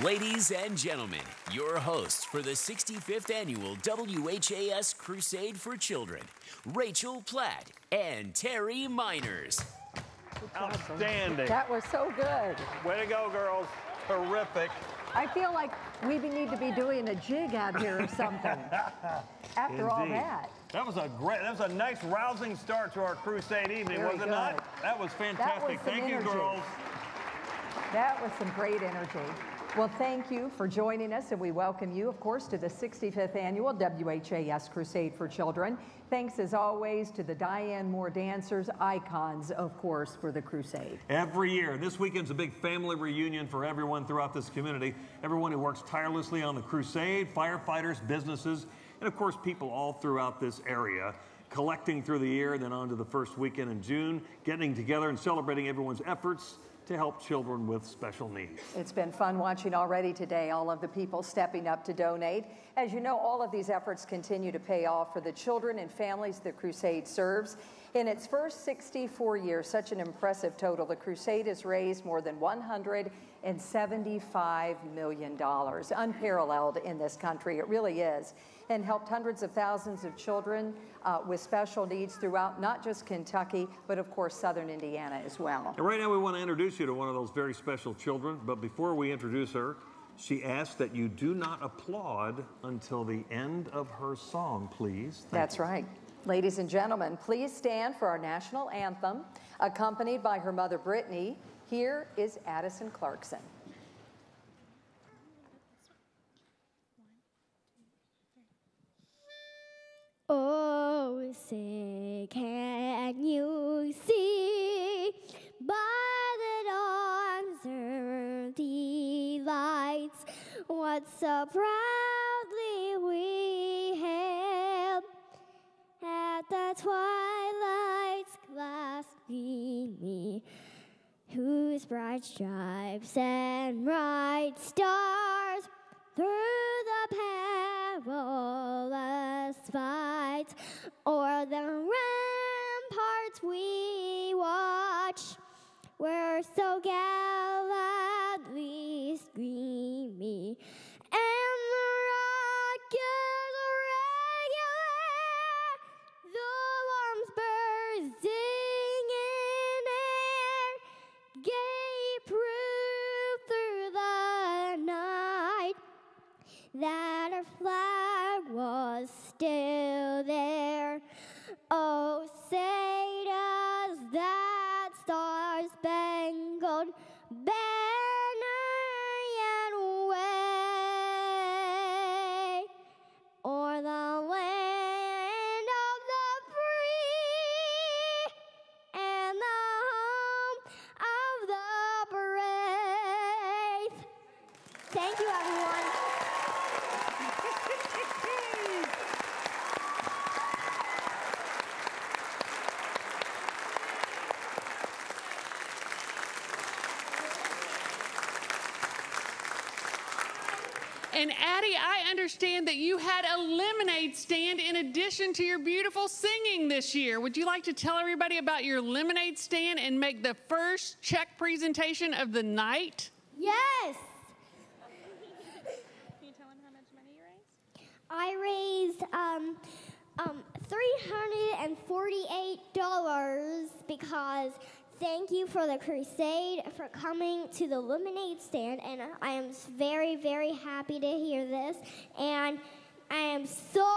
Ladies and gentlemen, your hosts for the 65th Annual WHAS Crusade for Children, Rachel Platt and Terry Miners. Outstanding. That was so good. Way to go, girls. Terrific. I feel like we need to be doing a jig out here or something after all that. That was a nice rousing start to our Crusade evening, Very was it good. not? That was fantastic. Thank you, girls. That was some great energy. Well, thank you for joining us, and we welcome you, of course, to the 65th Annual WHAS Crusade for Children. Thanks, as always, to the Diane Moore Dancers, icons, of course, for the Crusade. Every year. This weekend's a big family reunion for everyone throughout this community. Everyone who works tirelessly on the Crusade, firefighters, businesses, and, of course, people all throughout this area, collecting through the year, then on to the first weekend in June, getting together and celebrating everyone's efforts to help children with special needs. It's been fun watching already today, all of the people stepping up to donate. As you know, all of these efforts continue to pay off for the children and families the Crusade serves. In its first 64 years, such an impressive total, the Crusade has raised more than $175 million, unparalleled in this country. It really is, and helped hundreds of thousands of children with special needs throughout not just Kentucky, but of course southern Indiana as well. And right now we want to introduce you to one of those very special children, but before we introduce her, she asks that you do not applaud until the end of her song, please. That's right. Ladies and gentlemen, please stand for our national anthem. Accompanied by her mother, Brittany, here is Addison Clarkson. Oh, say, can you see by the dawn's early lights what so proudly we hailed at the twilight's glass gleaming, whose bright stripes and bright stars through the perilous fights o'er the ramparts we watch, were so gallantly screaming, and the rockets regular, the bombs bursting in air, gave proof through the night that our flag was still there. Oh, say does that star-spangled banner yet wave o'er the land of the free and the home of the brave? Thank you, everyone. And Addie, I understand that you had a lemonade stand in addition to your beautiful singing this year. Would you like to tell everybody about your lemonade stand and make the first check presentation of the night? Yes. Can you tell them how much money you raised? I raised $348 because thank you for the Crusade for coming to the lemonade stand, and I am very, very happy to hear this, and I am so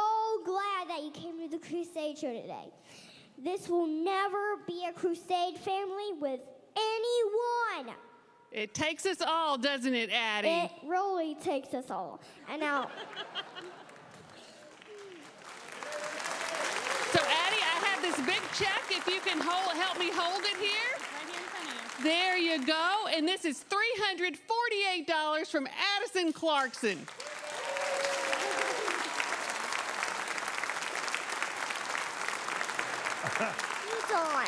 glad that you came to the Crusade show today. This will never be a Crusade family with anyone. It takes us all, doesn't it, Addie? It really takes us all. And now... So, Addie, I have this big check. If you can help me hold it here. Right here in front of you. There you go. And this is $348 from Addison Clarkson. He's on.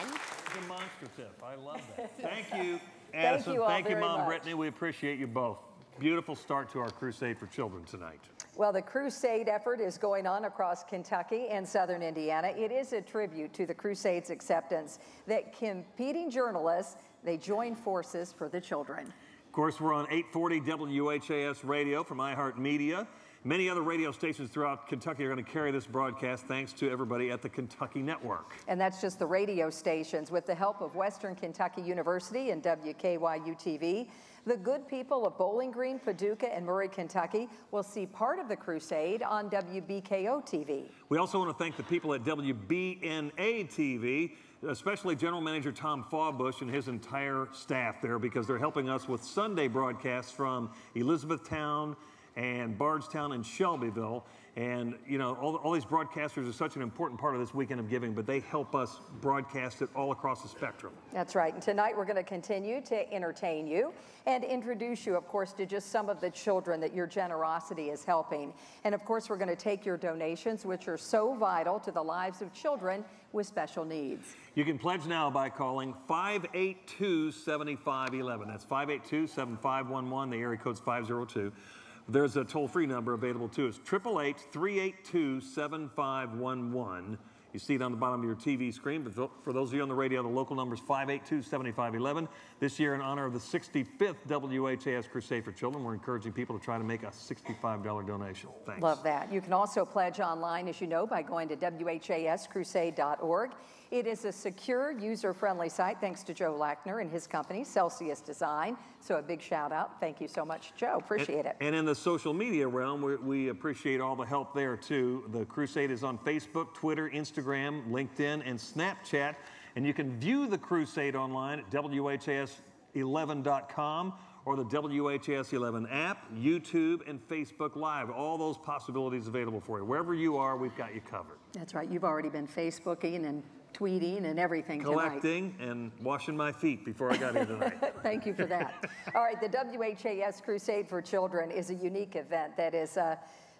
Demonstrative. I love that. Thank you, Addison. Thank you all Thank you, very Mom much. Brittany. We appreciate you both. Beautiful start to our Crusade for Children tonight. Well, the Crusade effort is going on across Kentucky and southern Indiana. It is a tribute to the Crusade's acceptance that competing journalists, they join forces for the children. Of course, we're on 840 WHAS Radio from iHeartMedia. Many other radio stations throughout Kentucky are going to carry this broadcast thanks to everybody at the Kentucky Network. And that's just the radio stations. With the help of Western Kentucky University and WKYU-TV, the good people of Bowling Green, Paducah, and Murray, Kentucky will see part of the crusade on WBKO-TV. We also want to thank the people at WBNA-TV, especially General Manager Tom Fawbush and his entire staff there, because they're helping us with Sunday broadcasts from Elizabethtown and Bardstown and Shelbyville. And, you know, all these broadcasters are such an important part of this weekend of giving, but they help us broadcast it all across the spectrum. That's right. And tonight we're going to continue to entertain you and introduce you, of course, to just some of the children that your generosity is helping. And, of course, we're going to take your donations, which are so vital to the lives of children with special needs. You can pledge now by calling 582-7511. That's 582-7511. The area code's 502. There's a toll-free number available too. It's 888-382-7511. You see it on the bottom of your TV screen. But for those of you on the radio, the local number is 582-7511. This year, in honor of the 65th WHAS Crusade for Children, we're encouraging people to try to make a $65 donation. Thanks. Love that. You can also pledge online, as you know, by going to WHAScrusade.org. It is a secure, user-friendly site, thanks to Joe Lackner and his company, Celsius Design. So a big shout out. Thank you so much, Joe. Appreciate it. And in the social media realm, we appreciate all the help there, too. The Crusade is on Facebook, Twitter, Instagram, LinkedIn, and Snapchat. And you can view the Crusade online at WHAS11.com or the WHAS 11 app, YouTube, and Facebook Live. All those possibilities available for you. Wherever you are, we've got you covered. That's right. You've already been Facebooking and tweeting and everything collecting tonight. And washing my feet before I got here tonight. Thank you for that. All right, the WHAS Crusade for Children is a unique event that has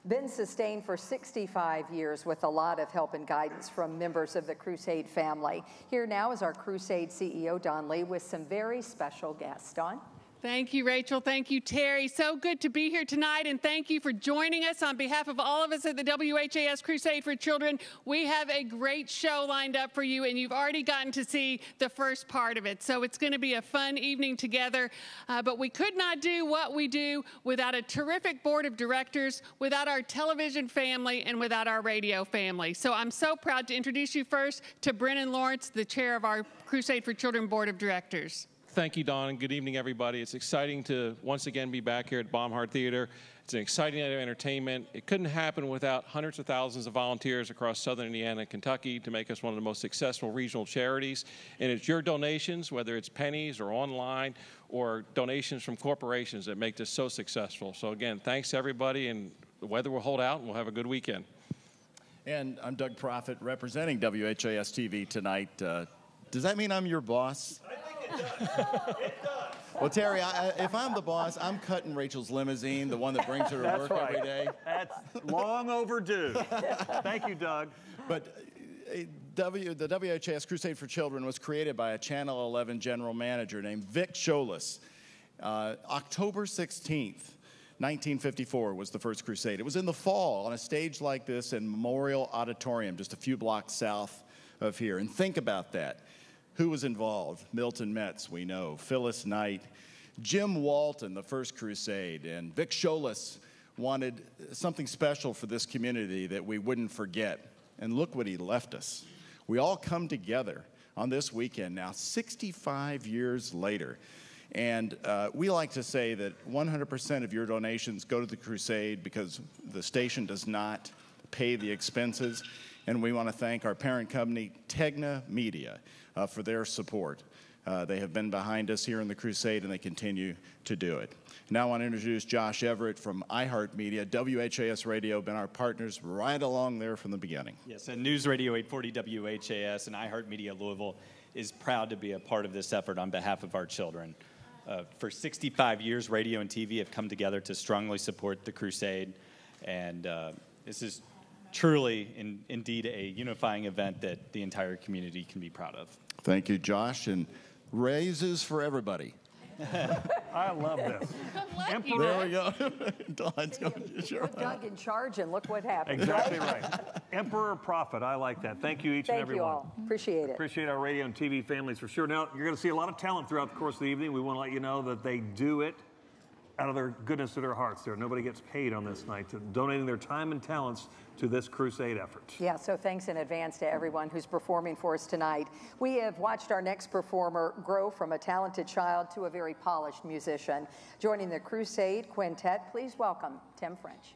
been sustained for 65 years with a lot of help and guidance from members of the Crusade family. Here now is our Crusade CEO, Don Lee, with some very special guests. Don? Thank you, Rachel. Thank you, Terry. So good to be here tonight, and thank you for joining us. On behalf of all of us at the WHAS Crusade for Children, we have a great show lined up for you, and you've already gotten to see the first part of it. So it's going to be a fun evening together, but we could not do what we do without a terrific board of directors, without our television family, and without our radio family. So I'm so proud to introduce you first to Brennan Lawrence, the chair of our Crusade for Children Board of Directors. Thank you, Don, and good evening, everybody. It's exciting to once again be back here at Bomhard Theater. It's an exciting night of entertainment. It couldn't happen without hundreds of thousands of volunteers across southern Indiana and Kentucky to make us one of the most successful regional charities. And it's your donations, whether it's pennies or online or donations from corporations, that make this so successful. So again, thanks to everybody, and the weather will hold out, and we'll have a good weekend. And I'm Doug Proffitt, representing WHAS TV tonight. Does that mean I'm your boss? I think it does. It does. Well, Terry, if I'm the boss, I'm cutting Rachel's limousine, the one that brings her to work every day. That's long overdue. Thank you, Doug. But the WHAS Crusade for Children was created by a Channel 11 general manager named Vic Scholas. October 16th, 1954 was the first crusade. It was in the fall on a stage like this in Memorial Auditorium, just a few blocks south of here. And think about that. Who was involved? Milton Metz, we know. Phyllis Knight. Jim Walton, the first crusade. And Vic Scholas wanted something special for this community that we wouldn't forget. And look what he left us. We all come together on this weekend now, 65 years later. And we like to say that 100% of your donations go to the crusade because the station does not pay the expenses. And we want to thank our parent company, Tegna Media, for their support. They have been behind us here in the crusade, and they continue to do it. Now I want to introduce Josh Everett from iHeartMedia. WHAS Radio, been our partners right along there from the beginning. Yes, and News Radio 840 WHAS and iHeartMedia Louisville is proud to be a part of this effort on behalf of our children. For 65 years, radio and TV have come together to strongly support the crusade, and this is truly, indeed, a unifying event that the entire community can be proud of. Thank you, Josh. And raises for everybody. I love this. Lucky. There we go. Dawn's going to sure. Put Doug in charge and look what happened. Exactly right. Emperor Prophet. I like that. Thank you, each and every Thank you one. all. Appreciate it. Appreciate our radio and TV families for sure. Now, you're going to see a lot of talent throughout the course of the evening. We want to let you know that they do it out of their goodness of their hearts. Nobody gets paid on this night, donating their time and talents to this crusade effort. Yeah, so thanks in advance to everyone who's performing for us tonight. We have watched our next performer grow from a talented child to a very polished musician. Joining the Crusade Quintet, please welcome Tim French.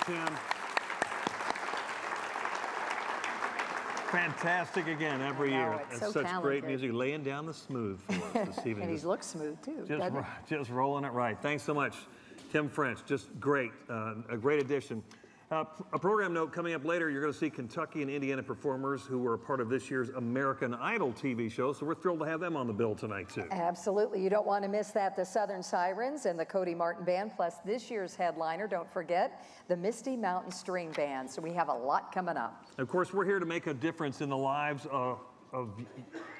Tim. Fantastic again every year. It's That's so such talented. great music, laying down the smooth for us this evening. And he looks smooth too. doesn't he? Just rolling it right. Thanks so much, Tim French. Just great, a great addition. A program note coming up later, you're going to see Kentucky and Indiana performers who were a part of this year's American Idol TV show, so we're thrilled to have them on the bill tonight, too. Absolutely. You don't want to miss that. The Southern Sirens and the Cody Martin Band, plus this year's headliner, don't forget, the Misty Mountain String Band. So we have a lot coming up. Of course, we're here to make a difference in the lives of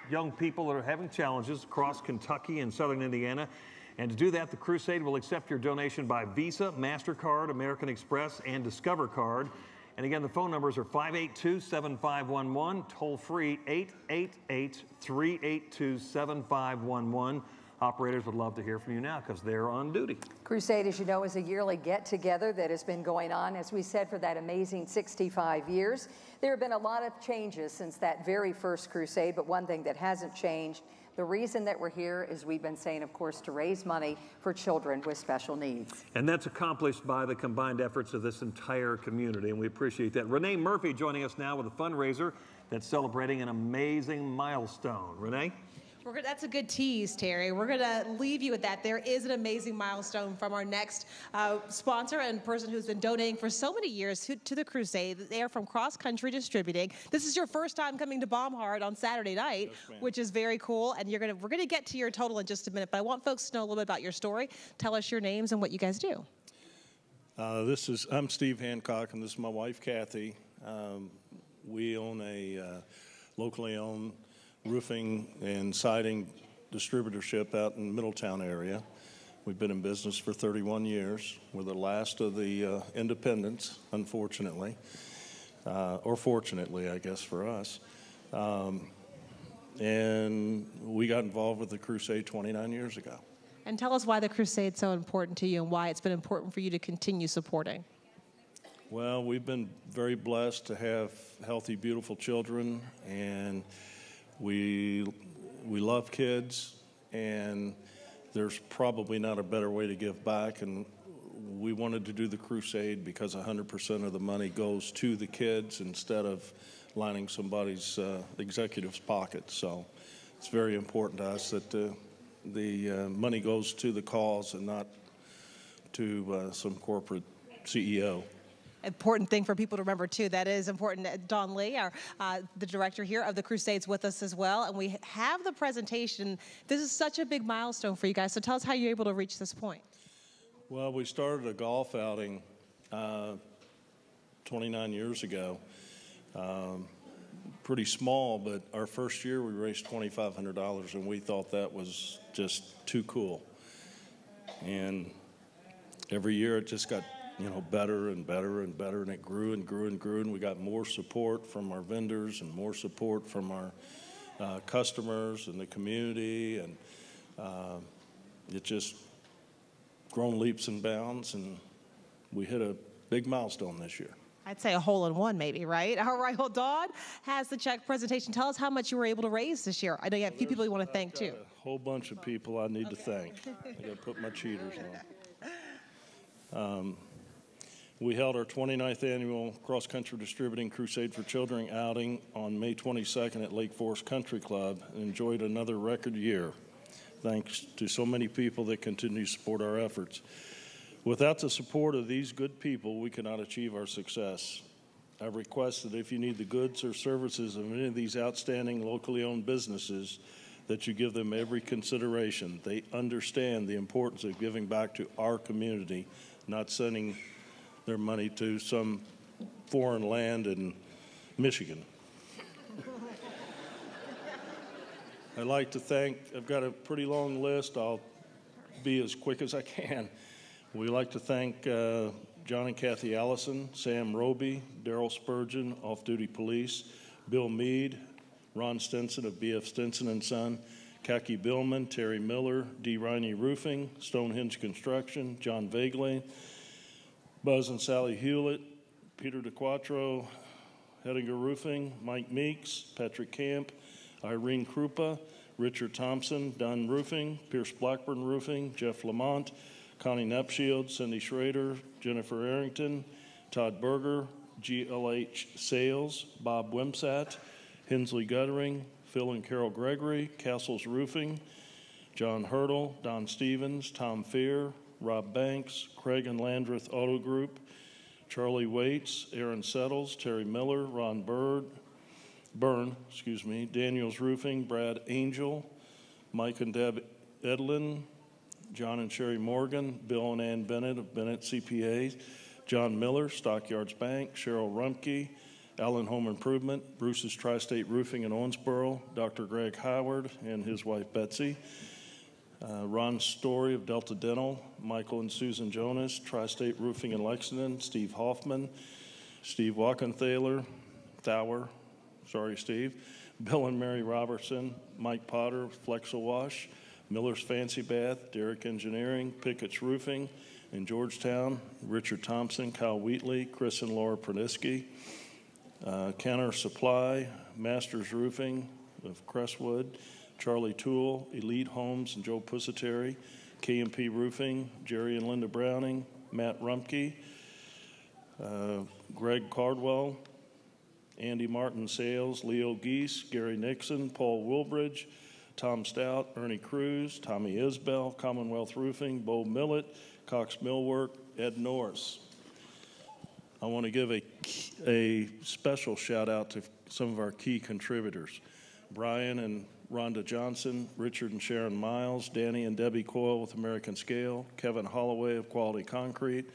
young people that are having challenges across Kentucky and Southern Indiana. And to do that, the Crusade will accept your donation by Visa, MasterCard, American Express, and Discover Card. And again, the phone numbers are 582-7511, toll free 888-382-7511. Operators would love to hear from you now because they're on duty. Crusade, as you know, is a yearly get-together that has been going on, as we said, for that amazing 65 years. There have been a lot of changes since that very first Crusade, but one thing that hasn't changed, the reason that we're here is we've been saying, of course, to raise money for children with special needs. And that's accomplished by the combined efforts of this entire community, and we appreciate that. Renee Murphy joining us now with a fundraiser that's celebrating an amazing milestone. Renee? That's a good tease, Terry. We're going to leave you with that. There is an amazing milestone from our next sponsor and person who's been donating for so many years to the Crusade. They are from Cross Country Distributing. This is your first time coming to Bomhard on Saturday night, yes, which is very cool. And we're going to get to your total in just a minute, but I want folks to know a little bit about your story. Tell us your names and what you guys do. I'm Steve Hancock, and this is my wife, Kathy. We own a locally owned roofing and siding distributorship out in Middletown area. We've been in business for 31 years. We're the last of the independents, unfortunately, or fortunately, I guess, for us. And we got involved with the Crusade 29 years ago. And tell us why the Crusade's so important to you and why it's been important for you to continue supporting. Well, we've been very blessed to have healthy, beautiful children, and we love kids, and there's probably not a better way to give back, and we wanted to do the Crusade because 100% of the money goes to the kids instead of lining somebody's executive's pocket. So it's very important to us that the money goes to the cause and not to some corporate CEO. Important thing for people to remember, too. That is important. Don Lee, the director here of the Crusades, with us as well. And we have the presentation. This is such a big milestone for you guys. So tell us how you're able to reach this point. Well, we started a golf outing 29 years ago. Pretty small, but our first year we raised $2,500, and we thought that was just too cool. And every year it just got better and better and better, and it grew and grew and grew, and we got more support from our vendors and more support from our customers and the community, and it just grown leaps and bounds, and we hit a big milestone this year. I'd say a hole-in-one maybe, right? All right, well, Dawn has the check presentation. Tell us how much you were able to raise this year. I know you have a few people you want to thank, too. A whole bunch of people I need to thank. I got to put my cheaters on. We held our 29th annual cross-country distributing Crusade for Children outing on May 22nd at Lake Forest Country Club and enjoyed another record year, thanks to so many people that continue to support our efforts. Without the support of these good people, we cannot achieve our success. I request that if you need the goods or services of any of these outstanding locally owned businesses, that you give them every consideration. They understand the importance of giving back to our community, not sending their money to some foreign land in Michigan. I'd like to thank, I've got a pretty long list. I'll be as quick as I can. We'd like to thank John and Kathy Allison, Sam Roby, Daryl Spurgeon, Off-Duty Police, Bill Mead, Ron Stinson of BF Stinson & Son, Kaki Billman, Terry Miller, D. Riney Roofing, Stonehenge Construction, John Vagley, Buzz and Sally Hewlett, Peter DeQuattro, Hedinger Roofing, Mike Meeks, Patrick Camp, Irene Krupa, Richard Thompson, Dunn Roofing, Pierce Blackburn Roofing, Jeff Lamont, Connie Nepshield, Cindy Schrader, Jennifer Arrington, Todd Berger, GLH Sales, Bob Wimsat, Hensley Guttering, Phil and Carol Gregory, Castles Roofing, John Hurdle, Don Stevens, Tom Fear, Rob Banks, Craig and Landreth Auto Group, Charlie Waits, Aaron Settles, Terry Miller, Ron Byrne, Daniels Roofing, Brad Angel, Mike and Deb Edlin, John and Sherry Morgan, Bill and Ann Bennett of Bennett CPA, John Miller, Stockyards Bank, Cheryl Rumpke, Allen Home Improvement, Bruce's Tri-State Roofing in Owensboro, Dr. Greg Howard and his wife Betsy, Ron Story of Delta Dental, Michael and Susan Jonas, Tri-State Roofing in Lexington, Steve Hoffman, Steve Walkenthaler, Steve, Bill and Mary Robertson, Mike Potter, Flexel Wash, Miller's Fancy Bath, Derrick Engineering, Pickett's Roofing in Georgetown, Richard Thompson, Kyle Wheatley, Chris and Laura Perniski, Kenner Supply, Masters Roofing of Crestwood, Charlie Toole, Elite Homes and Joe Pusateri, KMP Roofing, Jerry and Linda Browning, Matt Rumpke, Greg Cardwell, Andy Martin Sales, Leo Geese, Gary Nixon, Paul Wilbridge, Tom Stout, Ernie Cruz, Tommy Isbell, Commonwealth Roofing, Bo Millett, Cox Millwork, Ed Norris. I want to give a special shout out to some of our key contributors. Brian and Rhonda Johnson, Richard and Sharon Miles, Danny and Debbie Coyle with American Scale, Kevin Holloway of Quality Concrete,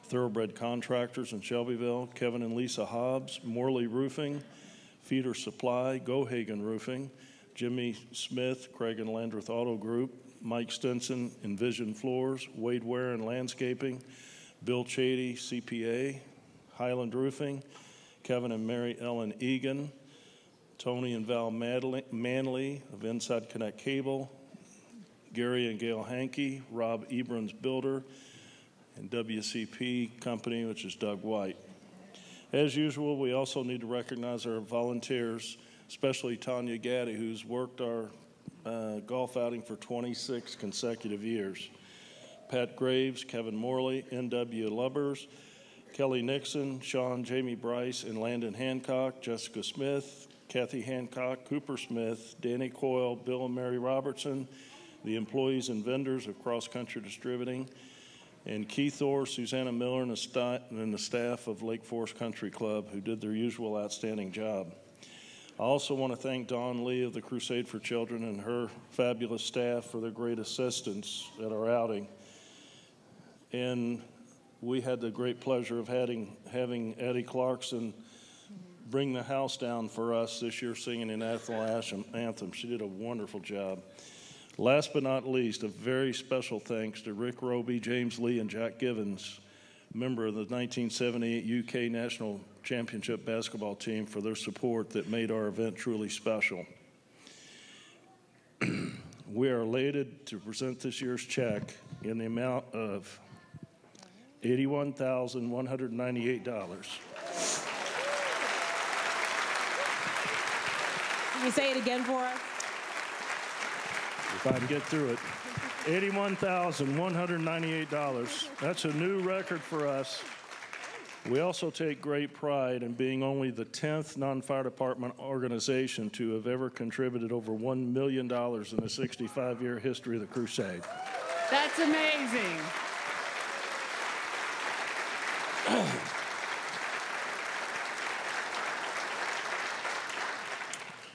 Thoroughbred Contractors in Shelbyville, Kevin and Lisa Hobbs, Morley Roofing, Feeder Supply, Gohagen Roofing, Jimmy Smith, Craig and Landreth Auto Group, Mike Stinson, Envision Floors, Wade Ware and Landscaping, Bill Chady, CPA, Highland Roofing, Kevin and Mary Ellen Egan, Tony and Val Manley of Inside Connect Cable, Gary and Gail Hankey, Rob Ebrons Builder, and WCP Company, which is Doug White. As usual, we also need to recognize our volunteers, especially Tanya Gaddy, who's worked our golf outing for 26 consecutive years. Pat Graves, Kevin Morley, N.W. Lubbers, Kelly Nixon, Sean, Jamie Bryce, and Landon Hancock, Jessica Smith, Kathy Hancock, Cooper Smith, Danny Coyle, Bill and Mary Robertson, the employees and vendors of Cross Country Distributing, and Keith Orr, Susanna Miller, and the staff of Lake Forest Country Club, who did their usual outstanding job. I also want to thank Dawn Lee of the Crusade for Children and her fabulous staff for their great assistance at our outing. And we had the great pleasure of having Eddie Clarkson bring the house down for us this year singing an anthem. She did a wonderful job. Last but not least, a very special thanks to Rick Roby, James Lee, and Jack Givens, member of the 1978 UK National Championship basketball team, for their support that made our event truly special. We are elated to present this year's check in the amount of $81,198. Can you say it again for us? If I can get through it. $81,198. That's a new record for us. We also take great pride in being only the 10th non-fire department organization to have ever contributed over $1 million in the 65-year history of the Crusade. That's amazing.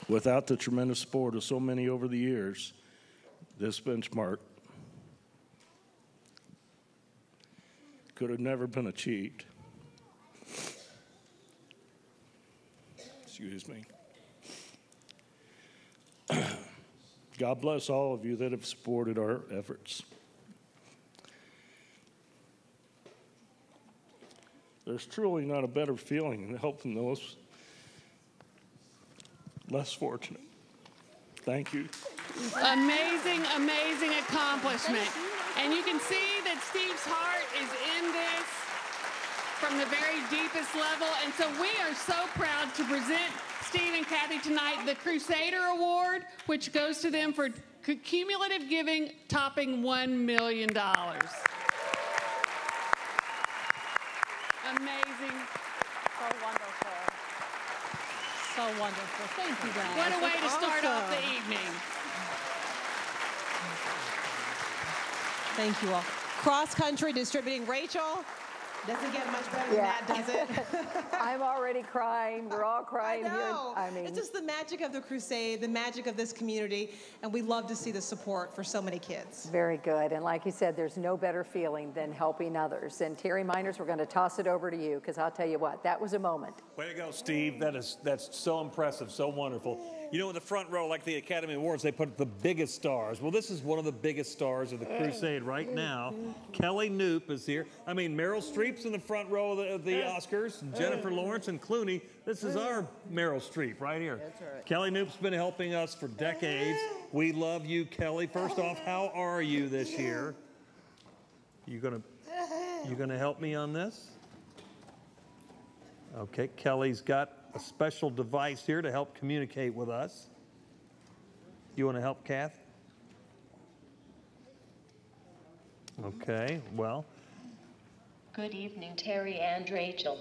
Without the tremendous support of so many over the years, this benchmark could have never been achieved. Excuse me. God bless all of you that have supported our efforts. There's truly not a better feeling than helping those less fortunate. Thank you. Amazing, amazing accomplishment. And you can see that Steve's heart is in this from the very deepest level. And so we are so proud to present Steve and Kathy tonight the Crusader Award, which goes to them for cumulative giving topping $1 million. Amazing. amazing. So wonderful. So wonderful. Thank you, guys. What a way to That's start off the awesome. evening. Thank you all. Cross country distributing. Rachel, doesn't get much better than that, does it? I'm already crying. We're all crying I know. here. I mean, it's just the magic of the Crusade, the magic of this community, and we love to see the support for so many kids. very good. And like you said, there's no better feeling than helping others. And Terry Miners, we're going to toss it over to you because I'll tell you what, that was a moment. Way to go, Steve. That's so impressive, so wonderful. You know, in the front row, like the Academy Awards, they put the biggest stars. Well, this is one of the biggest stars of the Crusade right now. Kelly Knoop is here. I mean, Meryl Streep's in the front row of the Oscars. Jennifer Lawrence and Clooney. This is our Meryl Streep right here. That's right. Kelly Knoop's been helping us for decades. We love you, Kelly. First off, how are you this year? You gonna help me on this? Okay, Kelly's got a special device here to help communicate with us. You want to help, Kath? Okay, well. Good evening, Terry and Rachel.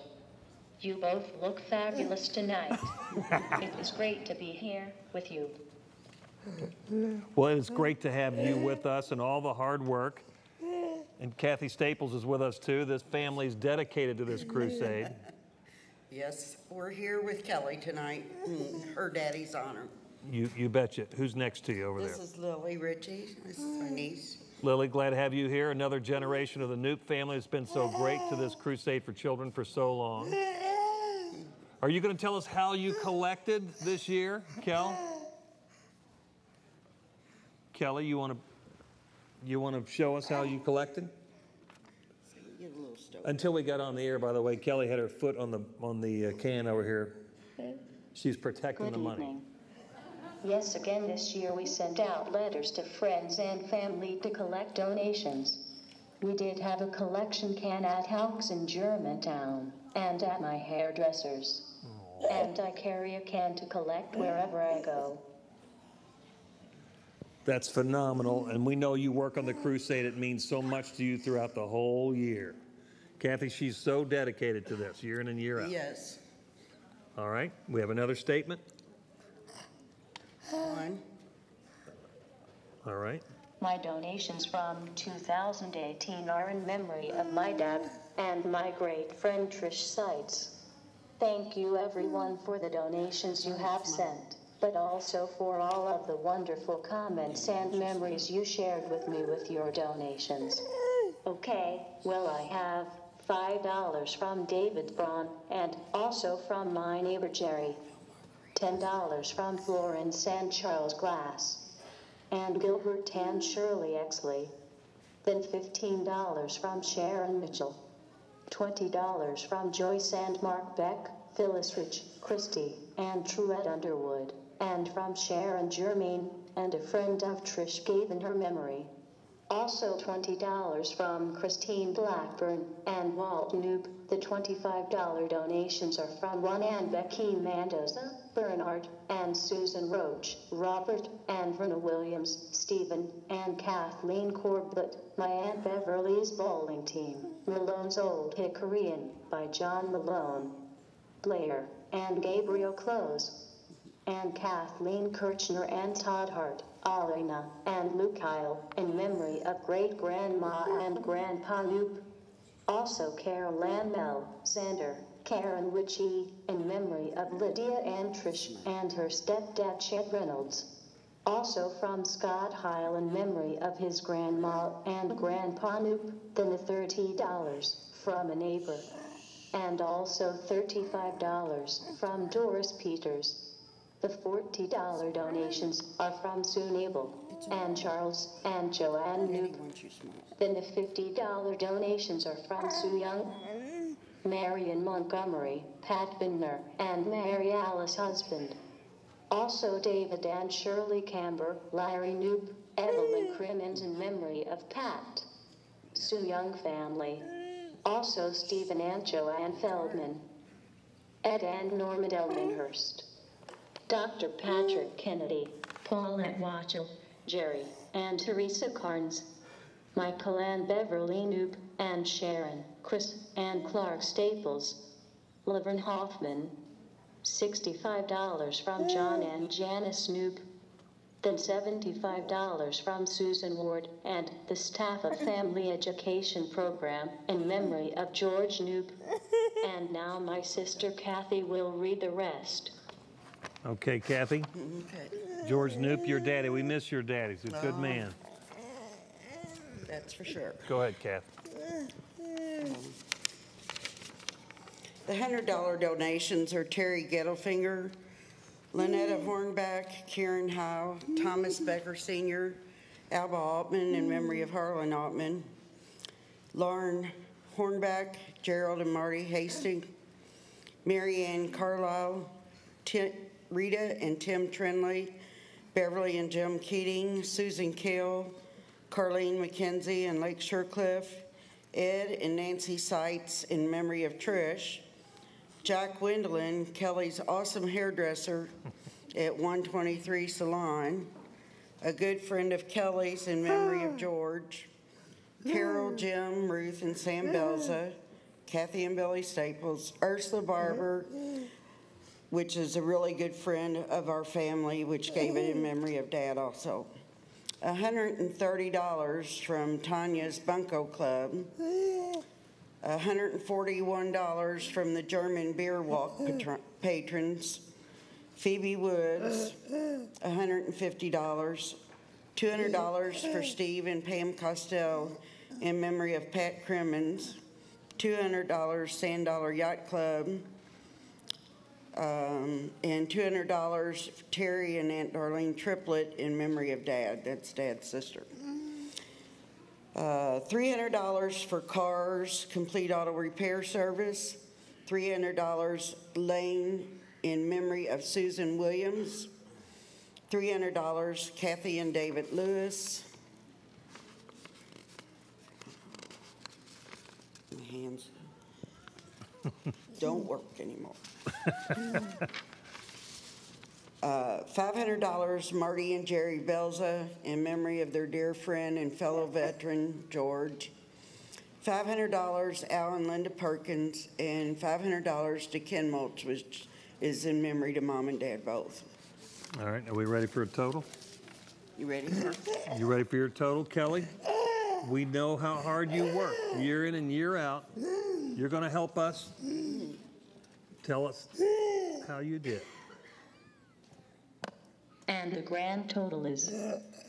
You both look fabulous tonight. It is great to be here with you. Well, it's great to have you with us and all the hard work. And Kathy Staples is with us too. This family's dedicated to this crusade. Yes, we're here with Kelly tonight in her daddy's honor. You betcha. Who's next to you over there? This is Lily Ritchie. This is my niece. Lily, glad to have you here. Another generation of the Knoop family has been so great to this Crusade for Children for so long. Are you going to tell us how you collected this year, Kel? Kelly, you want to show us how you collected? Until we got on the air, by the way, Kelly had her foot on the can over here. She's protecting the money. Evening. Yes, again this year we sent out letters to friends and family to collect donations. We did have a collection can at Hauck's in Germantown and at my hairdresser's. And I carry a can to collect wherever I go. That's phenomenal, and we know you work on the crusade. It means so much to you throughout the whole year. Kathy, she's so dedicated to this, year in and year out. Yes. All right, we have another statement. One. All right. My donations from 2018 are in memory of my dad and my great friend Trish Seitz. Thank you everyone for the donations you have sent, but also for all of the wonderful comments and memories you shared with me with your donations. Okay, well I have $5 from David Braun and also from my neighbor Jerry. $10 from Florence and Charles Glass and Gilbert and Shirley Exley. Then $15 from Sharon Mitchell. $20 from Joyce and Mark Beck, Phyllis Rich, Christy, and Truett Underwood. And from Sharon Germain and a friend of Trish gave in her memory. Also $20 from Christine Blackburn and Walt Knoop. The $25 donations are from Ron and Becky Mendoza, Bernard and Susan Roach, Robert and Verna Williams, Stephen and Kathleen Corbett, my Aunt Beverly's bowling team, Malone's Old Hickoryan by John Malone, Blair and Gabriel Close, and Kathleen Kirchner and Todd Hart, Alina and Luke Kyle, in memory of great-grandma and grandpa Knoop. Also Carol Ann Mel, Xander, Karen Ritchie, in memory of Lydia and Trish and her stepdad Chet Reynolds. Also from Scott Heil in memory of his grandma and grandpa Knoop. Then the $30 from a neighbor. And also $35 from Doris Peters. The $40 donations are from Sue Nabel and Charles and Joanne Knoop. Then the $50 donations are from Sue Young, Marion Montgomery, Pat Bindner, and Mary Alice Husband. Also David and Shirley Camber, Larry Knoop, Evelyn Crimmins in memory of Pat. Sue Young family. Also Stephen and Joanne Feldman. Ed and Norma Delmenhurst. Dr. Patrick Kennedy, Paulette Watchell, Jerry, and Teresa Carnes, Michael and Beverly Knoop, and Sharon, Chris, and Clark Staples, Laverne Hoffman, $65 from John and Janice Snoop, then $75 from Susan Ward and the staff of Family Education Program in memory of George Snoop. And now my sister Kathy will read the rest. Okay, Kathy. Okay. George Snoop, your daddy. We miss your daddy. He's a good man. That's for sure. Go ahead, Kathy. The $100 donations are Terry Gettelfinger, Lynetta Hornback, Karen Howe, Thomas Becker Sr., Alba Altman in memory of Harlan Altman, Lauren Hornback, Gerald and Marty Hastings, Mary Ann Carlisle, Rita and Tim Trinley, Beverly and Jim Keating, Susan Kale, Carlene McKenzie and Lake Surecliff, Ed and Nancy Seitz in memory of Trish, Jack Wendelin, Kelly's awesome hairdresser at 123 Salon, a good friend of Kelly's in memory of George, Carol, Jim, Ruth, and Sam Belza, Kathy and Billy Staples, Ursula Barber, which is a really good friend of our family, which gave it in memory of Dad also. $130 from Tanya's Bunko Club, $141 from the German Beer Walk patrons, Phoebe Woods, $150, $200 for Steve and Pam Costello in memory of Pat Crimmins, $200 Sand Dollar Yacht Club, and $200 for Terry and Aunt Darlene Triplet in memory of Dad. That's Dad's sister. $300 for Cars Complete Auto Repair Service, $300 Lane in memory of Susan Williams, $300 Kathy and David Lewis. My hands don't work anymore. $500 Marty and Jerry Belza in memory of their dear friend and fellow veteran George. $500 Al and Linda Perkins, and $500 to Ken Mulch, which is in memory to Mom and Dad both. All right, are we ready for a total? You ready? You ready for your total, Kelly? We know how hard you work, year in and year out. You're going to help us. Tell us how you did. And the grand total is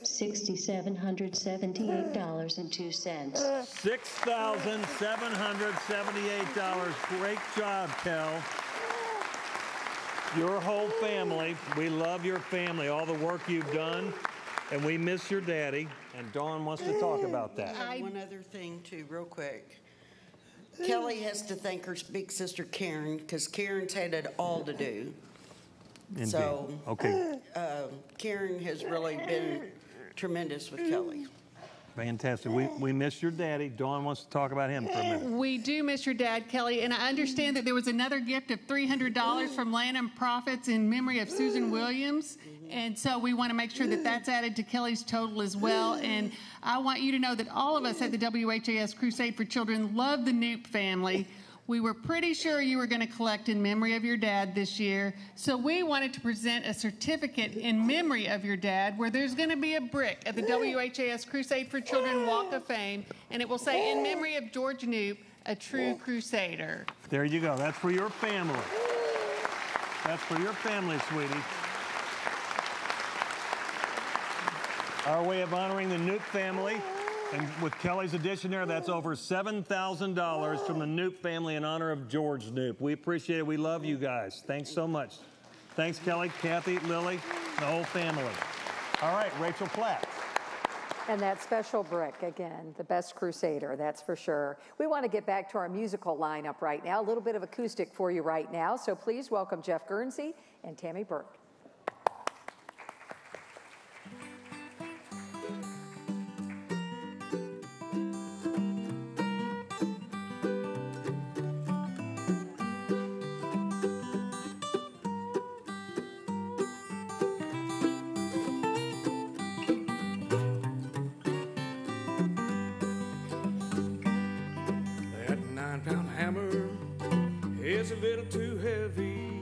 $6,778.02. $6,778. Great job, Kel. Your whole family, we love your family, all the work you've done, and we miss your daddy, and Dawn wants to talk about that. One other thing, too, real quick. Kelly has to thank her big sister Karen, because Karen's had it all to do. Indeed. So, okay. Karen has really been tremendous with Kelly. Fantastic. We miss your daddy. Dawn wants to talk about him for a minute. We do miss your dad, Kelly, and I understand that there was another gift of $300 from Lanham Profits in memory of Susan Williams, and so we want to make sure that that's added to Kelly's total as well. And I want you to know that all of us at the WHAS Crusade for Children love the Knoop family. We were pretty sure you were going to collect in memory of your dad this year, so we wanted to present a certificate in memory of your dad where there's going to be a brick at the WHAS Crusade for Children Walk of Fame, and it will say, in memory of George Knoop, a true crusader. There you go. That's for your family. That's for your family, sweetie. Our way of honoring the Knoop family. And with Kelly's addition there, that's over $7,000 from the Knoop family in honor of George Knoop. We appreciate it. We love you guys. Thanks so much. Thanks, Kelly, Kathy, Lily, the whole family. All right, Rachel Platt. And that special brick, again, the best crusader, that's for sure. We want to get back to our musical lineup right now. A little bit of acoustic for you right now. So please welcome Jeff Guernsey and Tammy Burke. It's a little too heavy,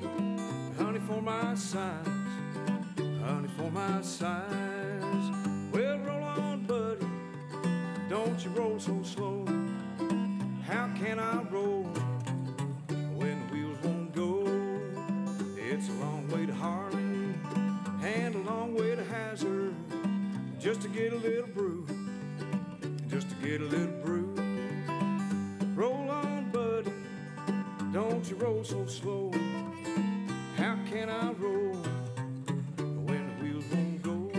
honey, for my size, honey, for my size. Well, roll on, buddy, don't you roll so slow. How can I roll when the wheels won't go? It's a long way to Harlan and a long way to Hazard, just to get a little brew, just to get a little brew. Roll on, buddy, don't you roll so slow. How can I roll when the wheels won't go?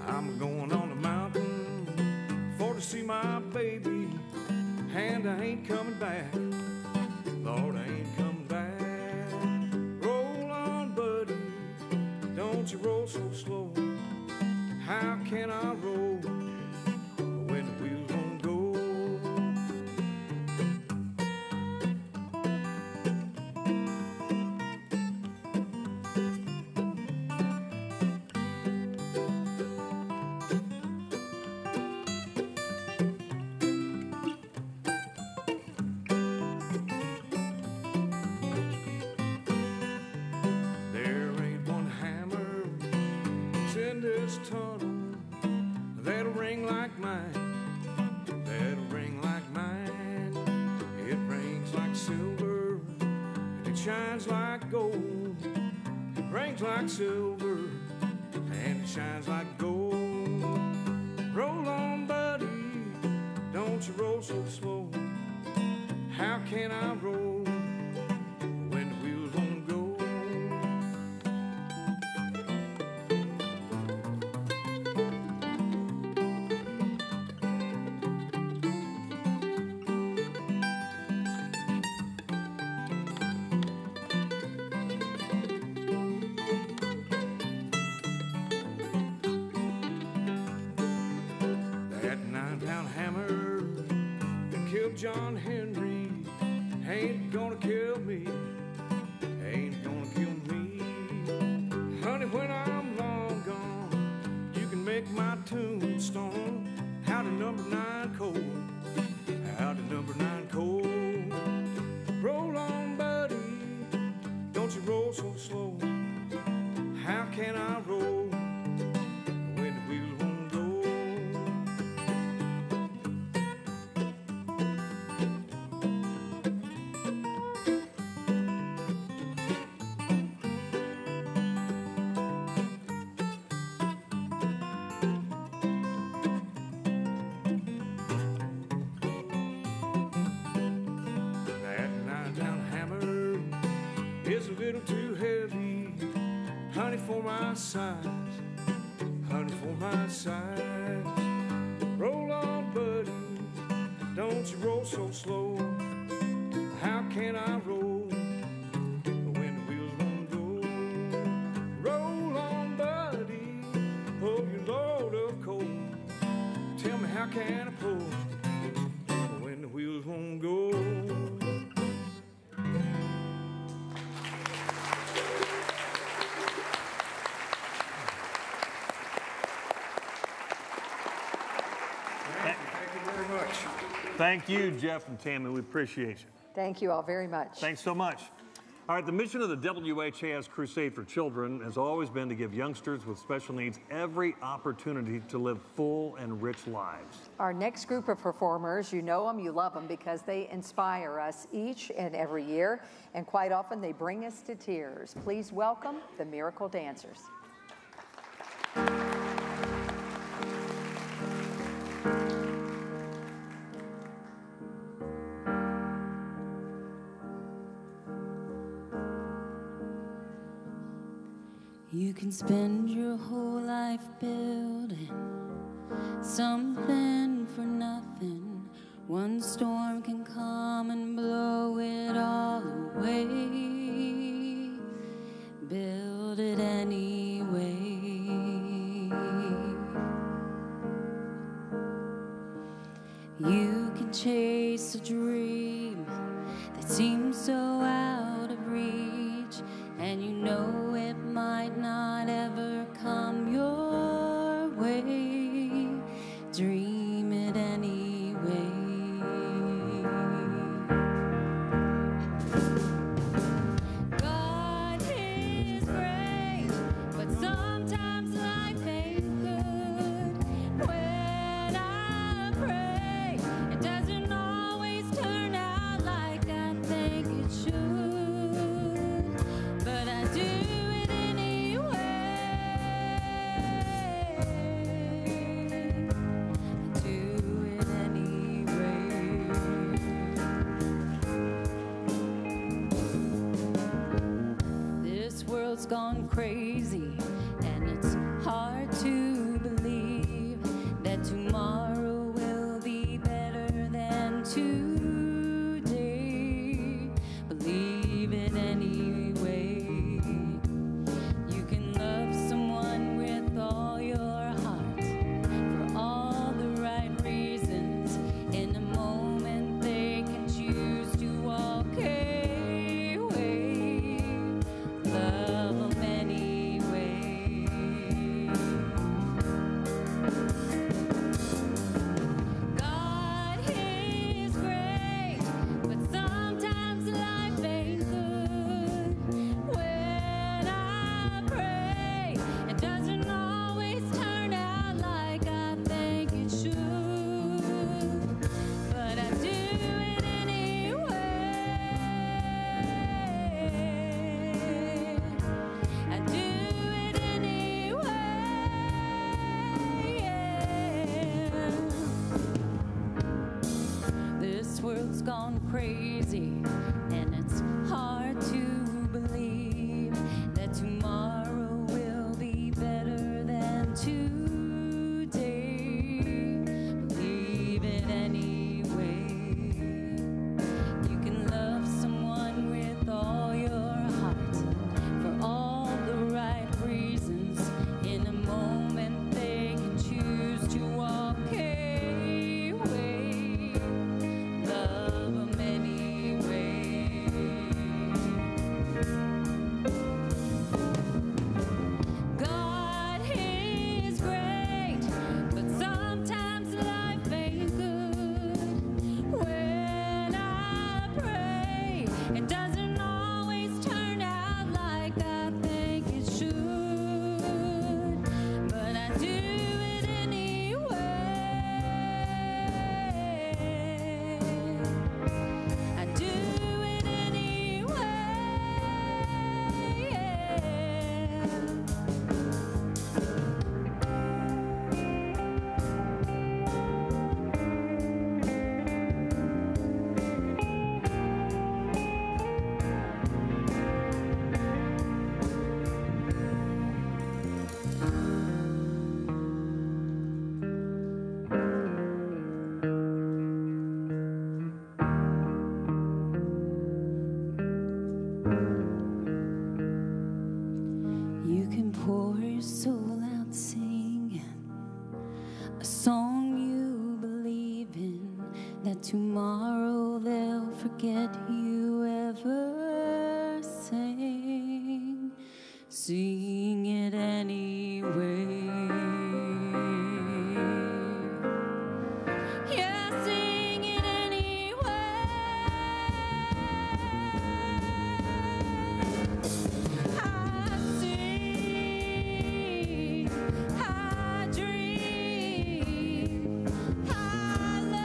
I'm going on the mountain for to see my baby, and I ain't coming back. Lord, I ain't coming back. Roll on, buddy, don't you roll so slow. How can I roll when the wheels won't go? There ain't one hammer that's in this tunnel that'll ring like mine, that'll ring like mine. It rings like silver and it shines like gold. It rings like silver and it shines like gold. Roll on, buddy, don't you roll so slow. How can I roll when the wheels won't go? That 9-pound hammer that killed John Henry ain't gonna kill me, ain't gonna kill me. Honey, when I'm long gone, you can make my tombstone out of number 9 coal, out of number 9 coal. Roll on, buddy, don't you roll so slow. How can I roll when the wheels won't go? That 9-pound hammer is a little too heavy, honey, for my size, honey, for my size. Roll on, buddy, don't you roll so slow. How can I roll when the wheels won't go? Roll on, buddy, pull your load of coal. Tell me, how can I pull when the wheels won't go? Thank you, Jeff and Tammy. We appreciate you. Thank you all very much. Thanks so much. All right, the mission of the WHAS Crusade for Children has always been to give youngsters with special needs every opportunity to live full and rich lives. Our next group of performers, you know them, you love them because they inspire us each and every year, and quite often they bring us to tears. Please welcome the Miracle Dancers. You can spend your whole life building something for nothing. One storm can come and blow it all away. Build it anyway. chase a dream that seems so out of reach, and you know it might not ever come your way. Dream it anyway. God is great, but sometimes life ain't good. When I pray, it doesn't always turn out like I think it should, but I do it anyway. I do it anyway. This world's gone crazy, and it's hard to believe that tomorrow will be better than today. Believe it anyway. You can love someone with all your heart for all the right reasons. In a moment they can choose to walk away. Love them anyway. God is great, but sometimes life ain't good. When I pray, it doesn't always turn out like I think it should, but I do it anyway. I do it anyway. This world's gone crazy, and it's hard to believe that tomorrow will be better than today. Believe it anyway. You can love someone with all your heart for all the right reasons. In a moment they can choose to walk away. Love them anyway. God is great, but sometimes life ain't good. When I pray, it doesn't always turn out like I think it should, but I do it anyway. I do it anyway. You can pour your soul out singing a song you believe in, that tomorrow they'll forget you ever sang. Sing it anyway. Yeah, sing it anyway. I sing, I dream, I love.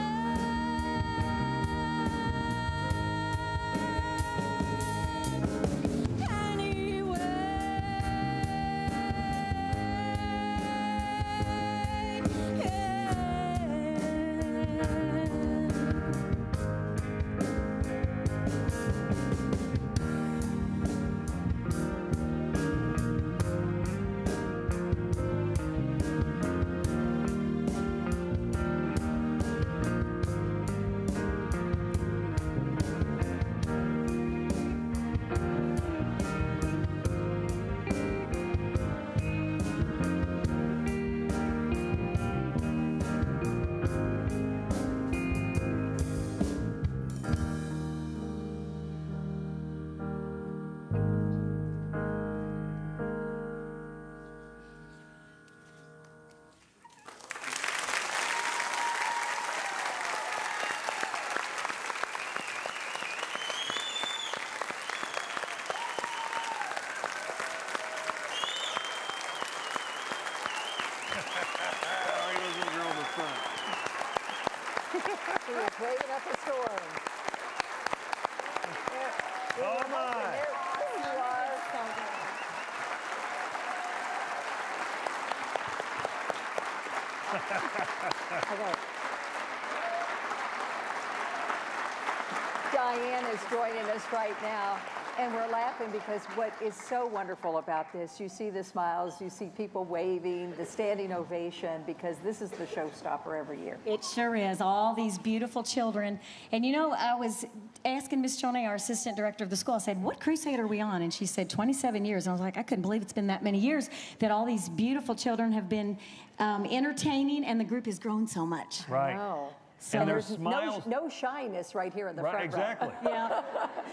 is waving up a storm. Oh, my. There you are. Okay. Diane is joining us right now, and we're laughing because what is so wonderful about this, you see the smiles, you see people waving, the standing ovation, because this is the showstopper every year. It sure is, all these beautiful children. And you know, I was asking Miss Jonay, our assistant director of the school, I said, what crusade are we on? And she said 27 years. And I was like, I couldn't believe it's been that many years that all these beautiful children have been entertaining, and the group has grown so much. Right. Wow. So and there's no shyness right here in the front row. Exactly. Yeah.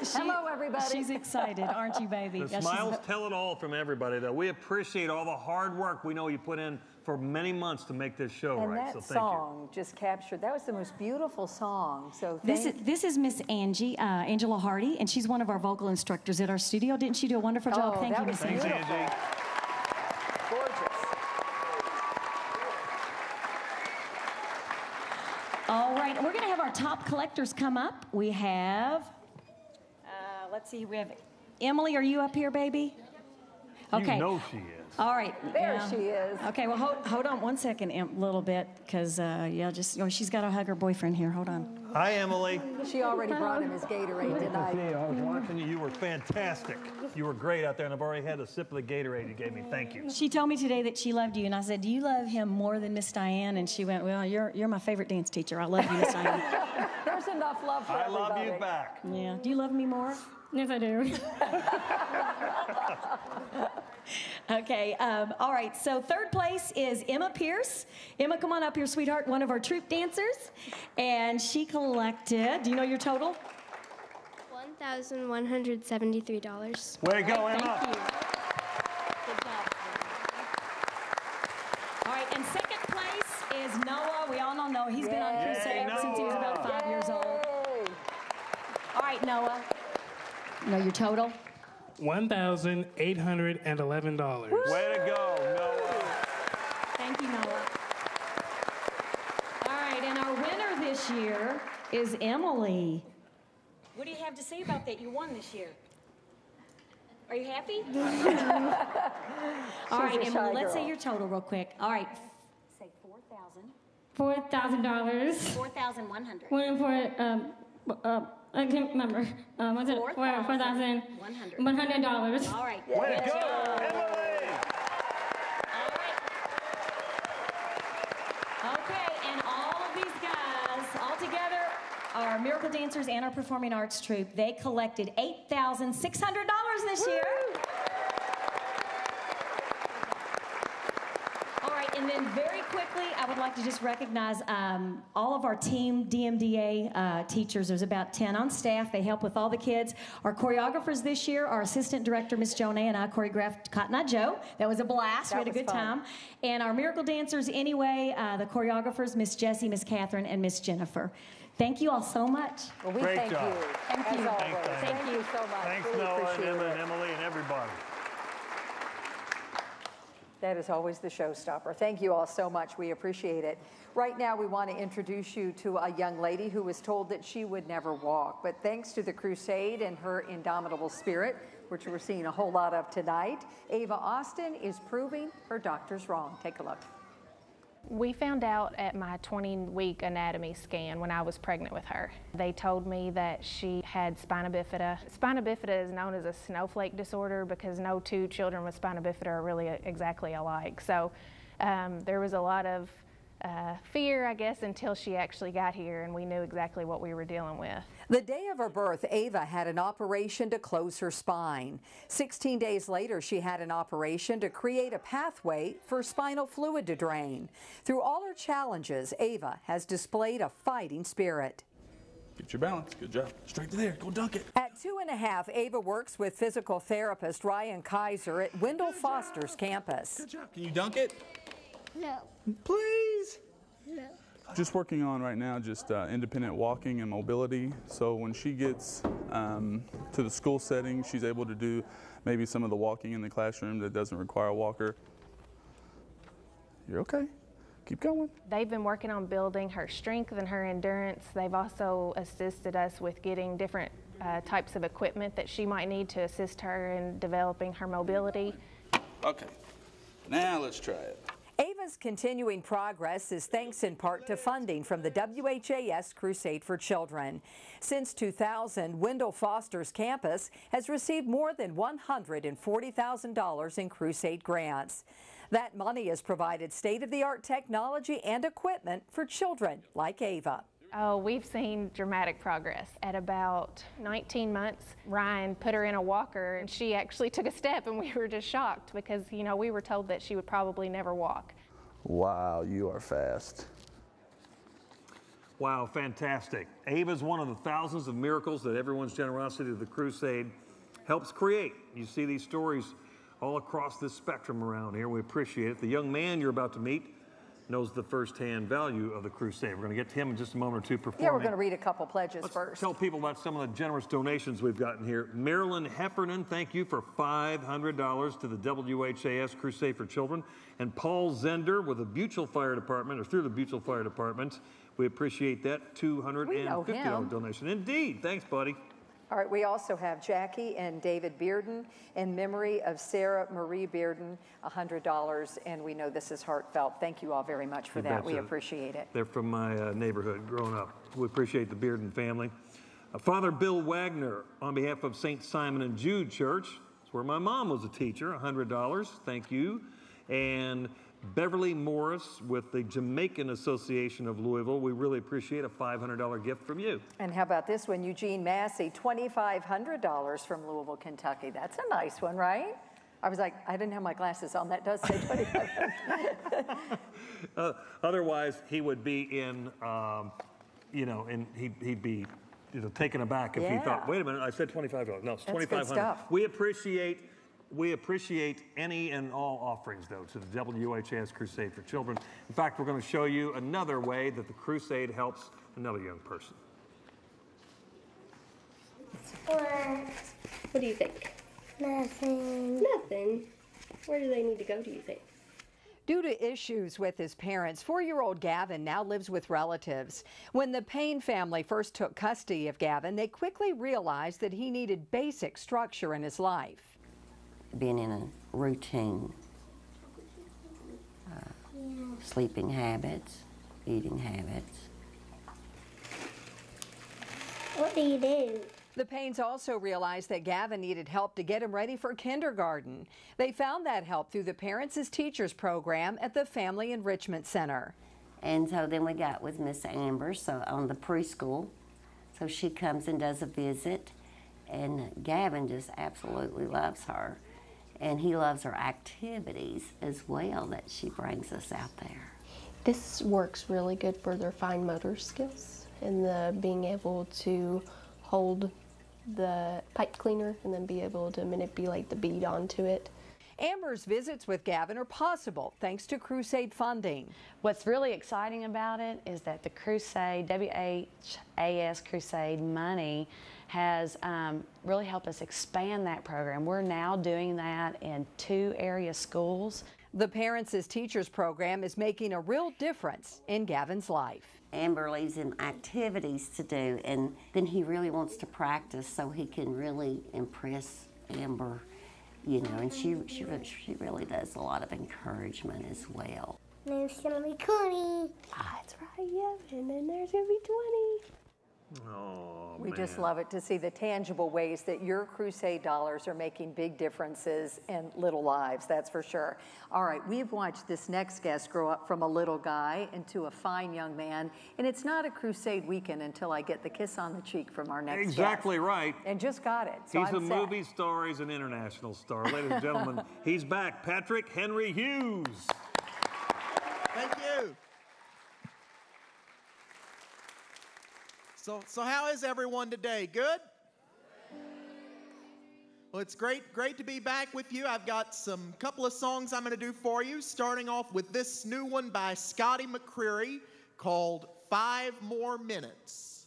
Hello, everybody. She's excited, aren't you, baby? The smiles tell it all from everybody, though. We appreciate all the hard work we know you put in for many months to make this show and right. That so thank song just captured. That was the most beautiful song. So this is Miss Angie, Angela Hardy, and she's one of our vocal instructors at our studio. Didn't she do a wonderful job? Oh, Thank you, Miss Angie. Angie. Gorgeous. All right, we're going to have our top collectors come up. We have, let's see, we have Emily. Are you up here, baby? Okay. You know she is. All right. There she is. Okay, well, hold on one second, a little bit, because, she's got to hug her boyfriend here. Hold on. Hi, Emily. She already brought him his Gatorade tonight. I was watching you. You were fantastic. You were great out there, and I've already had a sip of the Gatorade you gave me. Thank you. She told me today that she loved you, and I said, do you love him more than Miss Diane? And she went, well, you're my favorite dance teacher. I love you, Miss Diane. There's enough love for everybody. I love you back. Yeah. Do you love me more? Yes, I do. Okay, all right, so third place is Emma Pierce. Emma, come on up here, sweetheart, one of our troop dancers. And she collected, do you know your total? $1,173. Way to go, Emma. Thank you. Good job. All right, and second place is Noah. We all know Noah. He's been on Crusade since he was about 5 years old. All right, Noah. Know your total? $1,811. Way to go, Noah. Thank you, Noah. All right, and our winner this year is Emily. What do you have to say about that? You won this year. Are you happy? All right, Emily, let's say your total real quick. All right. Say $4,000. $4,000. $4,100. I can't remember. Was it $4,100? $100. All right. Way to go, Emily! All right. Okay, and all of these guys, all together, our Miracle Dancers and our Performing Arts Troupe, they collected $8,600 this year. All right, and then very quickly, I would like to just recognize all of our team DMDA teachers. There's about 10 on staff. They help with all the kids. Our choreographers this year, our assistant director, Miss Jonay, and I choreographed Cotton Eye Joe. That was a blast. We had a good time. And our Miracle Dancers, anyway, the choreographers, Miss Jessie, Miss Catherine, and Miss Jennifer. Thank you all so much. Well, we Great thank job. you. Thank you. Thank you so much. Thanks, really Noah and Emma it. and Emily and everybody. That is always the showstopper. Thank you all so much. We appreciate it. Right now, we want to introduce you to a young lady who was told that she would never walk. But thanks to the Crusade and her indomitable spirit, which we're seeing a whole lot of tonight, Ava Austin is proving her doctors wrong. Take a look. We found out at my 20-week anatomy scan when I was pregnant with her. They told me that she had spina bifida. Spina bifida is known as a snowflake disorder because no two children with spina bifida are really exactly alike. So there was a lot of fear, I guess, until she actually got here and we knew exactly what we were dealing with. The day of her birth, Ava had an operation to close her spine. 16 days later, she had an operation to create a pathway for spinal fluid to drain. Through all her challenges, Ava has displayed a fighting spirit. Get your balance. Good job. Straight to there. Go dunk it. At 2.5, Ava works with physical therapist Ryan Kaiser at Wendell Foster's campus. Good job. Can you dunk it? No. Please. No. Just working on right now just independent walking and mobility. So when she gets to the school setting, she's able to do maybe some of the walking in the classroom that doesn't require a walker. You're okay. Keep going. They've been working on building her strength and her endurance. They've also assisted us with getting different types of equipment that she might need to assist her in developing her mobility. Okay, now let's try it. Ava's continuing progress is thanks in part to funding from the WHAS Crusade for Children. Since 2000, Wendell Foster's campus has received more than $140,000 in Crusade grants. That money has provided state-of-the-art technology and equipment for children like Ava. Oh, we've seen dramatic progress. At about 19 months, Ryan put her in a walker and she actually took a step, and we were just shocked because, you know, we were told that she would probably never walk. Wow, you are fast. Wow, fantastic. Ava's one of the thousands of miracles that everyone's generosity to the Crusade helps create. You see these stories all across this spectrum around here. We appreciate it. The young man you're about to meet knows the first-hand value of the Crusade. We're going to get to him in just a moment or two performing. Yeah, we're going to read a couple pledges first. Tell people about some of the generous donations we've gotten here. Marilyn Heffernan, thank you for $500 to the WHAS Crusade for Children. And Paul Zender with the Buchel Fire Department, or through the Buchel Fire Department. We appreciate that $250 donation. Indeed. Thanks, buddy. All right, we also have Jackie and David Bearden in memory of Sarah Marie Bearden, $100, and we know this is heartfelt. Thank you all very much for that. We appreciate it. They're from my neighborhood growing up. We appreciate the Bearden family. Father Bill Wagner, on behalf of St. Simon and Jude Church, it's where my mom was a teacher, $100. Thank you. And Beverly Morris with the Jamaican Association of Louisville. We really appreciate a $500 gift from you. And how about this one? Eugene Massey, $2,500 from Louisville, Kentucky. That's a nice one, right? I was like, I didn't have my glasses on. That does say 2,500. Otherwise, he would be in, and he'd be, taken aback if he thought, wait a minute, I said $2,500. No, it's $2,500. We appreciate any and all offerings, though, to the WHAS Crusade for Children. In fact, we're going to show you another way that the Crusade helps another young person. What do you think? Nothing. Nothing? Where do they need to go, do you think? Due to issues with his parents, 4-year-old Gavin now lives with relatives. When the Payne family first took custody of Gavin, they quickly realized that he needed basic structure in his life. Being in a routine, sleeping habits, eating habits. What do you do? The Paynes also realized that Gavin needed help to get him ready for kindergarten. They found that help through the Parents as Teachers program at the Family Enrichment Center. And so then we got with Miss Amber, so on the preschool. So she comes and does a visit, and Gavin just absolutely loves her. And he loves her activities as well that she brings us out there. This works really good for their fine motor skills and the being able to hold the pipe cleaner and then be able to manipulate the bead onto it. Amber's visits with Gavin are possible thanks to Crusade funding. What's really exciting about it is that the Crusade, WHAS Crusade money has really helped us expand that program. We're now doing that in 2 area schools. The Parents as Teachers program is making a real difference in Gavin's life. Amber leaves him activities to do, and then he really wants to practice so he can really impress Amber, and she really does a lot of encouragement as well. Name's gonna be Cody. That's right, yeah, and then there's gonna be 20. Oh, we just love it to see the tangible ways that your Crusade dollars are making big differences in little lives, that's for sure. All right, we've watched this next guest grow up from a little guy into a fine young man, and it's not a Crusade weekend until I get the kiss on the cheek from our next guest. Exactly right. And just got it. So he's a movie star, he's an international star. Ladies and gentlemen, he's back, Patrick Henry Hughes. Thank you. So how is everyone today? Good? Well, it's great to be back with you. I've got some couple of songs I'm going to do for you, starting off with this new one by Scotty McCreery called 5 More Minutes.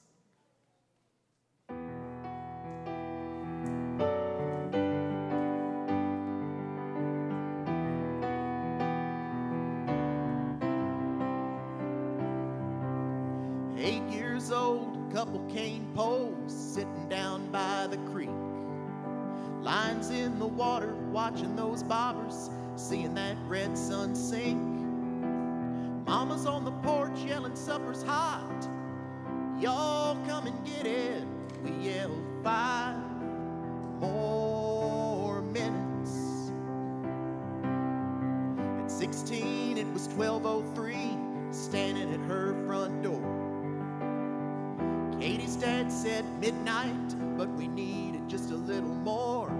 8 years old, couple cane poles sitting down by the creek. Lines in the water, watching those bobbers, seeing that red sun sink. Mama's on the porch yelling supper's hot. Y'all come and get it. We yelled 5 more minutes. At 16, it was 12:03, standing at her front door. Katie's dad said midnight, but we needed just a little more.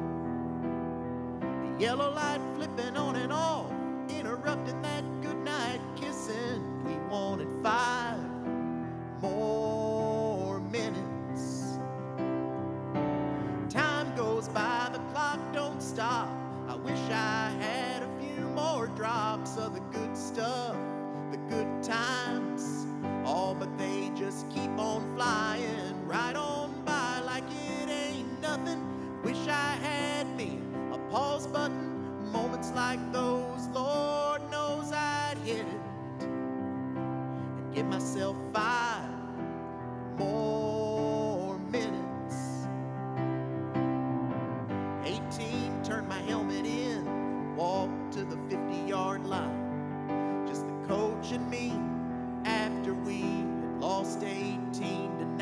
The yellow light flipping on and off, interrupting that goodnight kissing. We wanted 5 more minutes. Time goes by, the clock don't stop. I wish I had a few more drops of the good stuff, the good times. Oh, but they just keep on flying right on by like it ain't nothing. Wish I had me a pause button. Moments like those, Lord knows I'd hit it and give myself 5 more minutes. 18, turned my helmet in, walked to the 50-yard line. Just the coach and me after we had lost 18-9.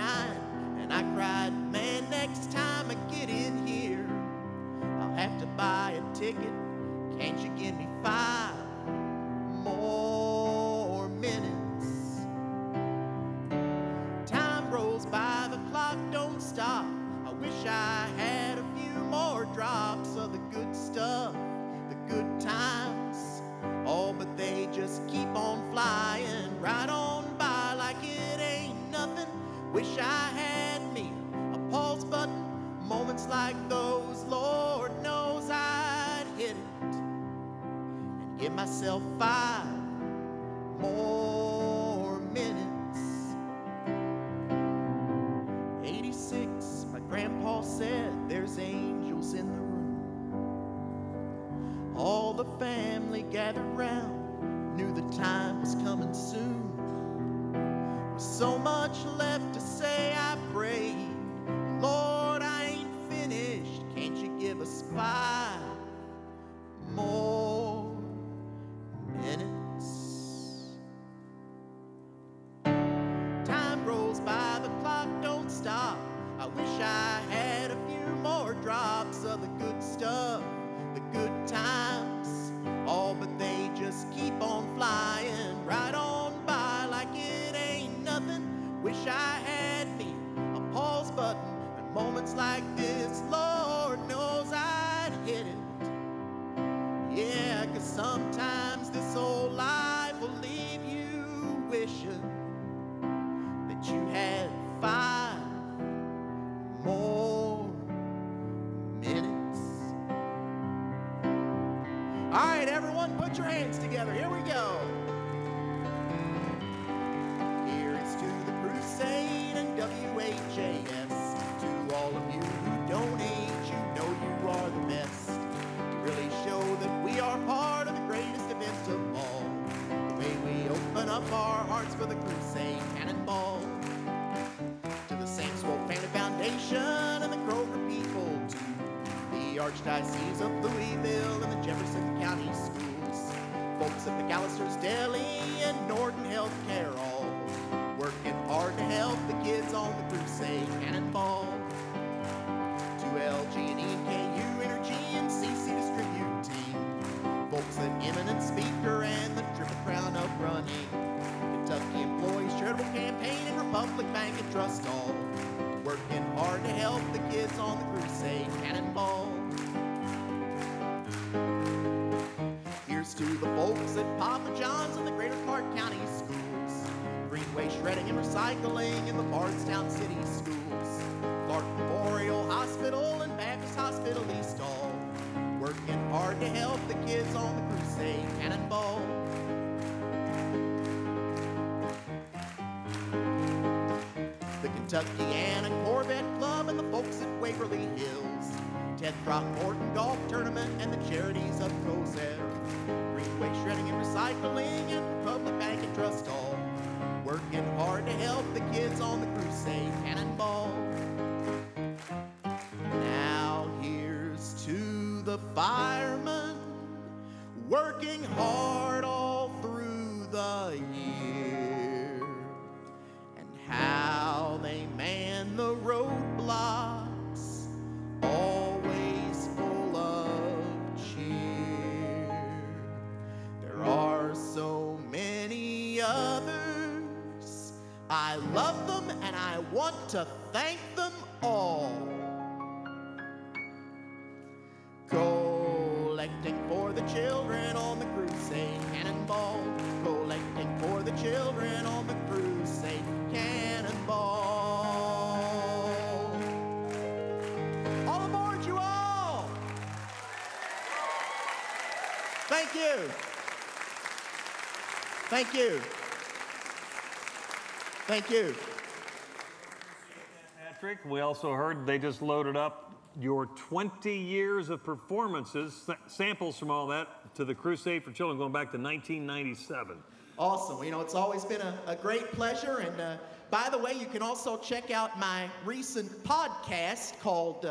And I cried, man, next time I get in here, I'll have to buy a ticket. Can't you give me 5 more minutes? Time rolls by, the clock don't stop. I wish I had a few more drops of the good stuff, the good times. Oh, but they just keep on flying right on by like it ain't nothing. Wish I had me a pause button. Moments like those, Lord knows I'd hit it and give myself 5 more minutes. 86, my grandpa said there's angels in the room. All the family gathered round, knew the time was coming soon. With so much left to say, I prayed, Lord, I ain't finished. Can't you give us 5 more minutes? Time rolls by, the clock don't stop. I wish I had a few more drops of the good stuff, the good times. Oh, but they just keep on flying right on by like it ain't nothing. Wish I had me a pause button. And moments like this, Lord knows I'd hit it. Yeah, 'cause sometimes this old life will leave you wishing that you had 5 more minutes. All right, everyone, put your hands together. Here we go. Here's to the Crusade and WHAS. To all of you who donate, you know you are the best. To really show that we are part of the greatest event of all. The way we open up our hearts for the Crusade Cannonball. To the St. Swope Family Foundation and the Kroger people. To the Archdiocese of Louisville and the Jefferson County Schools. Folks at McAllister's Deli and Norton Healthcare, all working hard to help the kids on the Crusade Cannonball. To LG&E and KU Energy and CC Distributing. Folks at Eminent Speaker and the Triple Crown of Running. Kentucky Employees Charitable Campaign and Republic Bank and Trust, all working hard to help the kids on the Crusade Cannonball. Here's to the folks at Papa John's and the Greater Clark County Schools. Greenway Shredding and Recycling in the Bardstown City Schools. Clark Memorial Hospital and Baptist Hospital East, all working hard to help the kids on the Crusade Cannonball. The Kentuckiana Corvette Club and the folks at Waverly Hills. Ted Throckmorton Golf Tournament and the charities of Crozier. Greenway Shredding and Recycling and Republic Bank and Trust, all working hard to help the kids firemen, working hard all through the year, and how they man the roadblocks, always full of cheer. There are so many others. I love them and I want to thank them all. Collecting for the children on the Crusade Cannonball. Collecting for the children on the Crusade Cannonball. All aboard, you all! Thank you. Thank you. Thank you. Patrick, we also heard they just loaded up your 20 years of performances, samples from all that, to the Crusade for Children going back to 1997. Awesome. You know, it's always been a great pleasure. And by the way, you can also check out my recent podcast called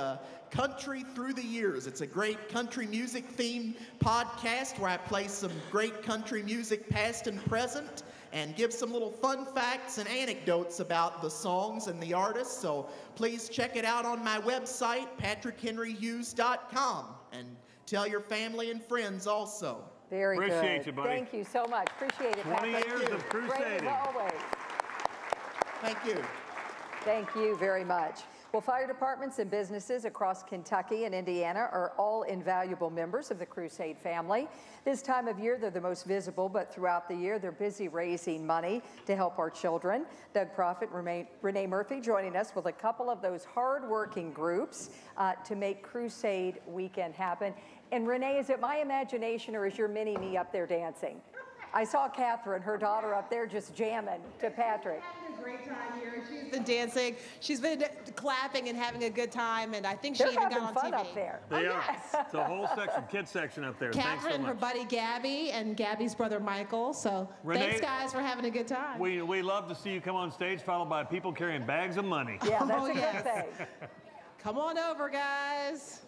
Country Through the Years. It's a great country music themed podcast where I play some great country music past and present and give some little fun facts and anecdotes about the songs and the artists. So please check it out on my website, patrickhenryhughes.com, and tell your family and friends also. Very good. Appreciate you, buddy. Thank you so much. Appreciate it, 20 Patrick. years of crusading. Great as always. Thank you. Thank you very much. Well, fire departments and businesses across Kentucky and Indiana are all invaluable members of the Crusade family. This time of year, they're the most visible, but throughout the year, they're busy raising money to help our children. Doug Profit, Renee Murphy joining us with a couple of those hard-working groups to make Crusade Weekend happen. And Renee, is it my imagination or is your mini-me up there dancing? I saw Catherine, her daughter, up there just jamming to Patrick. Having a great time here. She's been dancing. She's been clapping and having a good time, and I think They're she even got on fun TV. up there. They are. It's a whole section, kids section up there. Thanks Catherine, so much. her buddy Gabby, and Gabby's brother Michael. So Renee, thanks, guys, for having a good time. We love to see you come on stage, followed by people carrying bags of money. Yeah, that's a yes. good thing. Come on over, guys.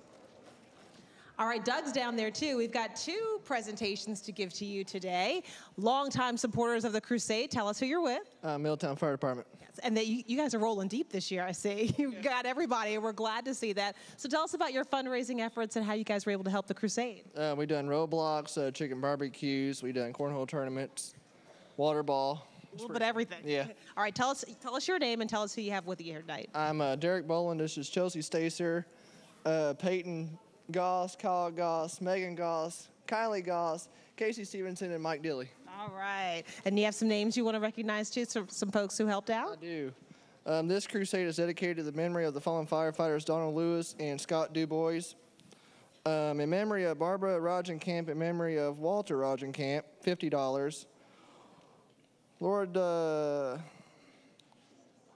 All right, Doug's down there too. We've got two presentations to give to you today. Longtime supporters of the Crusade. Tell us who you're with. Middletown Fire Department. Yes, and you guys are rolling deep this year, I see. You've got everybody, and we're glad to see that. So tell us about your fundraising efforts and how you guys were able to help the Crusade. We done roadblocks, chicken barbecues. We done cornhole tournaments, water ball. A little bit of everything. Yeah. All right, tell us your name and tell us who you have with you here tonight. I'm Derek Boland. This is Chelsea Stacer, Peyton Goss, Kyle Goss, Megan Goss, Kylie Goss, Casey Stevenson, and Mike Dilly. All right. And you have some names you want to recognize too, some folks who helped out? I do. This crusade is dedicated to the memory of the fallen firefighters Donald Lewis and Scott DuBois. In memory of Barbara Rogenkamp, in memory of Walter Rogenkamp, $50.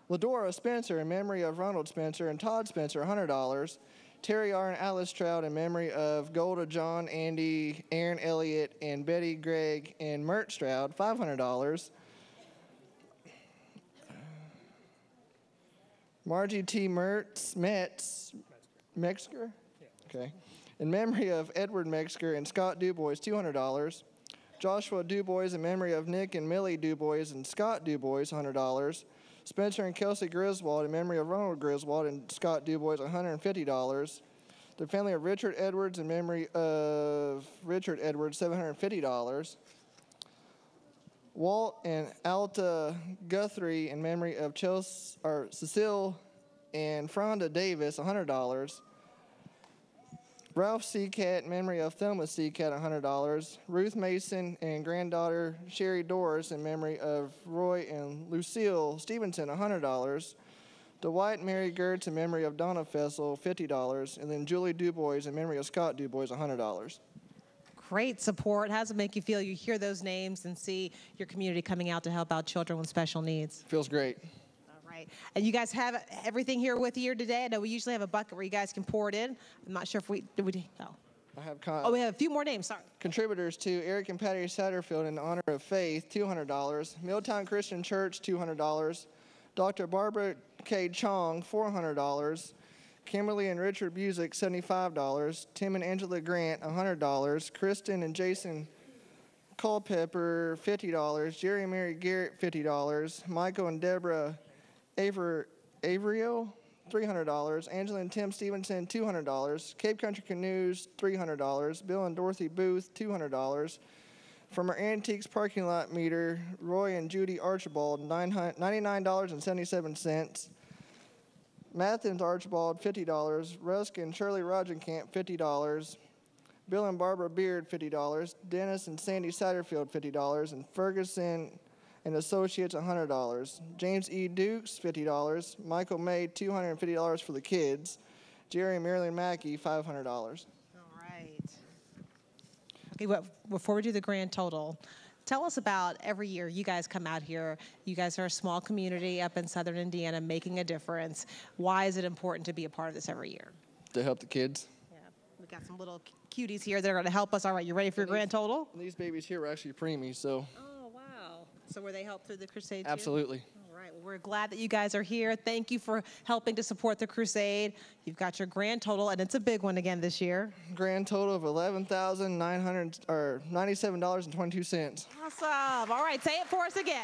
Ladora Spencer, in memory of Ronald Spencer and Todd Spencer, $100. Terry R. and Alice Stroud, in memory of Golda, John, Andy, Aaron Elliott, and Betty, Greg, and Mert Stroud, $500. Margie T. Metz, Metzger? Okay. In memory of Edward Metzger and Scott DuBois, $200. Joshua DuBois, in memory of Nick and Millie DuBois and Scott DuBois, $100. Spencer and Kelsey Griswold, in memory of Ronald Griswold and Scott DuBois, $150. The family of Richard Edwards, in memory of Richard Edwards, $750. Walt and Alta Guthrie, in memory of Cecile and Fronda Davis, $100. Ralph Seacat, in memory of Thelma Seacat, $100. Ruth Mason and granddaughter Sherry Doris, in memory of Roy and Lucille Stevenson, $100. Dwight Mary Gertz, in memory of Donna Fessel, $50. And then Julie DuBois, in memory of Scott DuBois, $100. Great support. How does it make you feel? You hear those names and see your community coming out to help out children with special needs. Feels great. Right. And you guys have everything here with you today? I know we usually have a bucket where you guys can pour it in. I'm not sure if we I have we have a few more names, sorry. Contributors to Eric and Patty Satterfield in honor of faith, $200. Milltown Christian Church, $200. Dr. Barbara K. Chong, $400. Kimberly and Richard Busick, $75. Tim and Angela Grant, $100. Kristen and Jason Culpepper, $50. Jerry and Mary Garrett, $50. Michael and Deborah Averio, $300. Angela and Tim Stevenson, $200. Cape Country Canoes, $300. Bill and Dorothy Booth, $200. From our Antiques parking lot meter, Roy and Judy Archibald, $99.77. Mathens Archibald, $50. Rusk and Shirley Rogenkamp, $50. Bill and Barbara Beard, $50. Dennis and Sandy Satterfield, $50. And Ferguson and Associates, $100. James E. Dukes, $50. Michael May, $250 for the kids. Jerry and Marilyn Mackey, $500. All right. Okay, well, before we do the grand total, tell us about every year you guys come out here. You guys are a small community up in southern Indiana making a difference. Why is it important to be a part of this every year? To help the kids. Yeah, we got some little cuties here that are going to help us. All right, you ready for your grand total? These babies here were actually preemies, so. Oh, wow. So were they helped through the Crusade too? Absolutely. All right, well, we're glad that you guys are here. Thank you for helping to support the Crusade. You've got your grand total, and it's a big one again this year. Grand total of $11,997.22. Awesome. All right, say it for us again.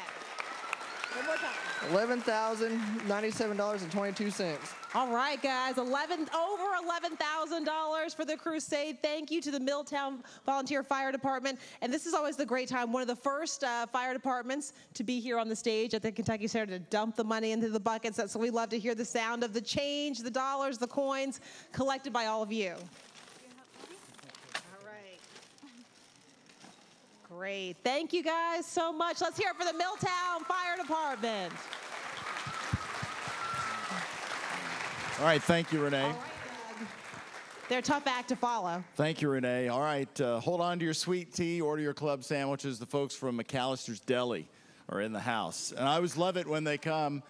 One more time. $11,097.22. All right, guys, over $11,000 for the Crusade. Thank you to the Milltown Volunteer Fire Department. And this is always the great time, one of the first fire departments to be here on the stage at the Kentucky Center to dump the money into the buckets. That's so we love to hear the sound of the change, the dollars, the coins collected by all of you. All right. Great. Thank you guys so much. Let's hear it for the Milltown Fire Department. All right, thank you, Renee. All right, they're a tough act to follow. Thank you, Renee. All right, hold on to your sweet tea, order your club sandwiches. The folks from McAllister's Deli are in the house. And I always love it when they come.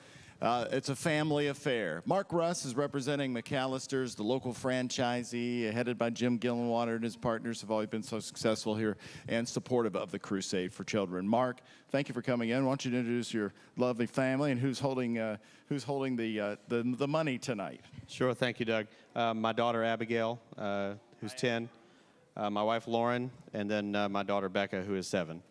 It's a family affair. Mark Russ is representing McAllister's, the local franchisee, headed by Jim Gillenwater, and his partners have always been so successful here and supportive of the Crusade for Children. Mark, thank you for coming in. Why don't you introduce your lovely family and who's holding the money tonight? Sure, thank you, Doug. My daughter Abigail, who's 10, my wife Lauren, and then my daughter Becca, who is 7.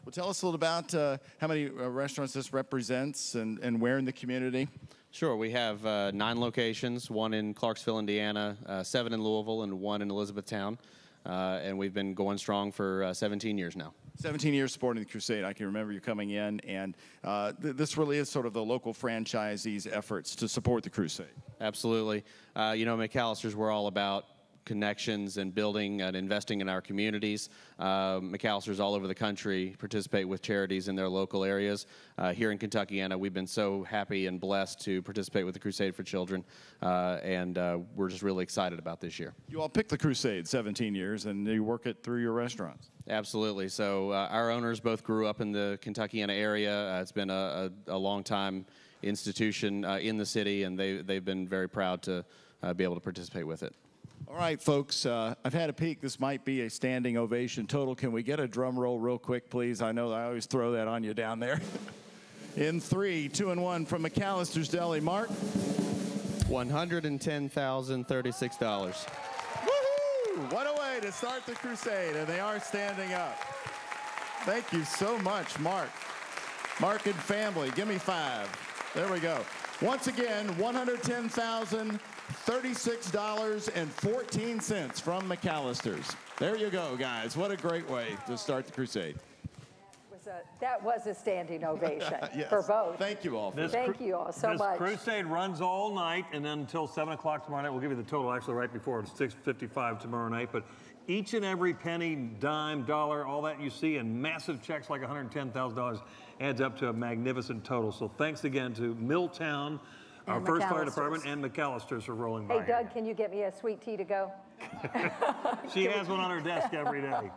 Well, tell us a little about how many restaurants this represents and where in the community. Sure, we have 9 locations, 1 in Clarksville, Indiana, 7 in Louisville, and 1 in Elizabethtown. And we've been going strong for 17 years now. 17 years supporting the Crusade. I can remember you coming in, and this really is sort of the local franchisees' efforts to support the Crusade. Absolutely. You know, McAllister's, we're all about connections and building and investing in our communities. McAllister's all over the country participate with charities in their local areas. Here in Kentuckiana, we've been so happy and blessed to participate with the Crusade for Children, and we're just really excited about this year. You all picked the Crusade 17 years, and you work it through your restaurants. Absolutely. So our owners both grew up in the Kentuckiana area. It's been a long time institution in the city, and they've been very proud to be able to participate with it. All right, folks, I've had a peek. This might be a standing ovation total. Can we get a drum roll real quick, please? I know I always throw that on you down there. In 3, 2, and 1 from McAllister's Deli. Mark? $110,036. Woohoo! What a way to start the Crusade, and they are standing up. Thank you so much, Mark. Mark and family, give me 5. There we go. Once again, $110,036.14 from McAllister's. There you go, guys. What a great way to start the Crusade. That was a standing ovation Yes. for both. Thank you all. Thank you all so much. This Crusade runs all night, and then until 7 o'clock tomorrow night. We'll give you the total actually right before it's 6:55 tomorrow night. But each and every penny, dime, dollar, all that you see, and massive checks like $110,000 adds up to a magnificent total. So thanks again to Milltown, our first fire department, and McAllister's for rolling by. Hey, Doug, can you get me a sweet tea to go? She has one on her desk every day.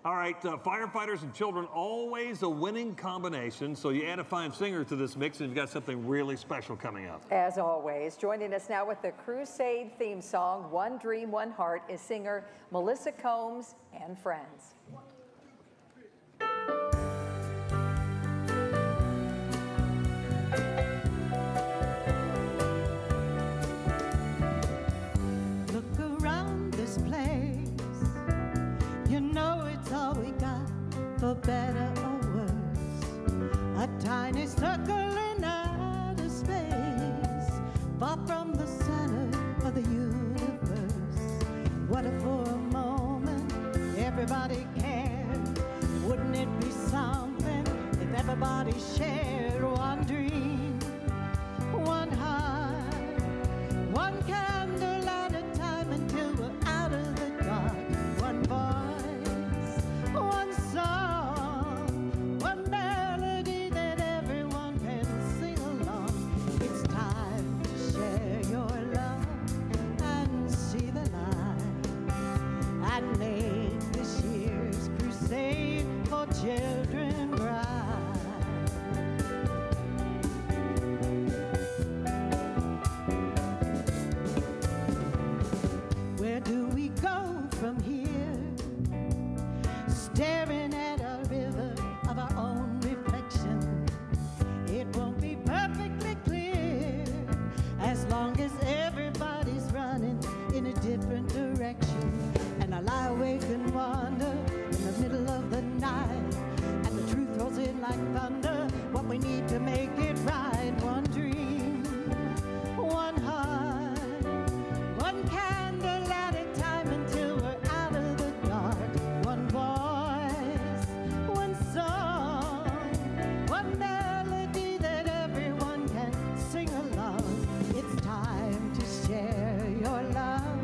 All right, firefighters and children, always a winning combination. So you add a fine singer to this mix, and you've got something really special coming up. As always, joining us now with the Crusade theme song, One Dream, One Heart, is singer Melissa Combs and Friends. tiny circle in outer space, far from the center of the universe. What if for a moment everybody cared? Wouldn't it be something if everybody shared one dream, one heart, one candle at a time until we're out of the dark? One voice, one song, one melody that everyone can sing along. It's time to share your love and see the light and make this year's crusade for children bright. Where do we go from here? Staring at a river of our own reflection. It won't be perfectly clear as long as everybody's running in a different direction. And I lie awake and wonder in the middle of the night, and the truth rolls in like thunder. What we need to make it right: one dream, one heart, one candle at a time until we're out of the dark. One voice, one song, one melody that everyone can sing along. It's time to share your love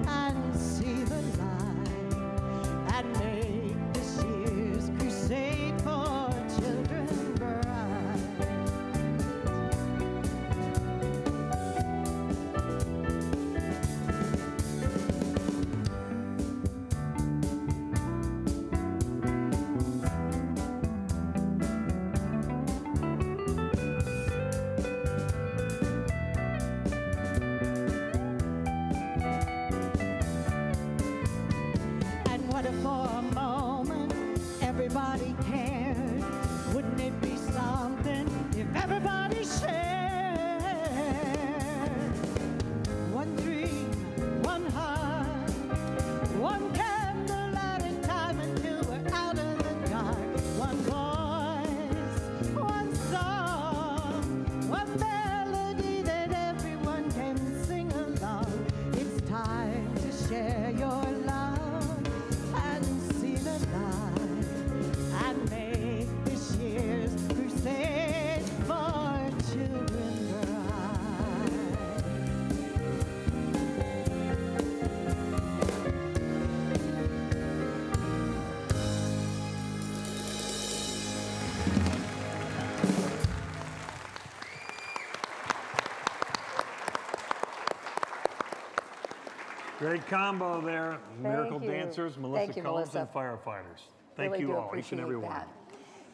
and see the light and make this year's crusade for children bright. And what if for a moment everybody cared? Wouldn't it be something if everybody shared? One dream, one heart, one candle at a time until we're out of the dark. One voice, one song, one melody that everyone can sing along. It's time to share your love and see the light and make this year's crusade for children bright. Great combo there. Miracle you. Dancers, Melissa Thank you, Combs, Melissa. and firefighters. Thank Really you do all, each and every appreciate one. that.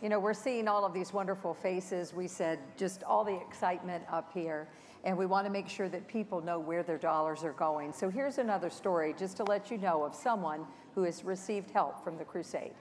You know, we're seeing all of these wonderful faces. We said just all the excitement up here, and we want to make sure that people know where their dollars are going. So here's another story just to let you know of someone who has received help from the Crusade.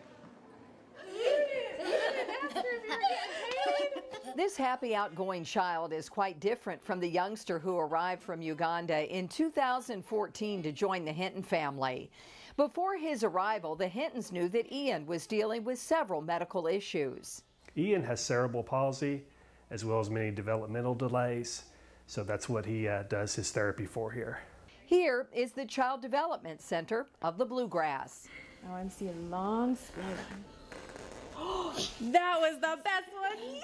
This happy, outgoing child is quite different from the youngster who arrived from Uganda in 2014 to join the Hinton family. Before his arrival, the Hintons knew that Ian was dealing with several medical issues. Ian has cerebral palsy as well as many developmental delays, so that's what he does his therapy for here. Here is the Child Development Center of the Bluegrass. Oh, I'm seeing long split. That was the best one yet!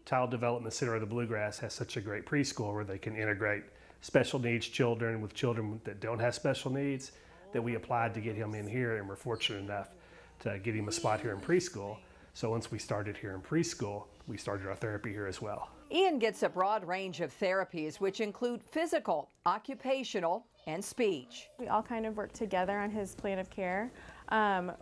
Child Development Center of the Bluegrass has such a great preschool where they can integrate special needs children with children that don't have special needs, that we applied to get him in here, and we're fortunate enough to get him a spot here in preschool. So once we started here in preschool, we started our therapy here as well. Ian gets a broad range of therapies, which include physical, occupational, and speech. We all kind of work together on his plan of care.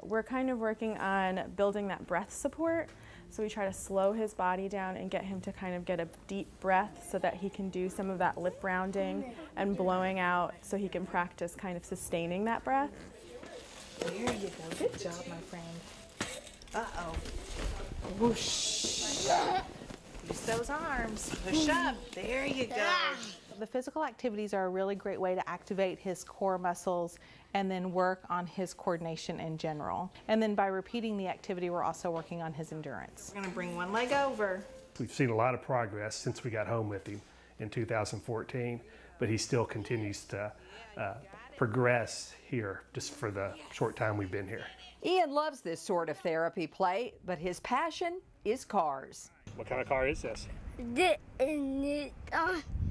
We're kind of working on building that breath support. So we try to slow his body down and get him to kind of get a deep breath so that he can do some of that lip rounding and blowing out so he can practice kind of sustaining that breath. There you go. Good job, my friend. Uh-oh. Whoosh. You those arms. Push up. There you go. The physical activities are a really great way to activate his core muscles and then work on his coordination in general. And then by repeating the activity, we're also working on his endurance. We're going to bring one leg over. We've seen a lot of progress since we got home with him in 2014, but he still continues to progress here just for the short time we've been here. Ian loves this sort of therapy play, but his passion is cars. What kind of car is this?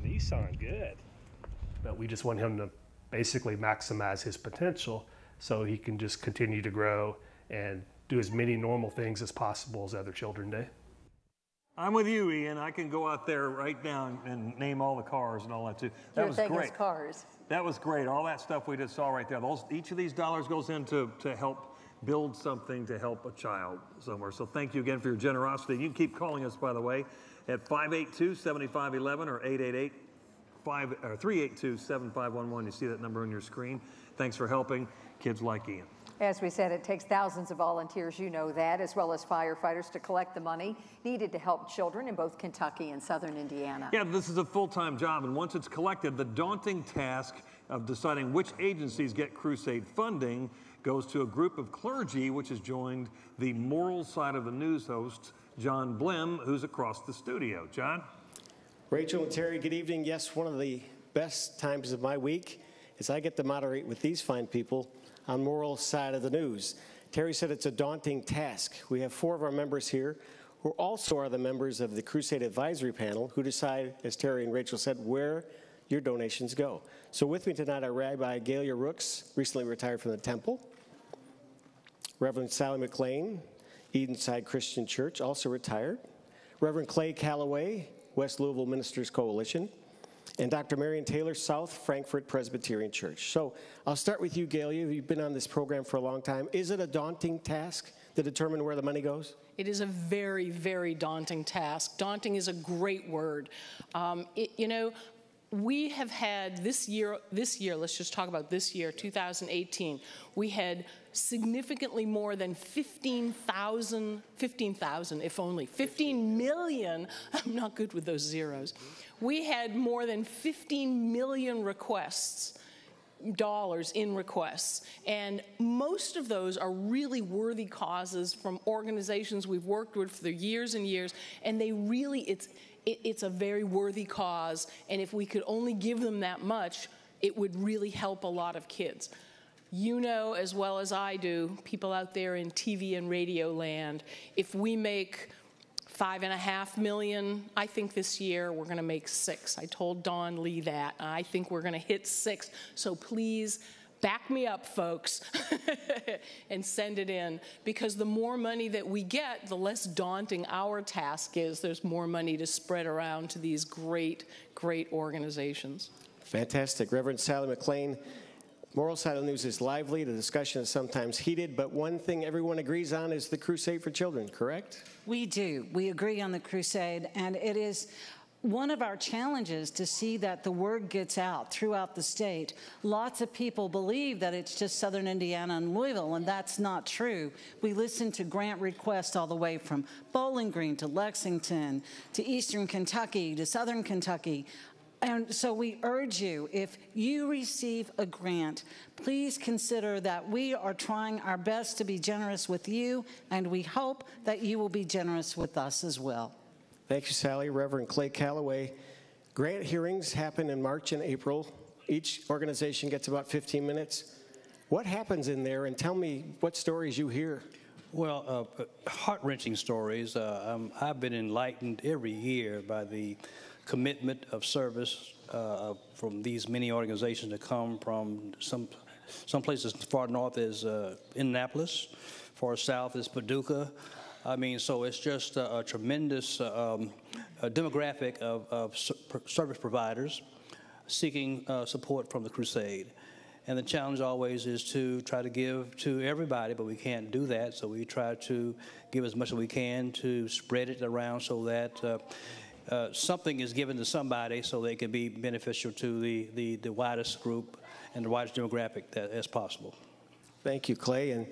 Nissan, good. But we just want him to basically maximize his potential so he can just continue to grow and do as many normal things as possible as other children do. I'm with you, Ian. I can go out there right now and name all the cars and all that too. That was great. Cars. That was great. All that stuff we just saw right there. Each of these dollars goes in to help build something to help a child somewhere. So thank you again for your generosity. You can keep calling us, by the way, at 582-7511 or 382-7511. You see that number on your screen. Thanks for helping kids like Ian. As we said, it takes thousands of volunteers, you know that, as well as firefighters to collect the money needed to help children in both Kentucky and southern Indiana. Yeah, this is a full-time job, and once it's collected, the daunting task of deciding which agencies get Crusade funding goes to a group of clergy, which has joined the moral side of the news host, John Blim, who's across the studio. John? Rachel and Terry, good evening. Yes, one of the best times of my week is I get to moderate with these fine people on moral side of the news. Terry said it's a daunting task. We have 4 of our members here who also are the members of the Crusade Advisory Panel who decide, as Terry and Rachel said, where your donations go. So with me tonight are Rabbi Galia Rooks, recently retired from the temple, Reverend Sally McLean, Edenside Christian Church, also retired, Reverend Clay Calloway, West Louisville Ministers Coalition, and Dr. Marion Taylor, South Frankfort Presbyterian Church. So I'll start with you, Galia. You've been on this program for a long time. Is it a daunting task to determine where the money goes? It is a very, very daunting task. Daunting is a great word. You know, we have had this year, let's just talk about this year, 2018, we had significantly more than 15,000, if only, 15 million, I'm not good with those zeros. We had more than 15 million dollars in requests, and most of those are really worthy causes from organizations we've worked with for years and years, and they really, it's a very worthy cause, and if we could only give them that much, it would really help a lot of kids. You know as well as I do, people out there in TV and radio land, if we make $5.5 million, I think this year we're going to make 6. I told Dawn Lee that. I think we're going to hit 6. So please back me up, folks, and send it in. Because the more money that we get, the less daunting our task is. There's more money to spread around to these great, great organizations. Fantastic. Reverend Sally McLean, moral side of the news is lively. The discussion is sometimes heated, but one thing everyone agrees on is the Crusade for Children, correct? We do. We agree on the Crusade, and it is one of our challenges to see that the word gets out throughout the state. Lots of people believe that it's just southern Indiana and Louisville, and that's not true. We listen to grant requests all the way from Bowling Green to Lexington to eastern Kentucky to southern Kentucky. And so we urge you, if you receive a grant, please consider that we are trying our best to be generous with you, and we hope that you will be generous with us as well. Thank you, Sally. Reverend Clay Calloway. Grant hearings happen in March and April. Each organization gets about 15 minutes. What happens in there, and tell me what stories you hear. Well, heart-wrenching stories. I've been enlightened every year by the commitment of service from these many organizations that come from some places far north is Indianapolis, far south is Paducah. I mean, so it's just a tremendous demographic of service providers seeking support from the Crusade. And the challenge always is to try to give to everybody, but we can't do that. So we try to give as much as we can to spread it around so that something is given to somebody so they can be beneficial to the widest group and the widest demographic as possible. Thank you, Clay. And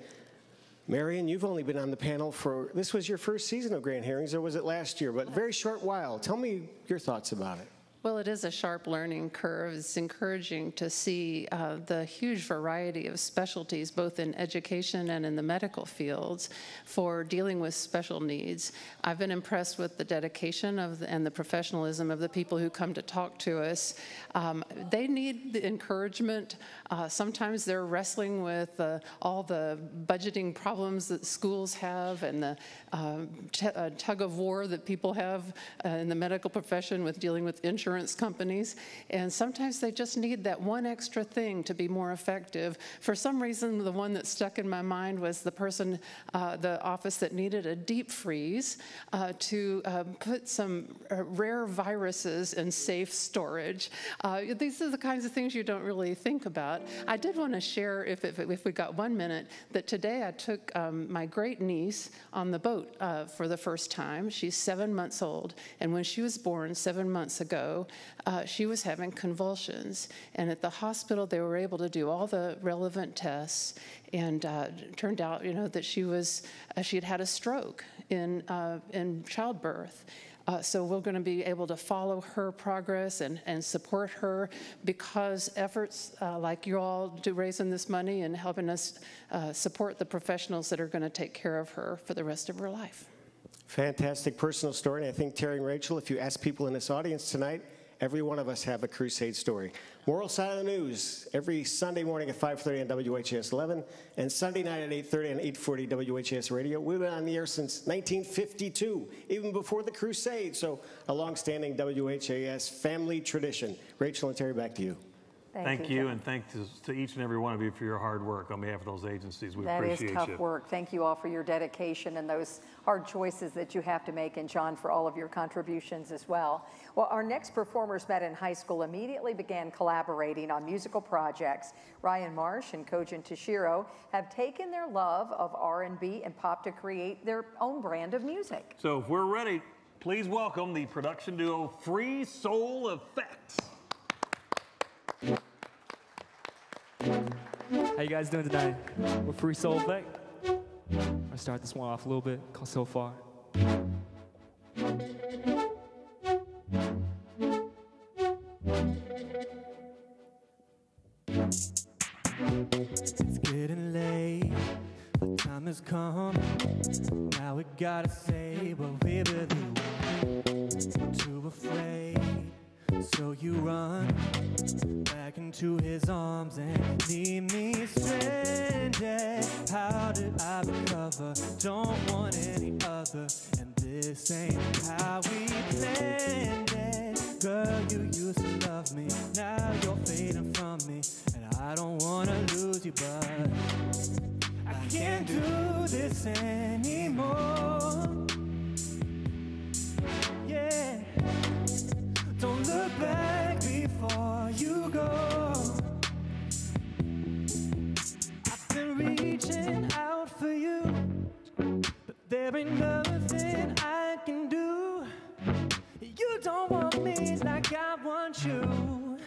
Marion, you've only been on the panel for, this was your first season of Grand Hearings, or was it last year? But very short while. Tell me your thoughts about it. Well, it is a sharp learning curve. It's encouraging to see the huge variety of specialties, both in education and in the medical fields, for dealing with special needs. I've been impressed with the dedication and the professionalism of the people who come to talk to us. They need the encouragement. Sometimes they're wrestling with all the budgeting problems that schools have and the tug of war that people have in the medical profession with dealing with insurance companies, and sometimes they just need that one extra thing to be more effective. For some reason, the one that stuck in my mind was the person, the office that needed a deep freeze to put some rare viruses in safe storage. These are the kinds of things you don't really think about. I did want to share, if we got 1 minute, that today I took my great niece on the boat for the first time. She's 7 months old, and when she was born 7 months ago, she was having convulsions, and at the hospital they were able to do all the relevant tests, and turned out, that she had had a stroke in childbirth. So we're going to be able to follow her progress and support her, because efforts like you all do raising this money and helping us support the professionals that are going to take care of her for the rest of her life. Fantastic personal story, and I think Terry and Rachel, if you ask people in this audience tonight, every one of us have a Crusade story. Moral Side of the News, every Sunday morning at 5:30 on WHAS 11, and Sunday night at 8:30 on 840 WHAS Radio. We've been on the air since 1952, even before the Crusade, so a long-standing WHAS family tradition. Rachel and Terry, back to you. Thank you, and thanks to each and every one of you for your hard work on behalf of those agencies. We appreciate you. That is tough work. Thank you all for your dedication and those hard choices that you have to make, and John, for all of your contributions as well. Well, our next performers met in high school, immediately began collaborating on musical projects. Ryan Marsh and Kojin Toshiro have taken their love of R&B and pop to create their own brand of music. So if we're ready, please welcome the production duo Free Soul Effect. How you guys doing tonight? We're Free Soul Effect. I'll start this one off a little bit, called So Far. It's getting late, the time has come. Now we gotta say what we really want. Too afraid, so you run back into his arms and leave me stranded. How did I recover? Don't want any other, and this ain't how we planned it. Girl, you used to love me, now you're fading from me, and I don't wanna lose you, but I can't do this anymore. Yeah. Don't look back before you go. I've been reaching out for you, but there ain't nothing I can do. You don't want me like I want you.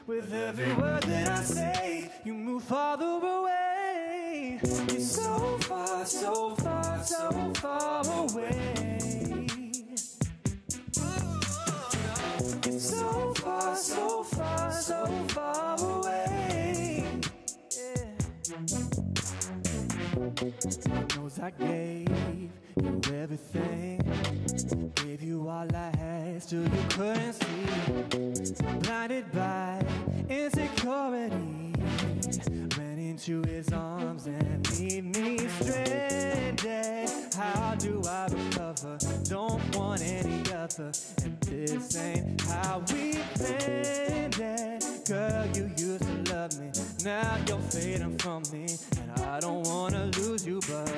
With every word that I say, you move farther away. You're so far, so far, so far away. So far, so far, so far away. Yeah. Knows I gave you everything, gave you all I had, still you couldn't see. Blinded by insecurity, ran into his arms and leave me stranded. How do I recover? Don't want any other, and this ain't how we planned it. Girl, you used to love me, now you're fading from me, and I don't wanna lose you, but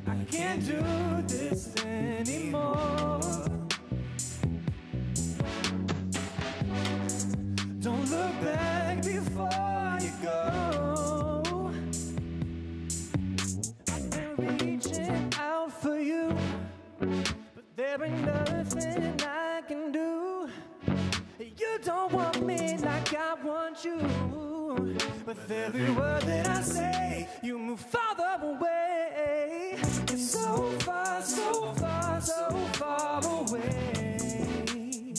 I can't do this anymore. Don't look back before you go. I've been reaching out for you, but there ain't nothing I can do. You don't want me like I want you. With every word that I say, you move farther away. so far, so far, so far away.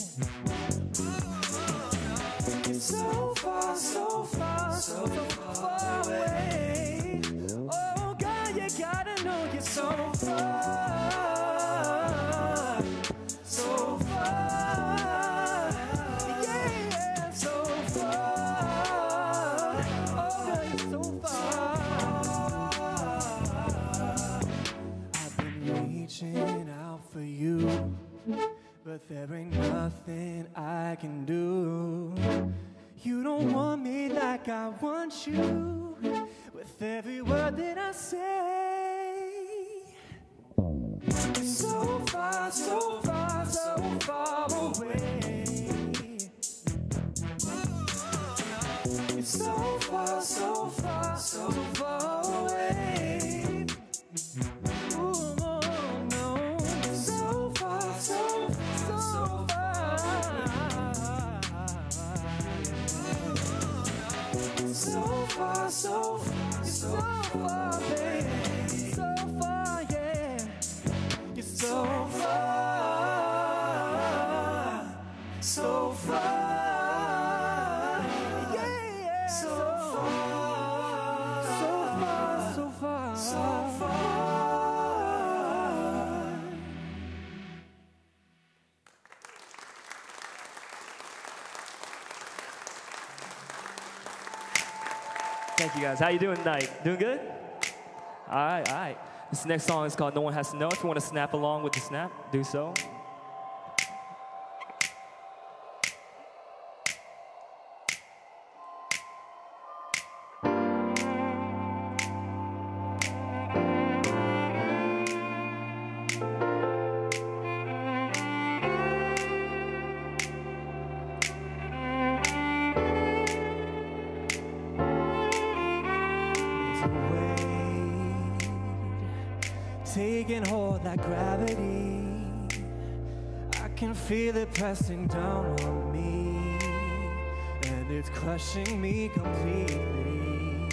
You're so far, so far, so far away. Oh God, you gotta know you're so far, so far, yeah, so far. Oh God, you're so far. I've been reaching out for you, but there ain't nothing I can do. You don't want me like I want you, with every word that I say. So far, so far, so far away. It's so far, so far, so far away. Ooh, no, no. So far, so far. So far, so far, baby. So far, yeah. You're so far, so far, yeah. So far, so far, so far, so far. Thank you guys. How you doing tonight? Doing good? All right, all right. This next song is called No One Has to Know. If you want to snap along with the snap, do so. Taking hold like gravity, I can feel it pressing down on me, and it's crushing me completely.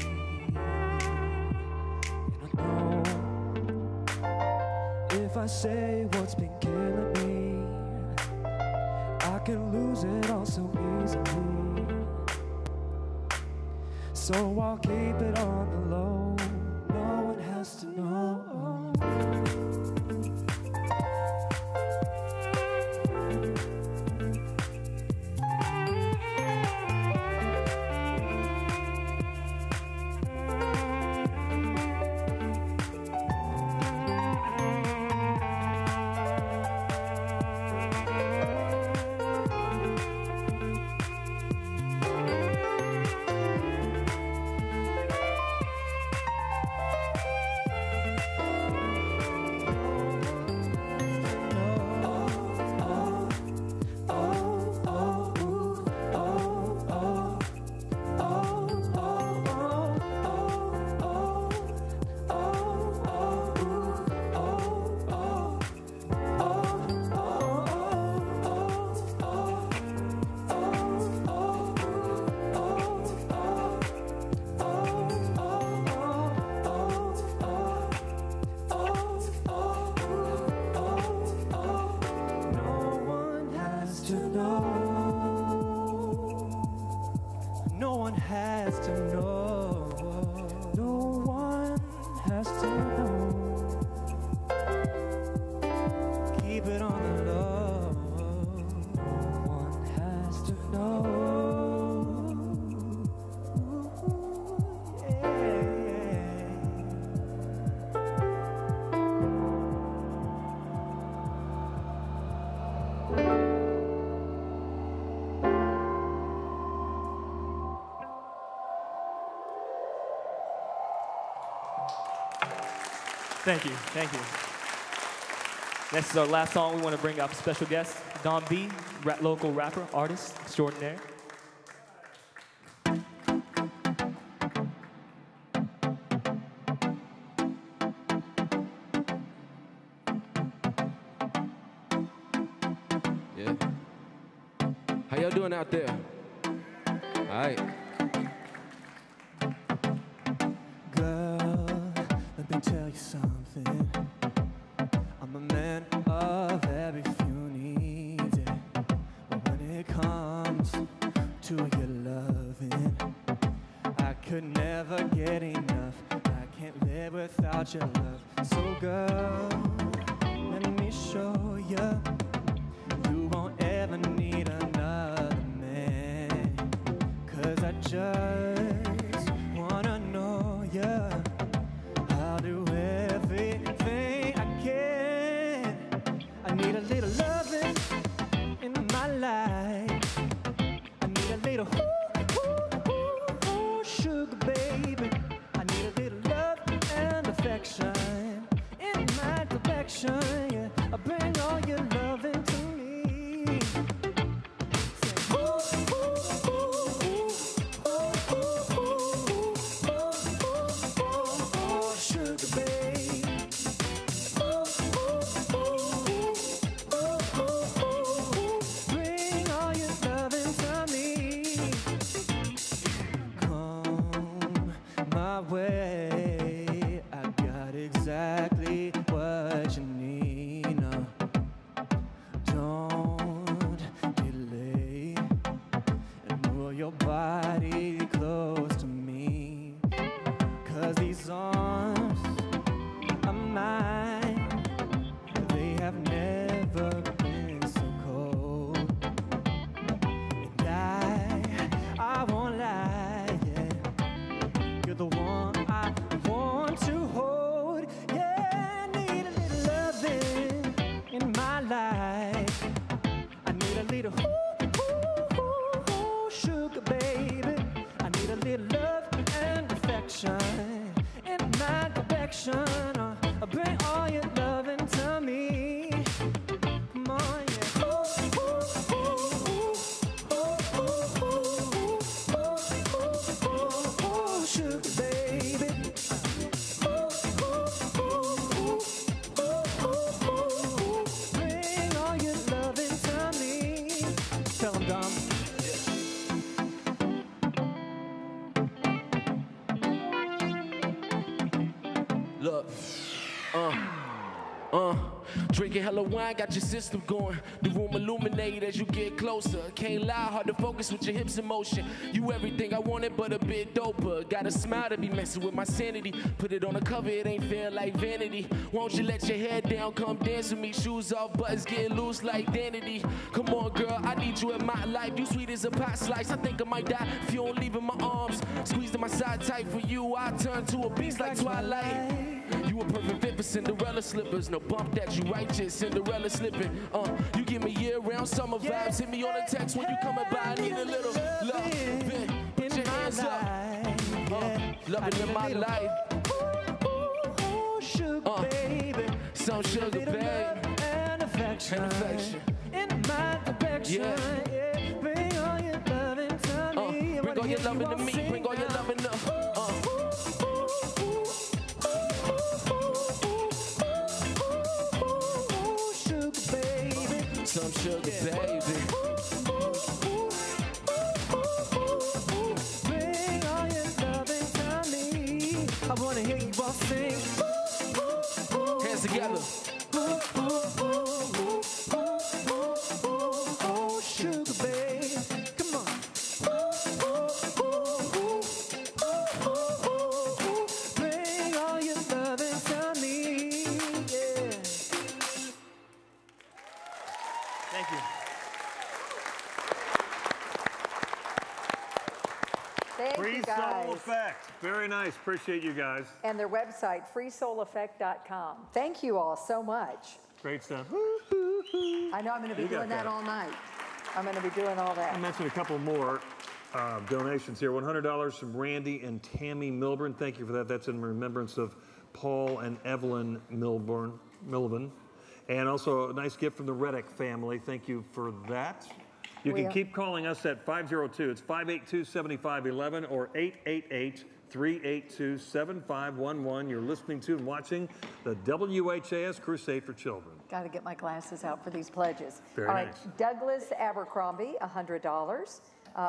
And I know if I say what's been killing me, I can lose it all so easily. So I'll keep it on the low. No one has to know. Thank you, thank you. Next is our last song. We want to bring up a special guest, Don B, local rapper, artist extraordinaire. Yeah. How y'all doing out there? All right. Girl, let me tell you something. about your love. So girl, let me show you. You won't ever need another man. 'Cause I just wanna know you. I'll do everything I can. I need a little loving in my life. I need a little sugar baby. I need a little love and affection in my direction. Yeah, I bring all your loving to me. Say, sugar baby. Bring all your loving to me. Come my way. I got exactly what you need. No, don't delay and move your body close to me. 'Cause these arms are mine. They have never been so cold. And I won't lie, yeah. You're the one I want to hold. Yeah, I need a little loving in my life. I need a little sugar baby. I need a little love and affection in my direction. Bring all your loving to me. Come on, yeah. Sugar baby. Bring all your loving to me. Tell 'em, Dom. Look, drinking hella wine, got your system going. The room illuminated as you get closer. Can't lie, hard to focus with your hips in motion. You everything I wanted, but a bit doper. Got a smile to be messing with my sanity. Put it on the cover, it ain't fair like vanity. Won't you let your head down, come dance with me? Shoes off, buttons getting loose like Danity. Come on, girl, I need you in my life. You sweet as a pie slice. I think I might die if you don't leave in my arms. Squeeze to my side tight for you. I turn to a beast like Twilight. You a perfect fit for Cinderella slippers. No bump that, you righteous, Cinderella slipping. You give me year-round summer vibes. Hit me on a text when you coming by. I need a little love. Put your hands up. Loving in my life. Sugar baby. Some sugar baby. And affection in my direction. Yeah. Bring all your loving to me. Bring all your loving to me. Bring all your loving to some sugar baby. Bring all your loving to me. I wanna hear you all sing. Hands together. Oh, sugar baby, come on. Bring all your loving to me. Yeah. Thank you. Thank Free you guys. Soul Effect. Very nice. Appreciate you guys. And their website, freesouleffect.com. Thank you all so much. Great stuff. I know I'm going to be You got doing that that. all night. I'm going to be doing all I that. mentioned a couple more donations here. $100 from Randy and Tammy Milburn. Thank you for that. That's in remembrance of Paul and Evelyn Milburn. And also a nice gift from the Reddick family. Thank you for that. You can keep calling us at 502. It's 582-7511 or 888-382-7511. You're listening to and watching the WHAS Crusade for Children. Got to get my glasses out for these pledges. Very all right, nice. Douglas Abercrombie, $100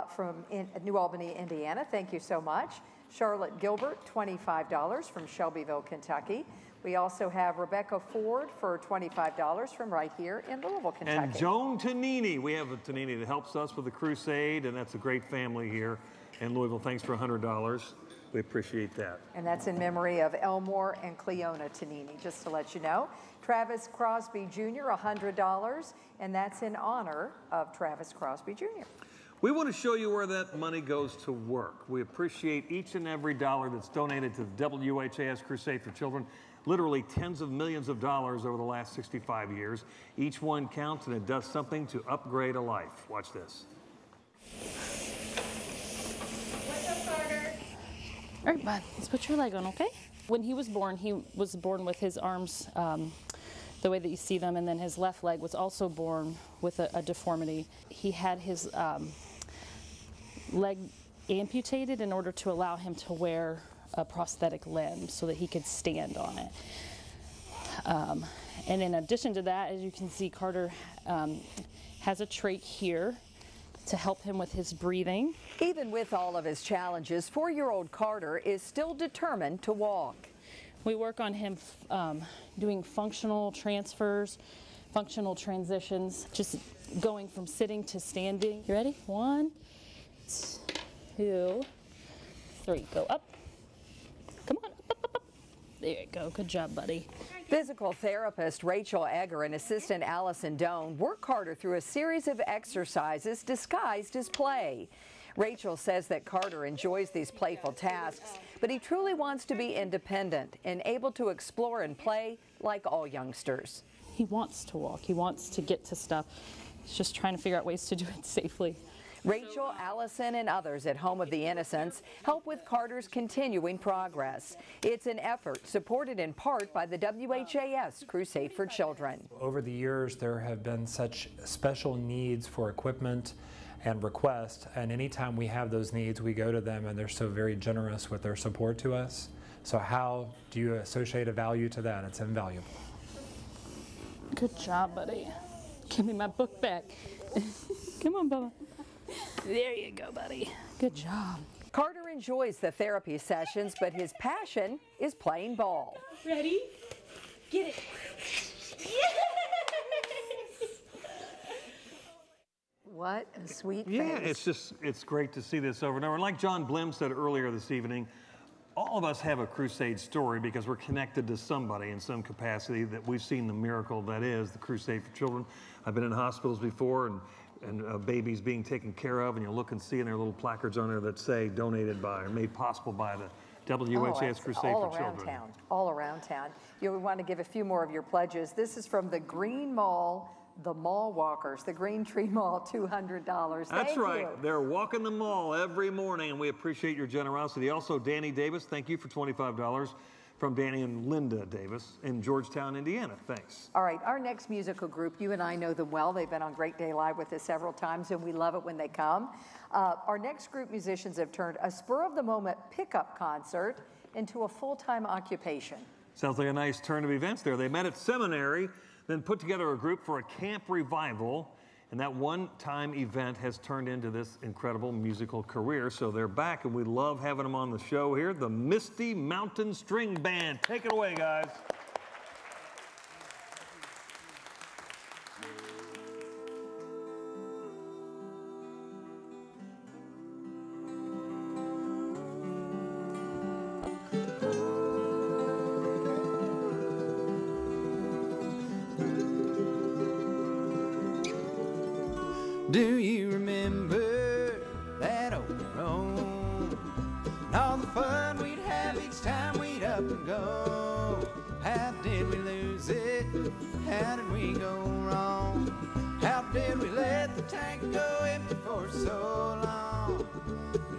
from New Albany, Indiana. Thank you so much. Charlotte Gilbert, $25 from Shelbyville, Kentucky. We also have Rebecca Ford for $25 from right here in Louisville, Kentucky. And Joan Tonini. We have a Tonini that helps us with the Crusade, and that's a great family here in Louisville. Thanks for $100. We appreciate that. And that's in memory of Elmore and Cleona Tonini, just to let you know. Travis Crosby Jr., $100, and that's in honor of Travis Crosby Jr. We want to show you where that money goes to work. We appreciate each and every dollar that's donated to the WHAS Crusade for Children. Literally tens of millions of dollars over the last 65 years. Each one counts, and it does something to upgrade a life. Watch this. All right, bud, let's put your leg on, okay? When he was born with his arms the way that you see them, and then his left leg was also born with a deformity. He had his leg amputated in order to allow him to wear a prosthetic limb so that he could stand on it. And in addition to that, as you can see, Carter has a trach here to help him with his breathing. Even with all of his challenges, 4-year-old Carter is still determined to walk. We work on him doing functional transfers, functional transitions, just going from sitting to standing. You ready? 1, 2, 3. Go up. Come on, up. There you go. Good job, buddy. Physical therapist Rachel Egger and assistant Allison Doan work Carter through a series of exercises disguised as play. Rachel says that Carter enjoys these playful tasks, but he truly wants to be independent and able to explore and play like all youngsters. He wants to walk. He wants to get to stuff. He's just trying to figure out ways to do it safely. Rachel, Allison, and others at Home of the Innocents help with Carter's continuing progress. It's an effort supported in part by the WHAS Crusade for Children. Over the years, there have been such special needs for equipment and requests, and anytime we have those needs, we go to them, and they're so very generous with their support to us. So how do you associate a value to that? It's invaluable. Good job, buddy. Give me my book back. Come on, Bubba. There you go, buddy. Good job. Carter enjoys the therapy sessions, but his passion is playing ball. Ready? Get it. What a sweet Yeah, face. it's great to see this over and over. And like John Blim said earlier this evening, all of us have a crusade story because we're connected to somebody in some capacity that we've seen the miracle that is the Crusade for Children. I've been in hospitals before and babies being taken care of, and you look and see, and there are little placards on there that say donated by or made possible by the WHAS Crusade for Children. All around town. We want to give a few more of your pledges. This is from the Green Mall, the Mall Walkers, the Green Tree Mall, $200. That's right. They're walking the mall every morning, and we appreciate your generosity. Also, Danny Davis, thank you for $25 from Danny and Linda Davis in Georgetown, Indiana. Thanks. All right, our next musical group, you and I know them well. They've been on Great Day Live with us several times, and we love it when they come. Our next group musicians have turned a spur-of-the-moment pickup concert into a full-time occupation. Sounds like a nice turn of events there. They met at seminary, then put together a group for a camp revival, and that one-time event has turned into this incredible musical career. So they're back, and we love having them on the show here, the Misty Mountain String Band. Take it away, guys. Do you remember that old road? And all the fun we'd have each time we'd up and go. How did we lose it? How did we go wrong? How did we let the tank go empty for so long?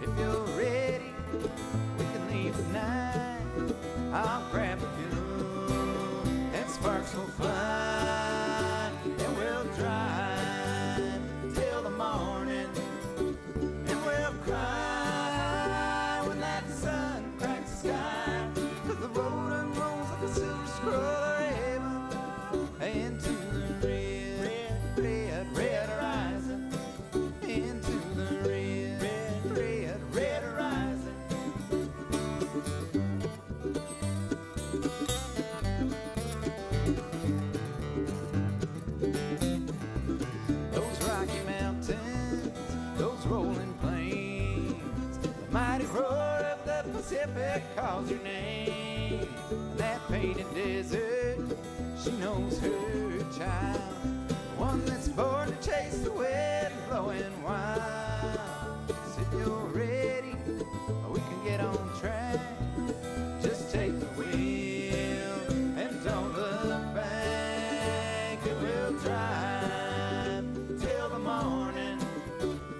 If you're ready, we can leave tonight. I'll grab a fuel and sparks will fly, and we'll drive till the morning, and we'll cry when that sun cracks the sky, 'cause the road unrolls like a silver scroll of heaven into the red horizon, into the red horizon. Mississippi calls her name. That painted desert, she knows her child. One that's born to chase the wind blowing wild. So if you're ready, we can get on track. Just take the wheel and don't look back. And we'll drive till the morning.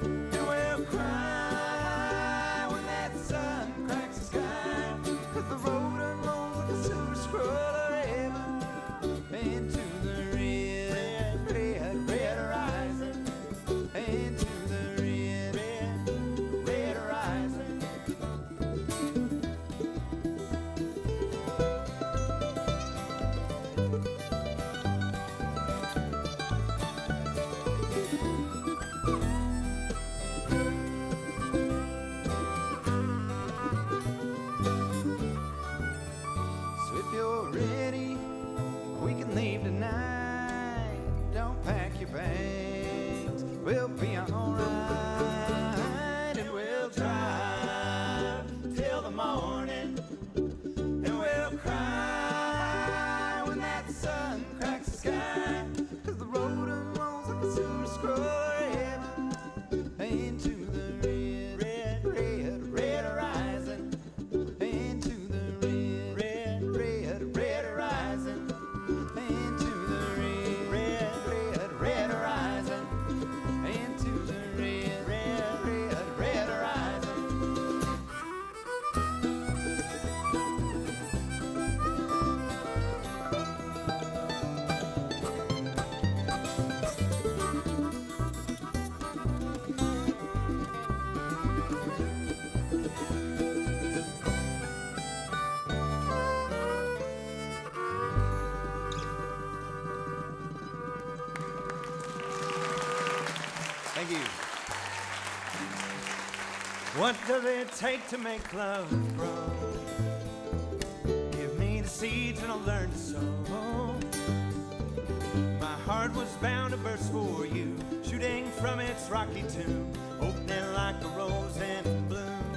And we'll cry when that sun cracks the sky. 'Cause the road unrolls like a silver scroll of heaven into the red, red, red horizon. Into the red, red, red horizon. So if you're ready, we can leave tonight. Don't pack your bags, we'll be alright. And we'll drive till the morning. And we'll cry when that sun cracks the sky. 'Cause the road unrolls like a silver scroll of heaven into the red, red, red, red horizon. Into the red, red, red, red horizon. Into the red, red, red, red horizon. Into the red, red, red, red horizon. Thank you. What does it take to make love grow? Give me the seeds and I'll learn to sow. My heart was bound to burst for you, shooting from its rocky tomb, opening like a rose in bloom.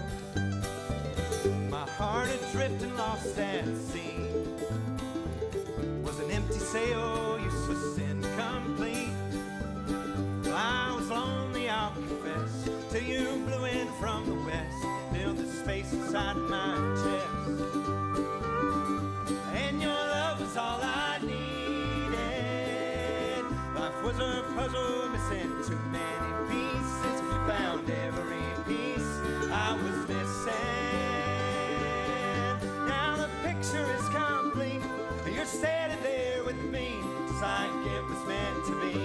My heart adrift and lost at sea was an empty sail, useless, incomplete. I was lonely, I'll confess, till you blew in from the west, filled the space inside my chest. And your love was all I needed. Life was a puzzle, missing too many pieces. You found every piece I was missing. Now the picture is complete. You're standing there with me, just like it was meant to be.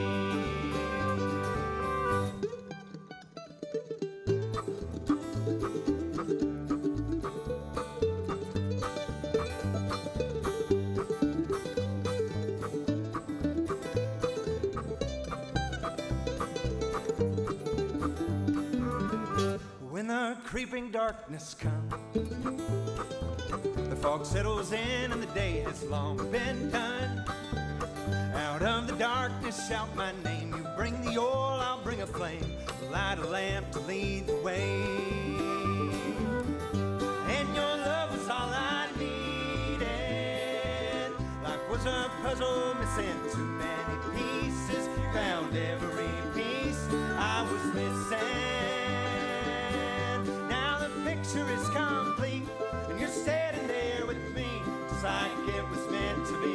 When the creeping darkness comes, the fog settles in and the day has long been done. Out of the darkness shout my name. You bring the oil, I'll bring a flame. Light a lamp to lead the way. And your love was all I needed. Life was a puzzle, missing too many pieces. You found every piece I was missing. Now the picture is complete, and you're standing there with me, just like it was meant to be.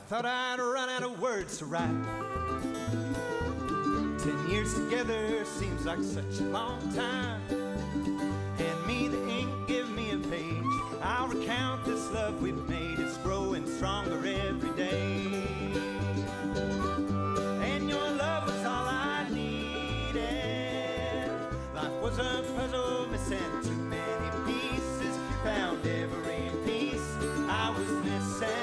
Thought I'd run out of words to write. 10 years together seems like such a long time. Hand me the ink, give me a page. I'll recount this love we've made. It's growing stronger every day. And your love was all I needed. Life was a puzzle, missing too many pieces. You found every piece I was missing.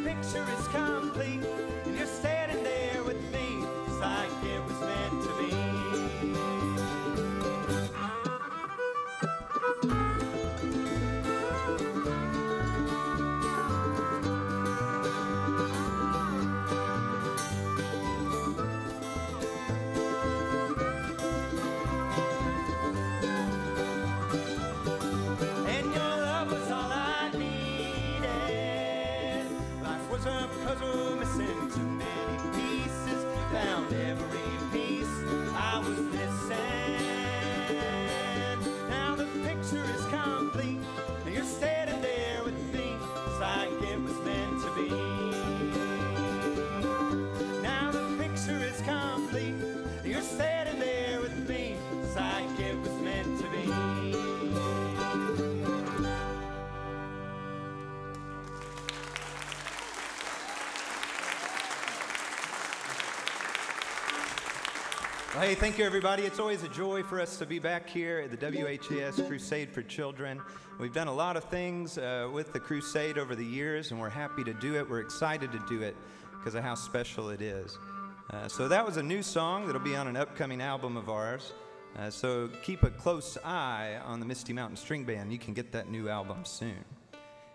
Picture is complete, and you're standing there with me, just like it was meant. Well, hey, thank you, everybody. It's always a joy for us to be back here at the WHAS Crusade for Children. We've done a lot of things with the Crusade over the years, and we're happy to do it. We're excited to do it because of how special it is. So that was a new song that'll be on an upcoming album of ours. So keep a close eye on the Misty Mountain String Band. You can get that new album soon.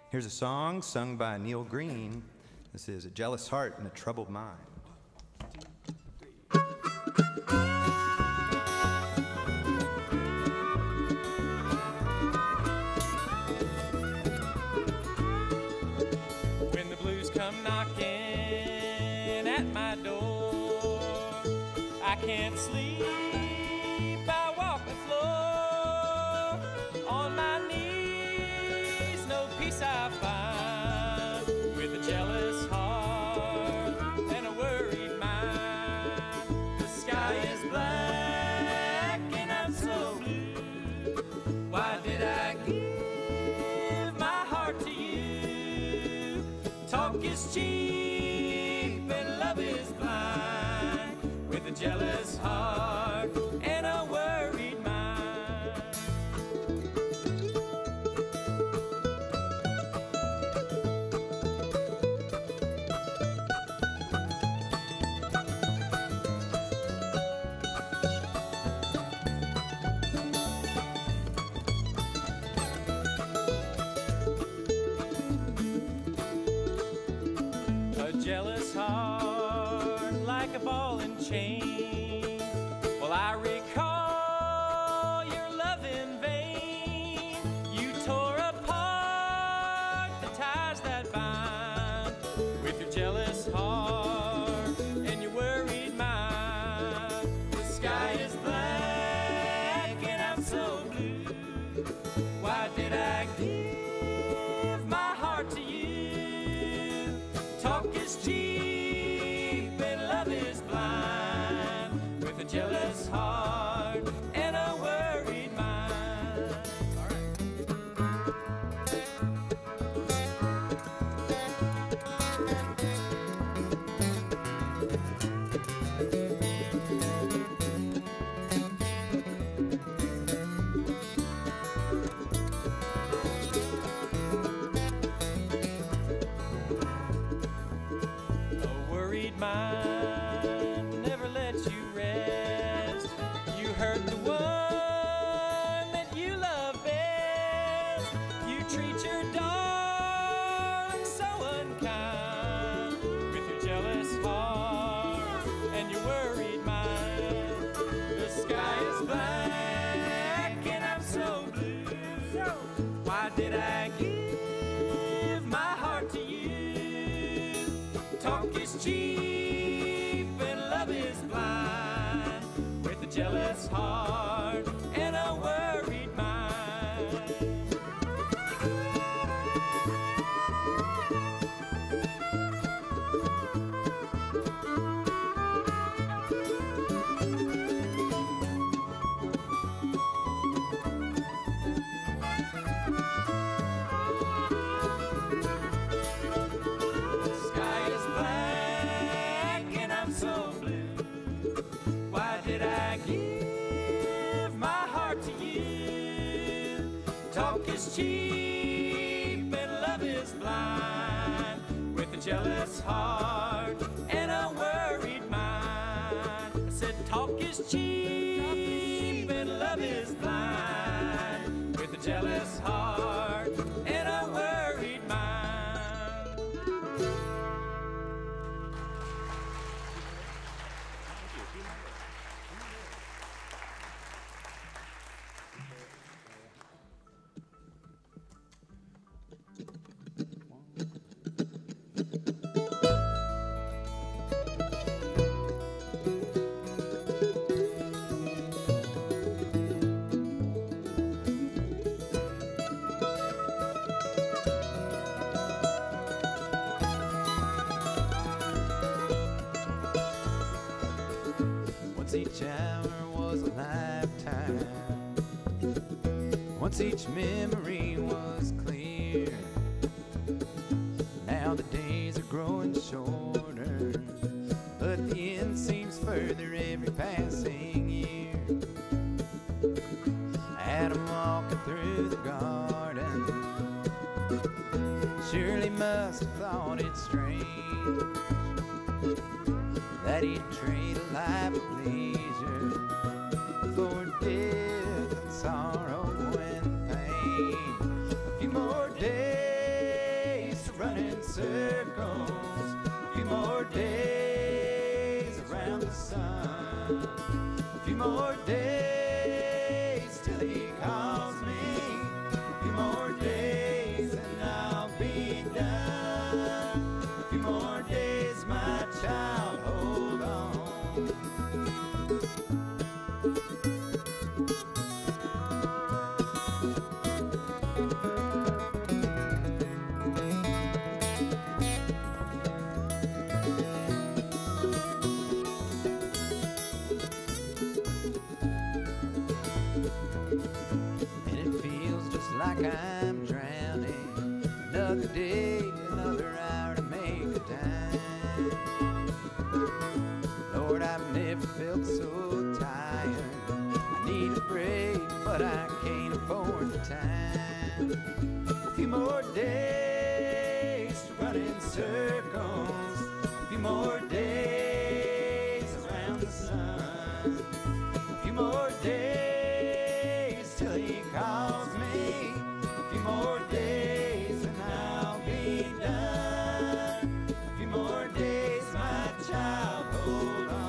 Here's a song sung by Neil Green. This is A Jealous Heart and a Troubled Mind. When the blues come knocking at my door, I can't sleep, I walk the floor, on my knees, no peace I find, with a jealous heart and a worried mind. The sky is black and I'm so blue, why did I give my heart to you? Talk is cheap and love is blind, with a jealous heart and a worried mind. A jealous heart like a ball and chain. Well, I recall your love in vain. You tore apart the ties that bind, with your jealous heart and your worried mind. The sky is black and I'm so blue, why did I give my heart to you? Talk is cheap and love is blind, with a jealous heart and a worried mind. A worried mind never lets you rest. You hurt the one that you love best. You treat your darling so unkind, with your jealous heart and your worried mind. The sky is black and I'm so blue, why did I give my heart to you? Talk is cheap and love is blind, with a jealous heart and a worried mind. The sky is black and I'm so blue, why did I give my heart to you? Talk is cheap and love is blind, with a jealous heart and a worried mind. I said talk is cheap and love is blind, with a jealous heart and a worried mind. Once each hour was a lifetime. Once each memory was clear. Now the days are growing shorter, but the end seems further further every passing year. Adam walking through the garden surely must have thought it strange that he'd trade a life of leisure for death and sorrow and pain. A few more days to run in circles, a few more days around the sun, a few more days till he calls me, a few more days and I'll be done, a few more days, my child, hold on. And it feels just like I'm drowning. Another day, another hour to make a dime. Lord, I've never felt so tired. I need a break, but I can't afford the time. A few more days to run in circles, a few more days around the sun, a few more days till he calls me, a few more days and I'll be done, a few more days, my child, hold on.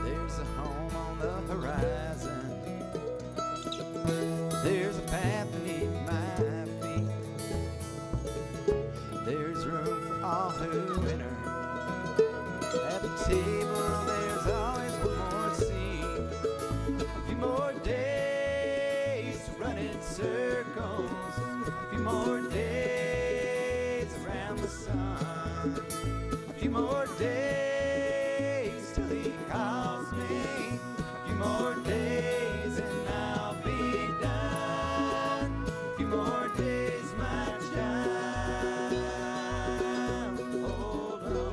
There's a home on the horizon. There's a path beneath my feet. There's room for all who enter. At the table, there's always one more seat. A few more days to run in circles. A few more days around the sun. A few more days till he calls me. A few more days and I'll be done. A few more days, my child, hold on.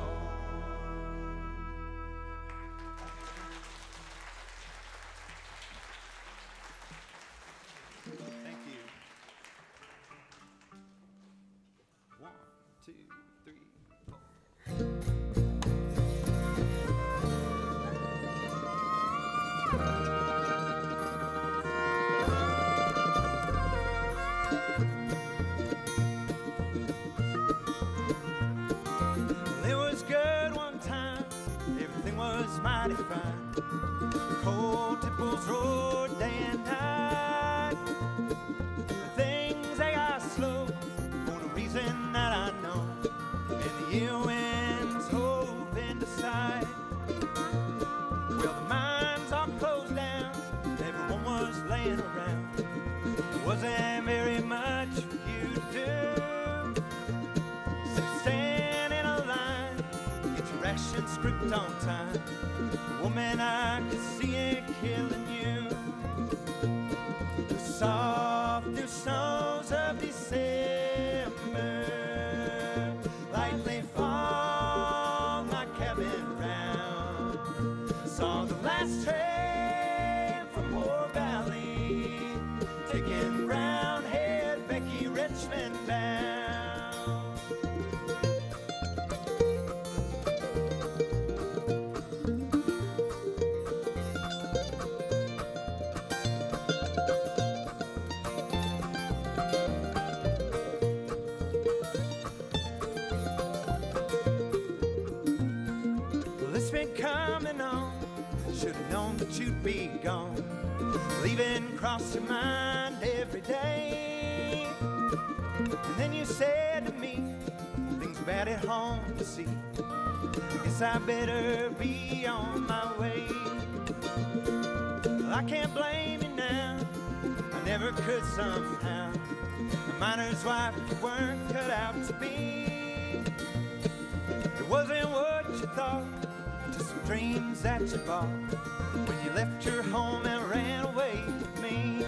Thank you. 1, 2, 3, 4. It was good one time, everything was mighty fine. Cold temples roared day and night. Things they are slow for no reason that I know. And the year winds hove into sight. Well, the mines are closed down, everyone was laying around. There wasn't very much for you to do. So stand in a line, get your rations script on time. Woman, I could see it killing you. The soft new snows of December lightly fall my cabin round. Saw the last train from Moore Valley taking brown-haired Becky Richmond down. Well, it's been coming on. Should have known that you'd be gone. Leaving crossed your mind every day. And then you said to me, things bad at home to see. Guess I better be on my way. Well, I can't blame you now. I never could somehow. A miner's wife you weren't cut out to be. wasn't what you thought, just some dreams that you bought when you left your home and ran away with me.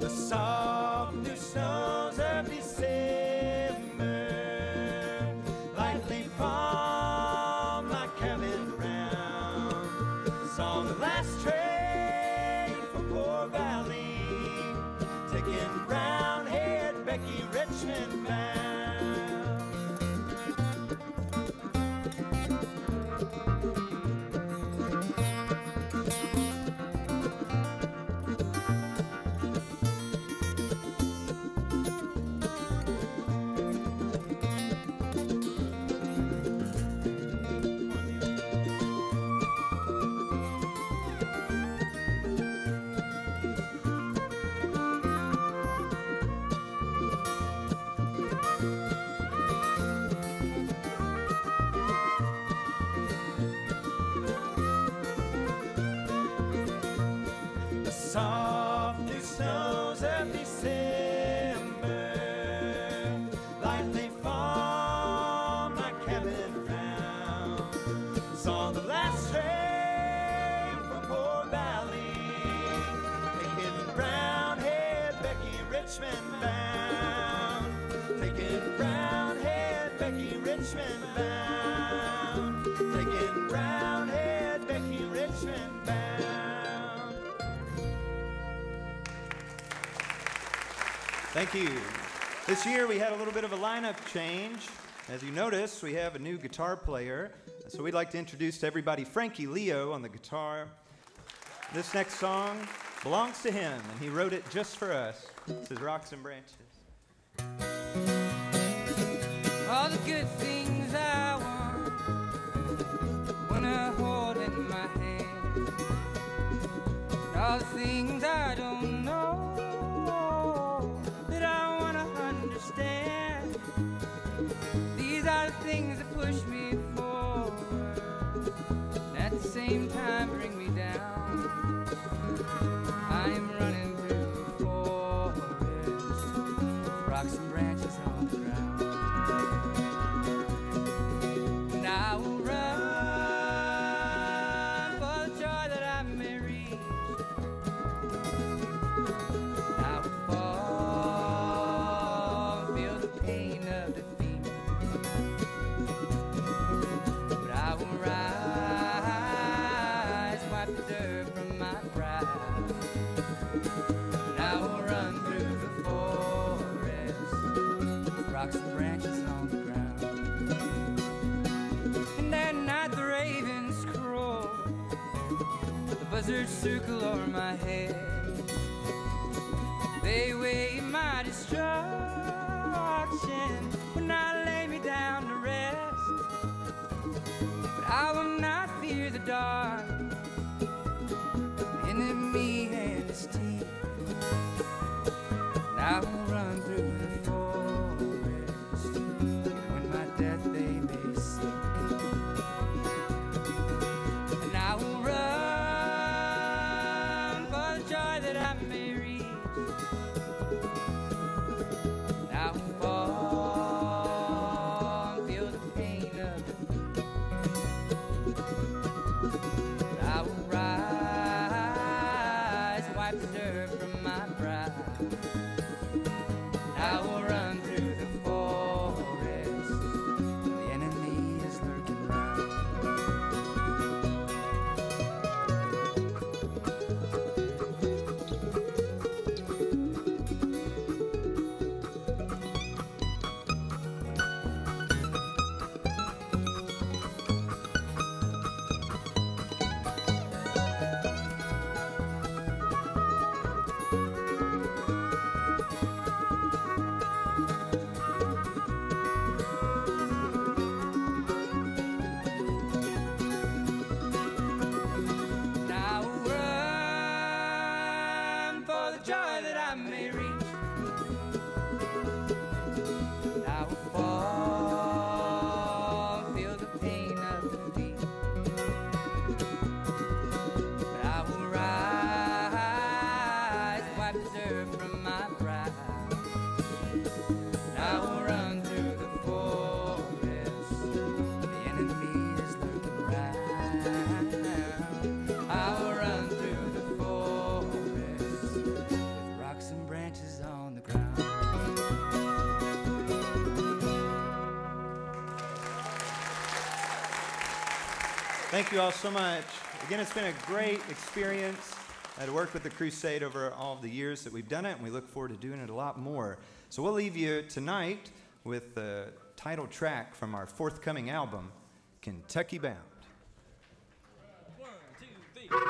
The soft new snows of December lightly fall my cabin around. Saw the last train from Poor Valley, taking brown-haired Becky Richmond bound. Soft new snows of December lightly fall my cabin around. Saw the last train from Poor Valley, taking brown-haired Becky Richmond bound. Taking brown-haired Becky Richmond bound. Taking brown-haired Becky Richmond bound. Thank you. This year we had a little bit of a lineup change. As you notice, we have a new guitar player. So we'd like to introduce to everybody Frankie Leo on the guitar. This next song belongs to him, and he wrote it just for us. This is Rocks and Branches. All the good things I want when I hold in my hand, all the things I don't know that I want to understand. These are the things that push me forward, and at the same time bring me down. I am running through the forest, rocks and branches on the ground. And I will run for the joy that I may reach. I will fall, feel the pain of defeat. But I will rise, wipe the dirt from my brow. And I will run through the forest, rocks and branches on the ground. And at night the ravens crow, the buzzards circle over my head. They wave my destruction when I lay me down to rest. But I will not fear the dark, the enemy and his teeth. And I will run through the forest, when my death they may seek. And I will run for the joy that I may reach. And I will fall, feel the pain of defeat. And I will rise, wipe the dirt from my brow. And I will run through the forest, the enemy is lurking round. And I will run for the joy that I may reach. And I will fall, feel the pain of defeat. But I will rise, wipe the dirt from my brow. And I will run through the forest, Thank you all so much. Again, it's been a great experience to work with the Crusade over all of the years that we've done it, and we look forward to doing it a lot more. So we'll leave you tonight with the title track from our forthcoming album, Kentucky Bound. 1, 2, 3.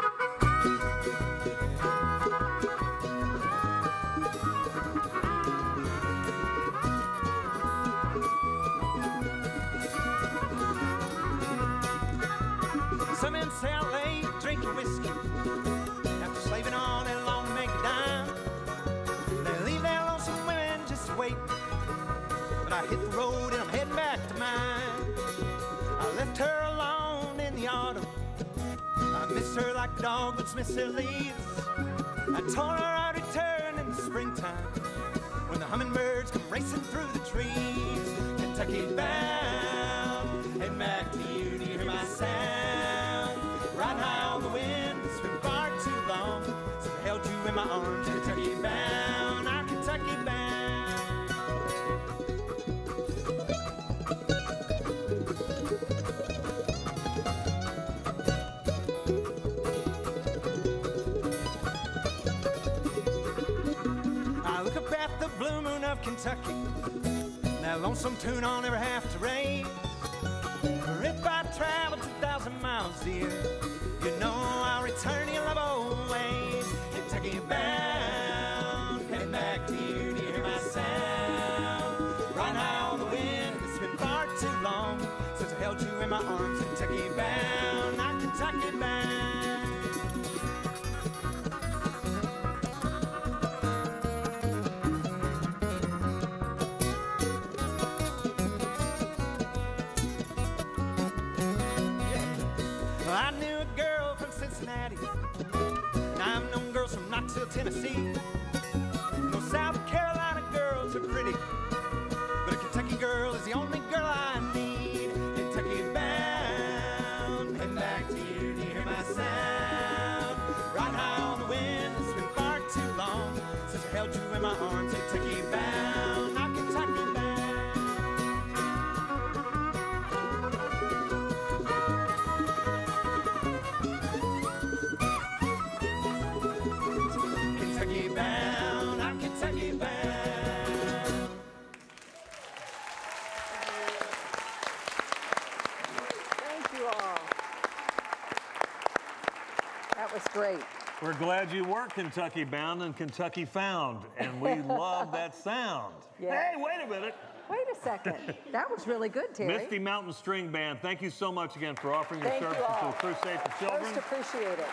Some in South Lake drinking whiskey after slaving on and long to make a dime. They leave their lonesome women just to wait, but I hit the road and I'm heading back to mine. I left her alone in the autumn. I missed her like a dog would miss their leaves. I told her I'd return in the springtime when the hummingbirds come racing through the trees. Kentucky bound, heading back to you to hear my sound. Riding high on the wind, it's been far too long since I held you in my arms. Kentucky bound, our Kentucky bound. I look up at the blue moon of Kentucky, that lonesome tune I'll never have to raise. For if I travel 2,000 miles a year, you know I'll return to your love always. Kentucky bound, heading back to you to hear my sound. Riding high on the wind, it's been far too long since I held you in my arms. Kentucky bound, not Kentucky bound. I knew a girl from Cincinnati, and I've known girls from Knoxville, Tennessee. No South Carolina girls are pretty, but a Kentucky girl is the only girl I need. Kentucky bound, heading back to you to hear my sound. Riding high on the wind, it's been far too long since I held you in my arms. Kentucky bound, not Kentucky bound. Kentucky bound, I'm Kentucky bound. Thank you all. That was great. We're glad you were Kentucky bound and Kentucky found, and we love that sound. Yeah. Hey, wait a minute. Wait a second. That was really good, Terry. Misty Mountain String Band, thank you so much again for offering your Thank you services to all. the Crusade for Children. Most appreciate it.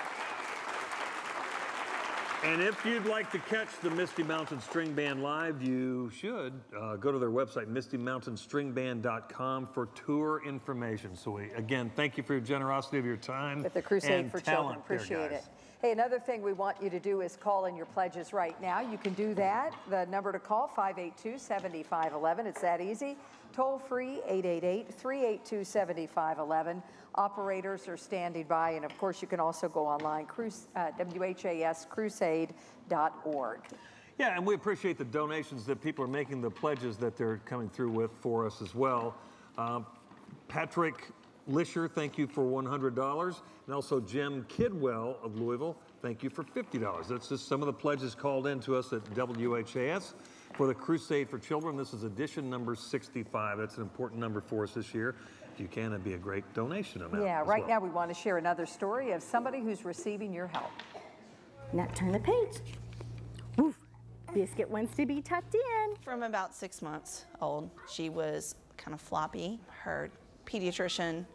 And if you'd like to catch the Misty Mountain String Band live, you should go to their website, mistymountainstringband.com, for tour information. So again, thank you for your generosity of your time With the Crusade and for Children. talent there, Appreciate guys. it. Hey, another thing we want you to do is call in your pledges right now. You can do that. The number to call, 582-7511. It's that easy. Toll free, 888-382-7511. Operators are standing by, and of course you can also go online, WHAScrusade.org. Yeah, and we appreciate the donations that people are making, the pledges that they're coming through with for us as well. Patrick Lisher, thank you for $100. And also Jim Kidwell of Louisville, thank you for $50. That's just some of the pledges called in to us at WHAS for the Crusade for Children. This is edition number 65. That's an important number for us this year. If you can, it'd be a great donation amount. Yeah, right now we want to share another story of somebody who's receiving your help. Now turn the page. Woof. Biscuit wants to be tucked in. From about 6 months old, she was kind of floppy. Her pediatrician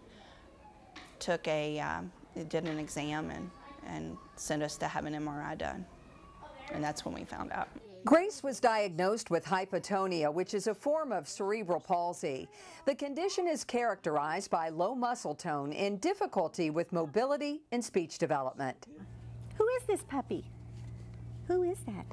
did an exam and sent us to have an MRI done. And that's when we found out. Grace was diagnosed with hypotonia, which is a form of cerebral palsy. The condition is characterized by low muscle tone and difficulty with mobility and speech development. Who is this puppy? Who is that?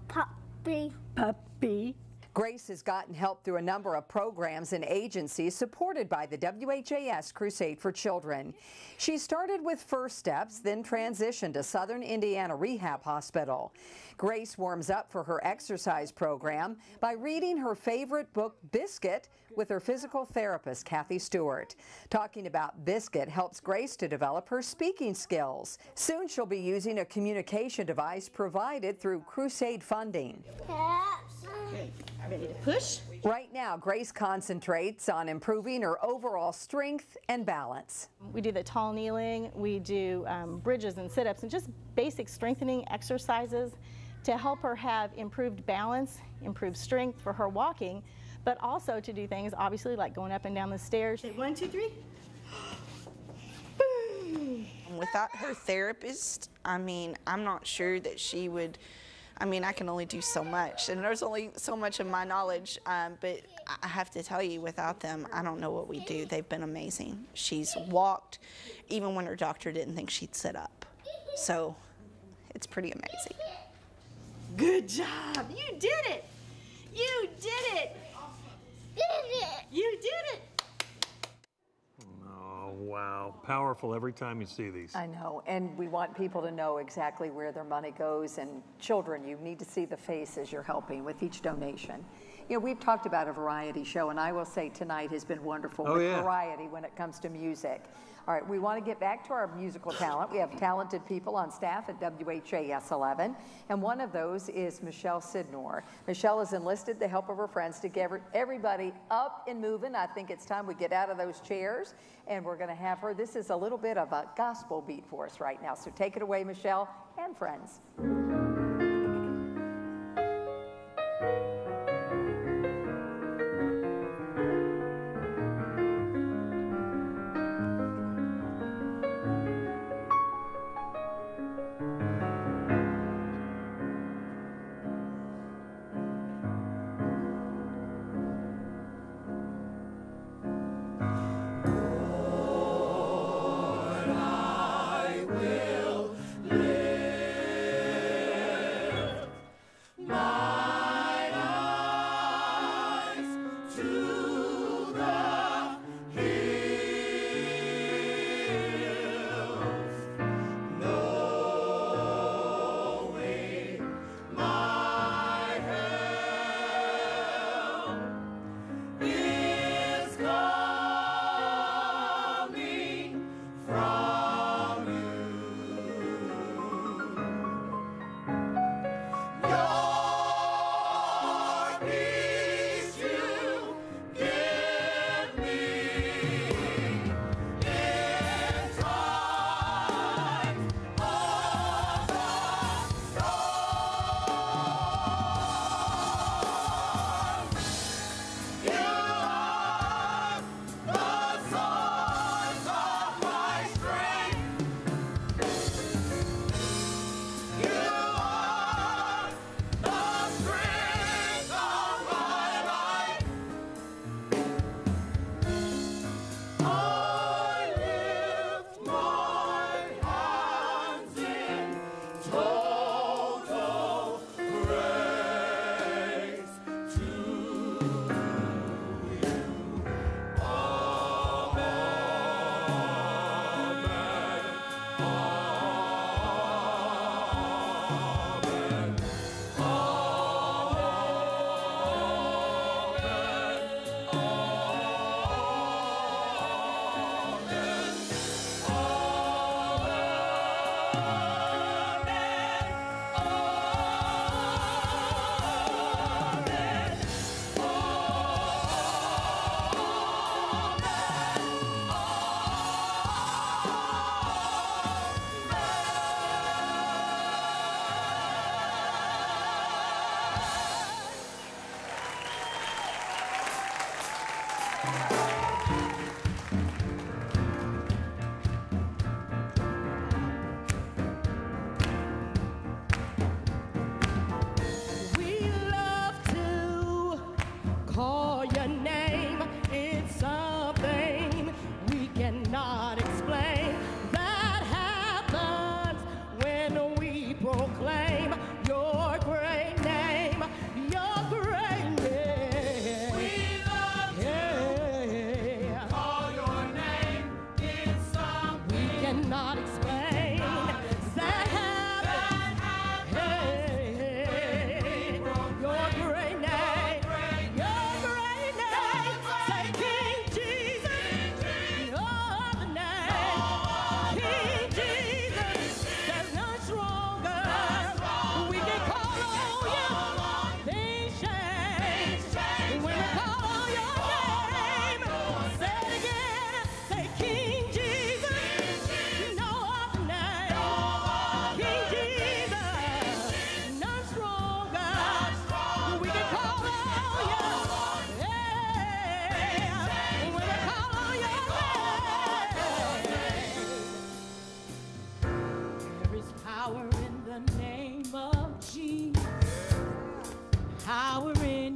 Puppy. Puppy. Grace has gotten help through a number of programs and agencies supported by the WHAS Crusade for Children. She started with First Steps, then transitioned to Southern Indiana Rehab Hospital. Grace warms up for her exercise program by reading her favorite book, Biscuit, with her physical therapist, Kathy Stewart. Talking about Biscuit helps Grace to develop her speaking skills. Soon she'll be using a communication device provided through Crusade funding. Okay, ready to push? Right now, Grace concentrates on improving her overall strength and balance. We do the tall kneeling, we do bridges and sit-ups and just basic strengthening exercises to help her have improved balance, improved strength for her walking, but also to do things obviously like going up and down the stairs. Say 1, 2, 3. Without her therapist, I mean, I'm not sure that she would. I mean, I can only do so much, and there's only so much of my knowledge, but I have to tell you, without them, I don't know what we do. They've been amazing. She's walked even when her doctor didn't think she'd sit up. So it's pretty amazing. Good job. You did it. You did it. You did it. Oh, wow. Powerful every time you see these. I know, and we want people to know exactly where their money goes, and children, you need to see the faces you're helping with each donation. You know, we've talked about a variety show, and I will say tonight has been wonderful with variety when it comes to music. All right, we want to get back to our musical talent. We have talented people on staff at WHAS 11, and one of those is Michelle Sidnor. Michelle has enlisted the help of her friends to get everybody up and moving. I think it's time we get out of those chairs, and we're going to have her. This is a little bit of a gospel beat for us right now, so take it away, Michelle and friends. I will live.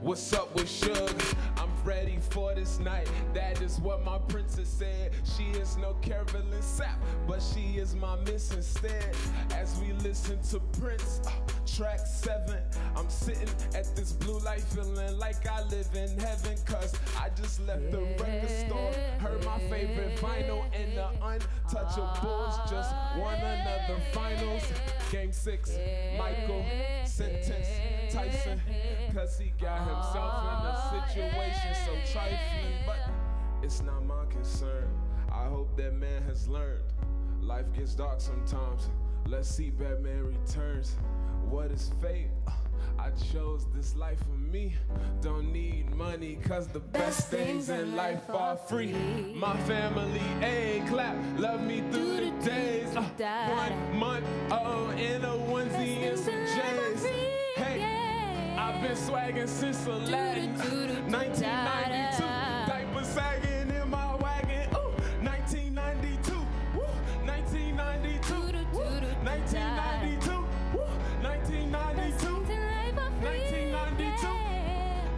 What's up with Sugar? I'm ready for this night. That is what my princess said. She is no Carolyn Sapp, but she is my miss instead. As we listen to Prince, track 7, I'm sitting at this blue light feeling like I live in heaven, cause I just left the record store, heard my favorite vinyl, and the Untouchables just won another finals. Game 6, Michael sentenced Tyson, cause he got himself in a situation so trifling, but it's not my concern. I hope that man has learned. Life gets dark sometimes. Let's see Batman Returns. What is fate? I chose this life for me. Don't need money, cause the best things in life are free. My family, clap, love me through the days. 1 month old in a onesie and some J's. Hey, I've been swagging since Aladdin. 1992, diaper sagging in my wagon. Ooh, 1992, woo, 1992, woo, 1992, woo, 1992. 1992,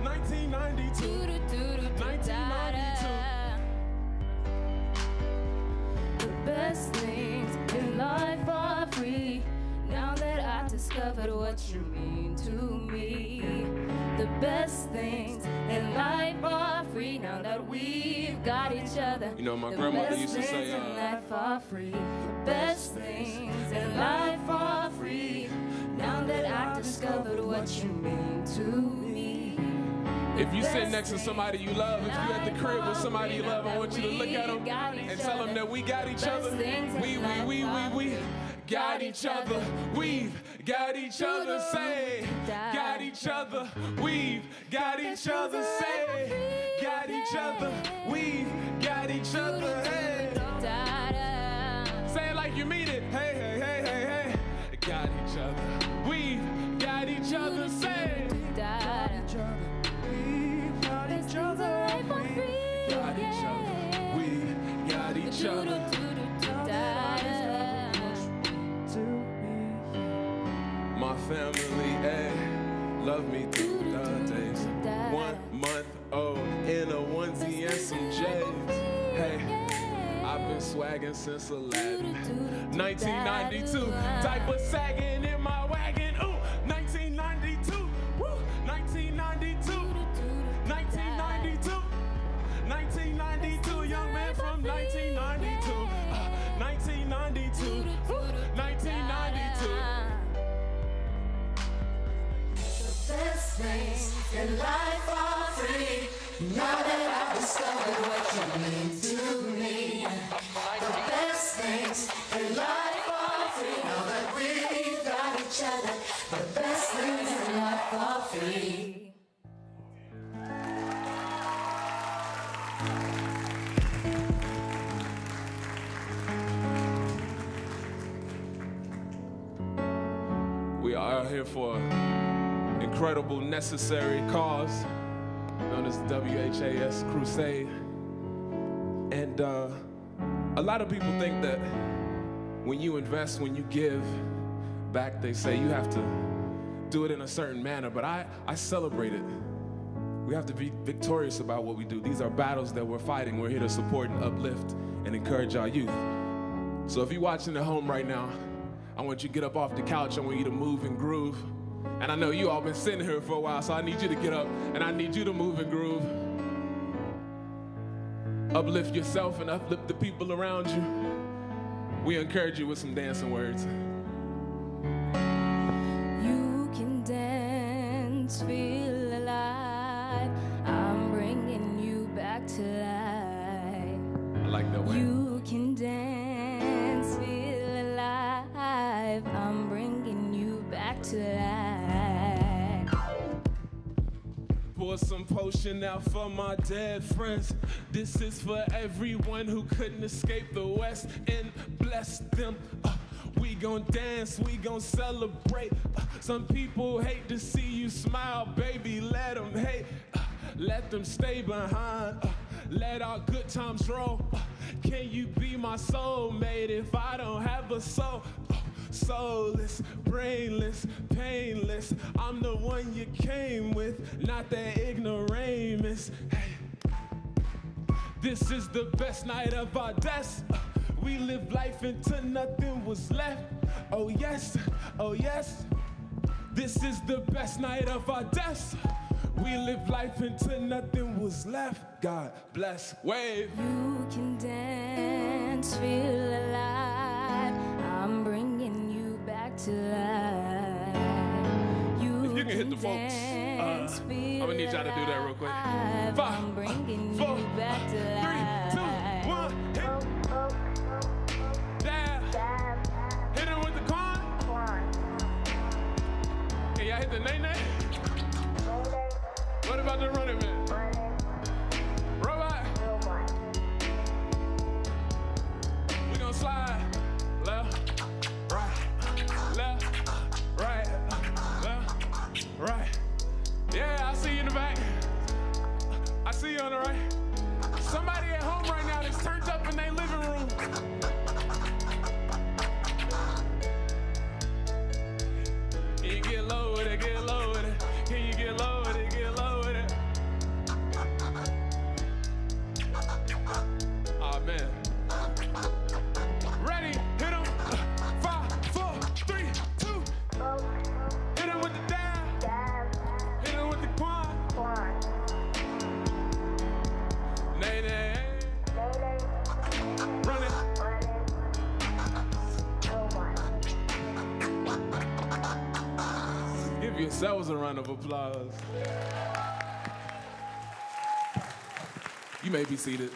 1992, 1992. The best things in life are free. Now that I've discovered what you mean to me. The best things in life are free. Now that we've got each other. You know, my grandmother used to say, the best things in life are free. The best things in life are free. Now that I've discovered what you mean to me. If you sit next to somebody you love, if you at the crib with somebody you love, I want you to look at them and tell them that we got each other. We got each other. We've got each other. Say, got each other. We've got each other. Say, got each other. We've got each other. Hey. Say it like you mean it. Hey, hey, hey, hey, hey. Got each other. We've got each other. Say, got each other. We've got each other. Got each other. We got each other. My family, love me through the days. 1 month old in a onesie and some J's. Hey, I've been swagging since Aladdin. 1992, diaper sagging in my wagon. Ooh, 1992, woo, 1992, 1992, 1992, young man from 1992, 1992, 1992. The best things in life are free. Now that I've discovered what you mean to me. The best things in life are free. Now that we've got each other. The best things in life are free. We are here for an incredible, necessary cause known as WHAS Crusade. And a lot of people think that when you invest, when you give back, they say you have to do it in a certain manner, but I celebrate it. We have to be victorious about what we do. These are battles that we're fighting. We're here to support and uplift and encourage our youth. So if you're watching at home right now, I want you to get up off the couch. I want you to move and groove. And I know you all been sitting here for a while, so I need you to get up and I need you to move and groove. Uplift yourself and uplift the people around you. We encourage you with some dancing words. You can dance, feel alive. I'm bringing you back to life. I like that way. You can dance, feel alive. I'm bringing you back to life. Pour some potion out for my dead friends. This is for everyone who couldn't escape the West, and bless them. We gon' dance, we gon' celebrate. Some people hate to see you smile, baby, let them hate. Let them stay behind. Let our good times roll. Can you be my soulmate if I don't have a soul? soulless, brainless, painless. I'm the one you came with, not that ignoramus. Hey. This is the best night of our deaths. We lived life until nothing was left. Oh yes, oh yes. This is the best night of our deaths. We lived life until nothing was left. God bless. Wave. You can dance, feel alive. I'm bringing you back to life. If you can hit the folks, I'm gonna need y'all to do that real quick. 5, I'm bringing 4, you back to 3, 2, 1, hit. Dab. Hit it with the corn. Can y'all hit the nay-nay? What about the running man? Robot. We gonna slide. Left, right, left, right, left, right. Yeah, I see you in the back. I see you on the right. Somebody at home right now that's turned up in their living room. Can you get low with it, get low with it? Can you get low with it, get low with it? Oh man. Ready, hit him. 5, 4, 3, 2. Hit him with the dab. Hit him with the quan. Nay, nay. Run it. Give yourselves a round of applause. You may be seated.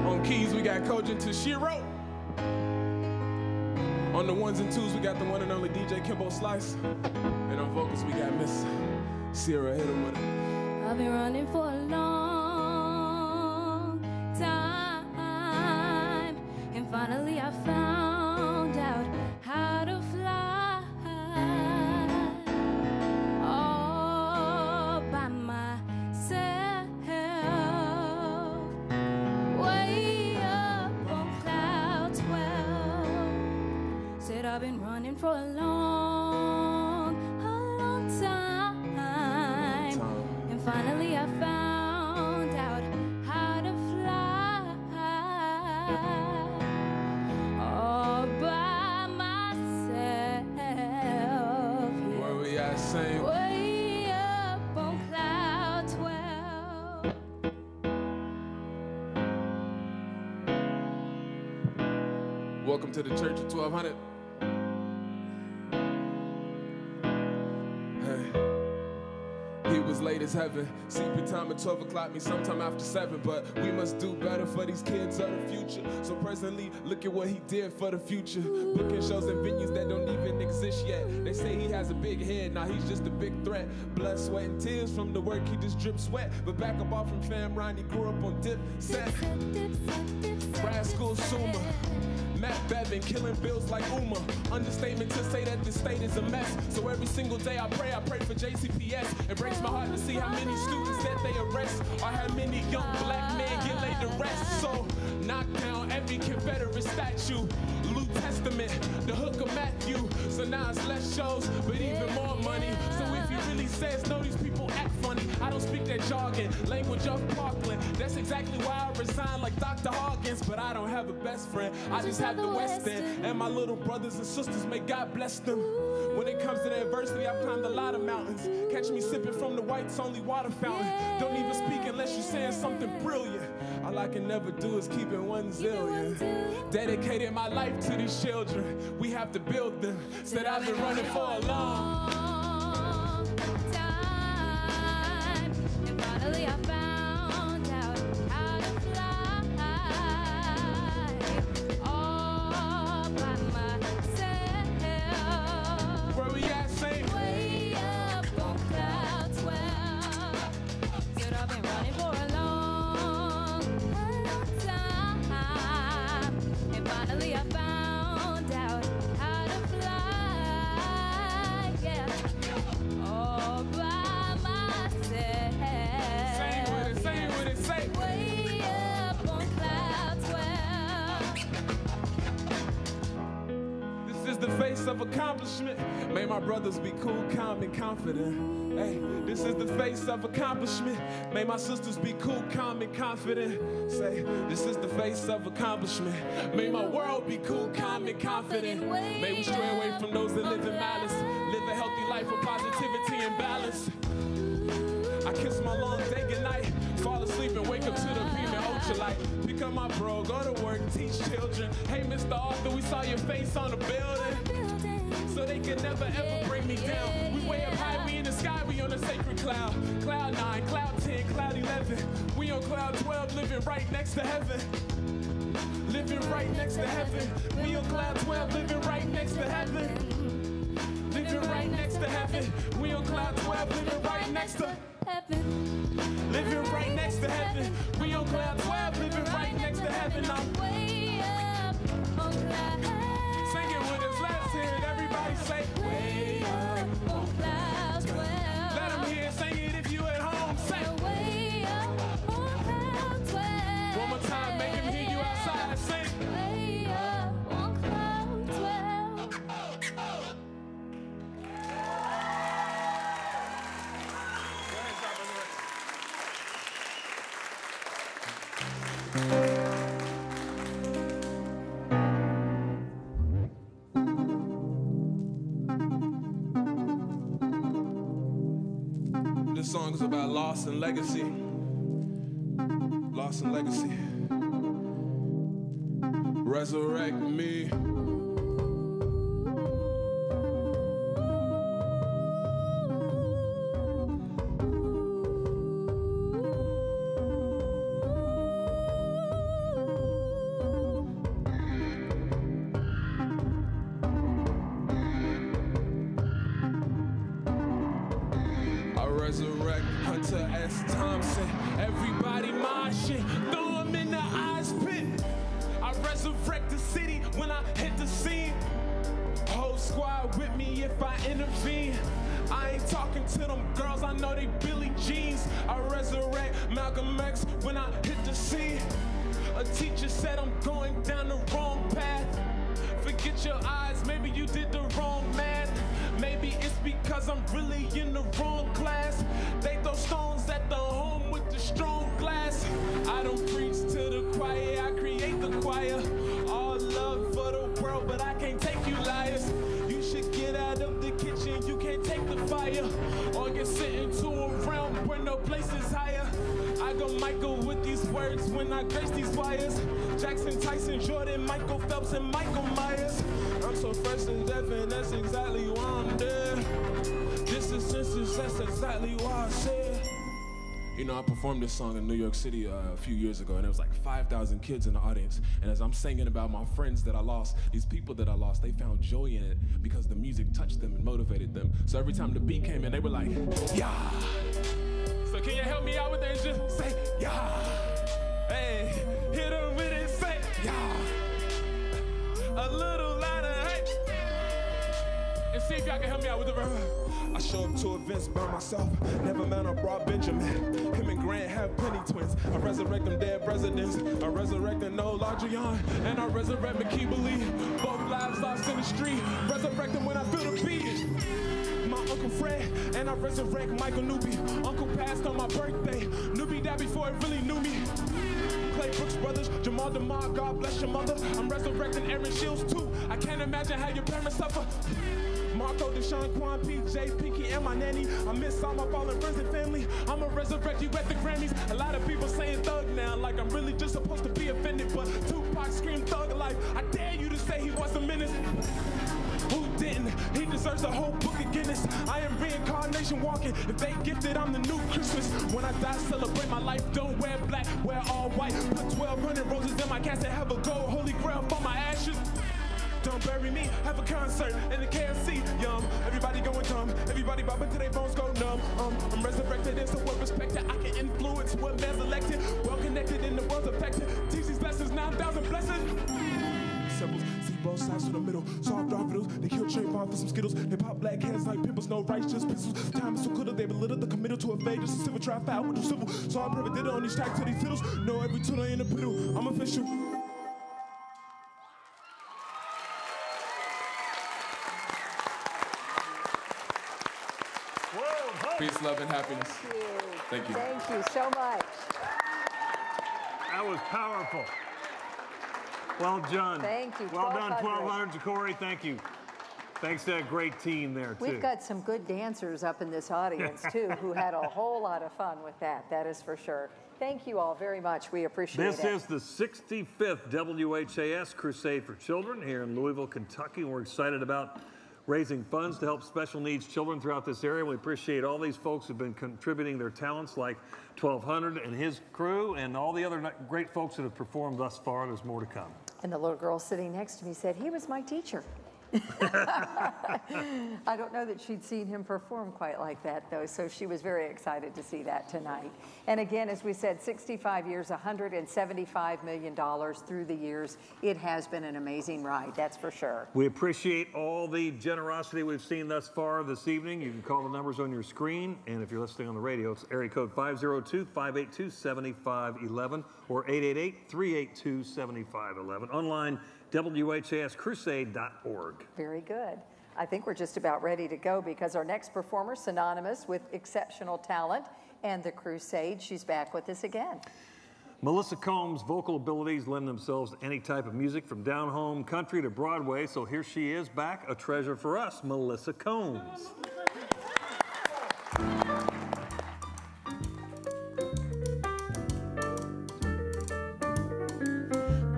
On keys, we got Cody to Shiro. On the ones and twos, we got the one and only DJ Kimbo Slice. And on vocals, we got Miss Sierra. Hit him with it. I've been running for a long time, and finally I found out how to fly all by myself, way up on cloud 12. Said I've been running for a long time, and finally I found out how to fly all by myself. Where we at, same. Way up on cloud 12. Welcome to the Church of 1200. He was late as heaven. Sleeping time at 12 o'clock means sometime after 7. But we must do better for these kids of the future. So presently, look at what he did for the future. Booking shows in venues that don't even exist yet. They say he has a big head, now he's just a big threat. Blood, sweat, and tears from the work, he just drips sweat. But back up off from fam Ryan, he grew up on dip set. Grad school Suma. Matt Bevin, killing bills like Uma. Understatement to say that this state is a mess. So every single day I pray for JCPS. It breaks my heart to see how many students that they arrest, or how many young black men get laid to rest. So knock down every Confederate statue. New Testament, the hook of Matthew. So now it's less shows, but even more money. So if he really says no, these people act funny. I don't speak that jargon, language of Parkland. That's exactly why I resigned like Dr. Hawkins. But I don't have a best friend, I just have the West End. And my little brothers and sisters, may God bless them. When it comes to the adversity, I've climbed a lot of mountains. Catch me sipping from the white's only water fountain. Don't even speak unless you're saying something brilliant. All I can never do is keep it 1 zillion. Dedicated my life to these children. We have to build them. Said I've been running for a long time, and finally I found out how to fly all by myself. Where we at, same? Way up on cloud 12. Said I've been running for a long time, accomplishment. May my brothers be cool, calm, and confident. Hey, this is the face of accomplishment. May my sisters be cool, calm, and confident. Say, this is the face of accomplishment. May my world be cool, calm, and confident. May we stray away from those that live in malice. Live a healthy life with positivity and balance. I kiss my long day goodnight. Fall asleep and wake up to the beam and ultralight. Pick up my bro, go to work, teach children. Hey, Mr. Arthur, we saw your face on the building. So they can never ever bring me down. We way up high, we in the sky, we on a sacred cloud. Cloud 9, cloud 10, cloud 11. We on cloud 12, living right next to heaven. Living right next to heaven. We on cloud 12, living right next to heaven. Living right next to heaven. We on cloud 12, living right next to heaven. Living right next to heaven. We on cloud 12, living right next to heaven. I'm way up on cloud. Sing it with us, let's hear it. Everybody say, way up on cloud 12. Let them hear, sing it if you at home. Say, way up on cloud 12. One more time, make them hear you outside. Sing, way up on cloud 12. This song is about loss and legacy. Loss and legacy. Resurrect me. Resurrect Hunter S. Thompson. Everybody my shit, throw him in the ice pit. I resurrect the city when I hit the scene. Whole squad with me if I intervene. I ain't talking to them girls, I know they Billie Jeans. I resurrect Malcolm X when I hit the scene. A teacher said I'm going down the wrong path. Forget your eyes, maybe you did the wrong math. Maybe it's because I'm really in the wrong class. They throw stones at the home with the strong glass. I don't preach to the choir, I create the choir. All love for the world, but I can't take you liars. You should get out of the kitchen, you can't take the fire. Or get sent into a realm where no place is higher. I go Michael with these words when I grace these wires. Jackson, Tyson, Jordan, Michael Phelps, and Michael Myers. I'm so fresh and deaf, and that's exactly why I'm there. This is senses, that's exactly why I said. You know, I performed this song in New York City a few years ago, and there was like 5,000 kids in the audience. And as I'm singing about my friends that I lost, these people that I lost, they found joy in it because the music touched them and motivated them. So every time the beat came in, they were like, yeah. So can you help me out with that and just say, yeah. Hey, hit them with it, say, yeah. A little louder, hey. And see if y'all can help me out with the verb. I show up to events by myself. Never met or brought Benjamin. Him and Grant have plenty twins. I resurrect them dead presidents. I resurrect the no Ladrian. And I resurrect McKeebly. Both lives lost in the street. Resurrect them when I feel the beat. My Uncle Fred, and I resurrect Michael Newby. Uncle passed on my birthday. Newby died before he really knew me. Clay Brooks brothers, Jamal DeMar, God bless your mother. I'm resurrecting Aaron Shields too. I can't imagine how your parents suffer. Marco, Deshaun, Quan, PJ, Pinky, and my nanny. I miss all my fallen friends and family. I'ma resurrect you at the Grammys. A lot of people saying thug now, like I'm really just supposed to be offended. But Tupac screamed thug life. I dare you to say he was a menace. Who didn't? He deserves a whole book of Guinness. I am reincarnation walking. If they gifted, I'm the new Christmas. When I die, celebrate my life. Don't wear black, wear all white. Put 1,200 roses in my casket. Have a gold holy grail for my ashes. Don't bury me, have a concert in the KFC, yum. Everybody going dumb, everybody bobbing till their bones go numb. I'm resurrected and so well respected. I can influence what man's elected. Well connected and the world's affected. Teach these lessons, 9,000 blessings. Symbols, see both sides to the middle. Soft drop fiddles, they kill Trayvon for some Skittles. They pop black heads like pimples, no righteous pistols. Time is so good that they belittle the committal to evade. Just a civil trial foul with the civil. So I never did it on these tracks to these fiddles. Know every tune in the middle. I'm official. Peace, love, and happiness. Thank you. Thank you so much. That was powerful. Well done. Thank you. Well done, 1200. 1200 Corey. Thank you. Thanks to that great team there, too. We've got some good dancers up in this audience, too, who had a whole lot of fun with that is for sure. Thank you all very much. We appreciate it. This is the 65th WHAS Crusade for Children here in Louisville, Kentucky. We're excited about raising funds to help special needs children throughout this area. We appreciate all these folks who've been contributing their talents, like 1200 and his crew, and all the other great folks that have performed thus far. There's more to come. And the little girl sitting next to me said, he was my teacher. I don't know that she'd seen him perform quite like that, though, so she was very excited to see that tonight. And again, as we said, 65 years, $175 million through the years. It has been an amazing ride, that's for sure. We appreciate all the generosity we've seen thus far this evening. You can call the numbers on your screen, and if you're listening on the radio, it's area code 502-582-7511 or 888-382-7511. Online, WHAScrusade.org. Very good. I think we're just about ready to go because our next performer, synonymous with exceptional talent and the Crusade, she's back with us again. Melissa Combs' vocal abilities lend themselves to any type of music from down home country to Broadway, so here she is back, a treasure for us, Melissa Combs.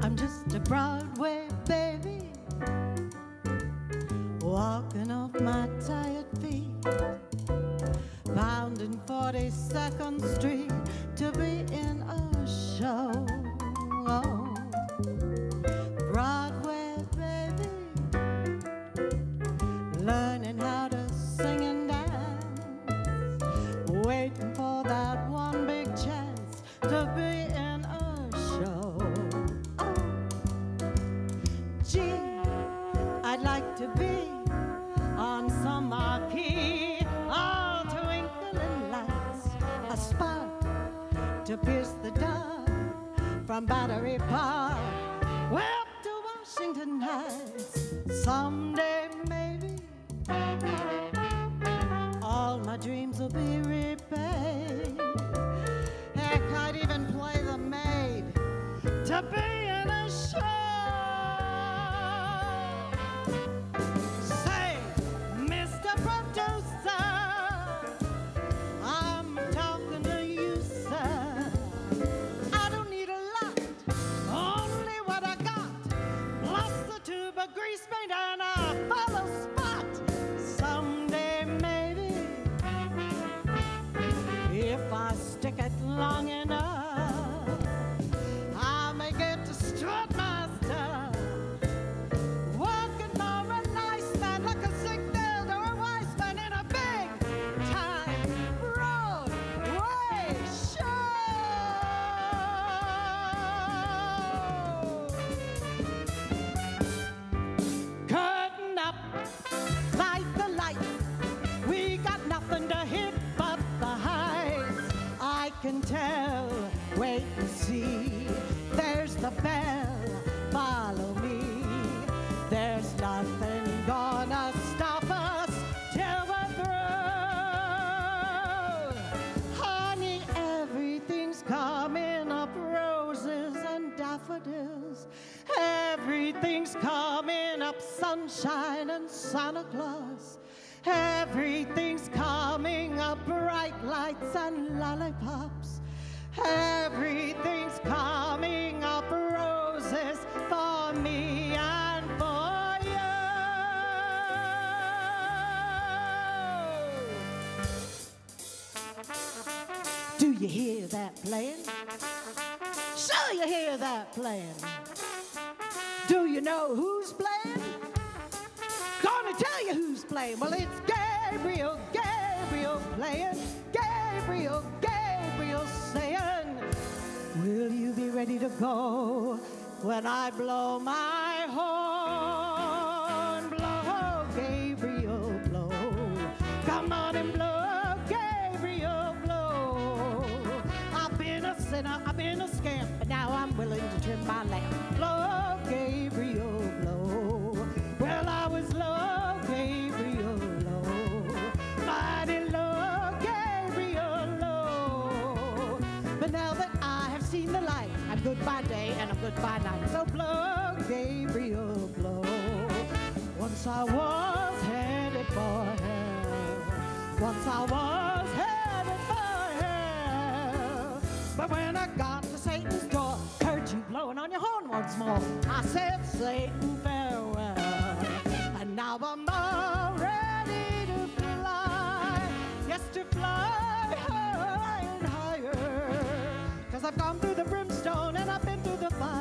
I'm just a Broadway baby, walking off my tired feet, bounding 42nd Street to be in a show. Oh, Broadway baby, learning how to sing and dance, waiting for that one big chance to be in a show. Oh, gee, I'd like to be on some marquee, all twinkling lights, a spark to pierce the dark from Battery Park, way up to Washington Heights. Someday maybe all my dreams will be repaid. Heck, I'd even play the maid to be in a show. Say, Mr. Producer, I'm talking to you, sir. I don't need a lot, only what I got, plus the tube of grease paint and a follow spot. Someday maybe, if I stick it long enough, I may get to strut my stuff, walking for a nice man like a Ziegfeld or a wise man in a big time Broadway show. Curtain up, light the light. We got nothing to hit but the highs. I can tell, wait and see. There's the bell, follow me. There's nothing gonna stop us till we're through. Honey, everything's coming up, roses and daffodils. Everything's coming up, sunshine and Santa Claus. Everything's coming up, bright lights and lollipops. Everything's coming up, roses for me and for you. Do you hear that playing? Sure you hear that playing. Do you know who's playing? Gonna tell you who's playing. Well, it's Gabriel, Gabriel playing. Gabriel, Gabriel saying, will you be ready to go when I blow my horn? Blow, Gabriel, blow. Come on and blow, Gabriel, blow. I've been a sinner, I've been a scamp, but now I'm willing to trim my lamp. Blow, Gabriel, blow. Well, I was low, Gabriel, low, mighty low. goodbye night. So blow, Gabriel, blow. Once I was headed for hell. Once I was headed for hell. But when I got to Satan's door, heard you blowing on your horn once more. I said, Satan, farewell. And now I'm all ready to fly. Yes, to fly higher and higher. 'Cause I've gone through the brimstone and I've been through the fire.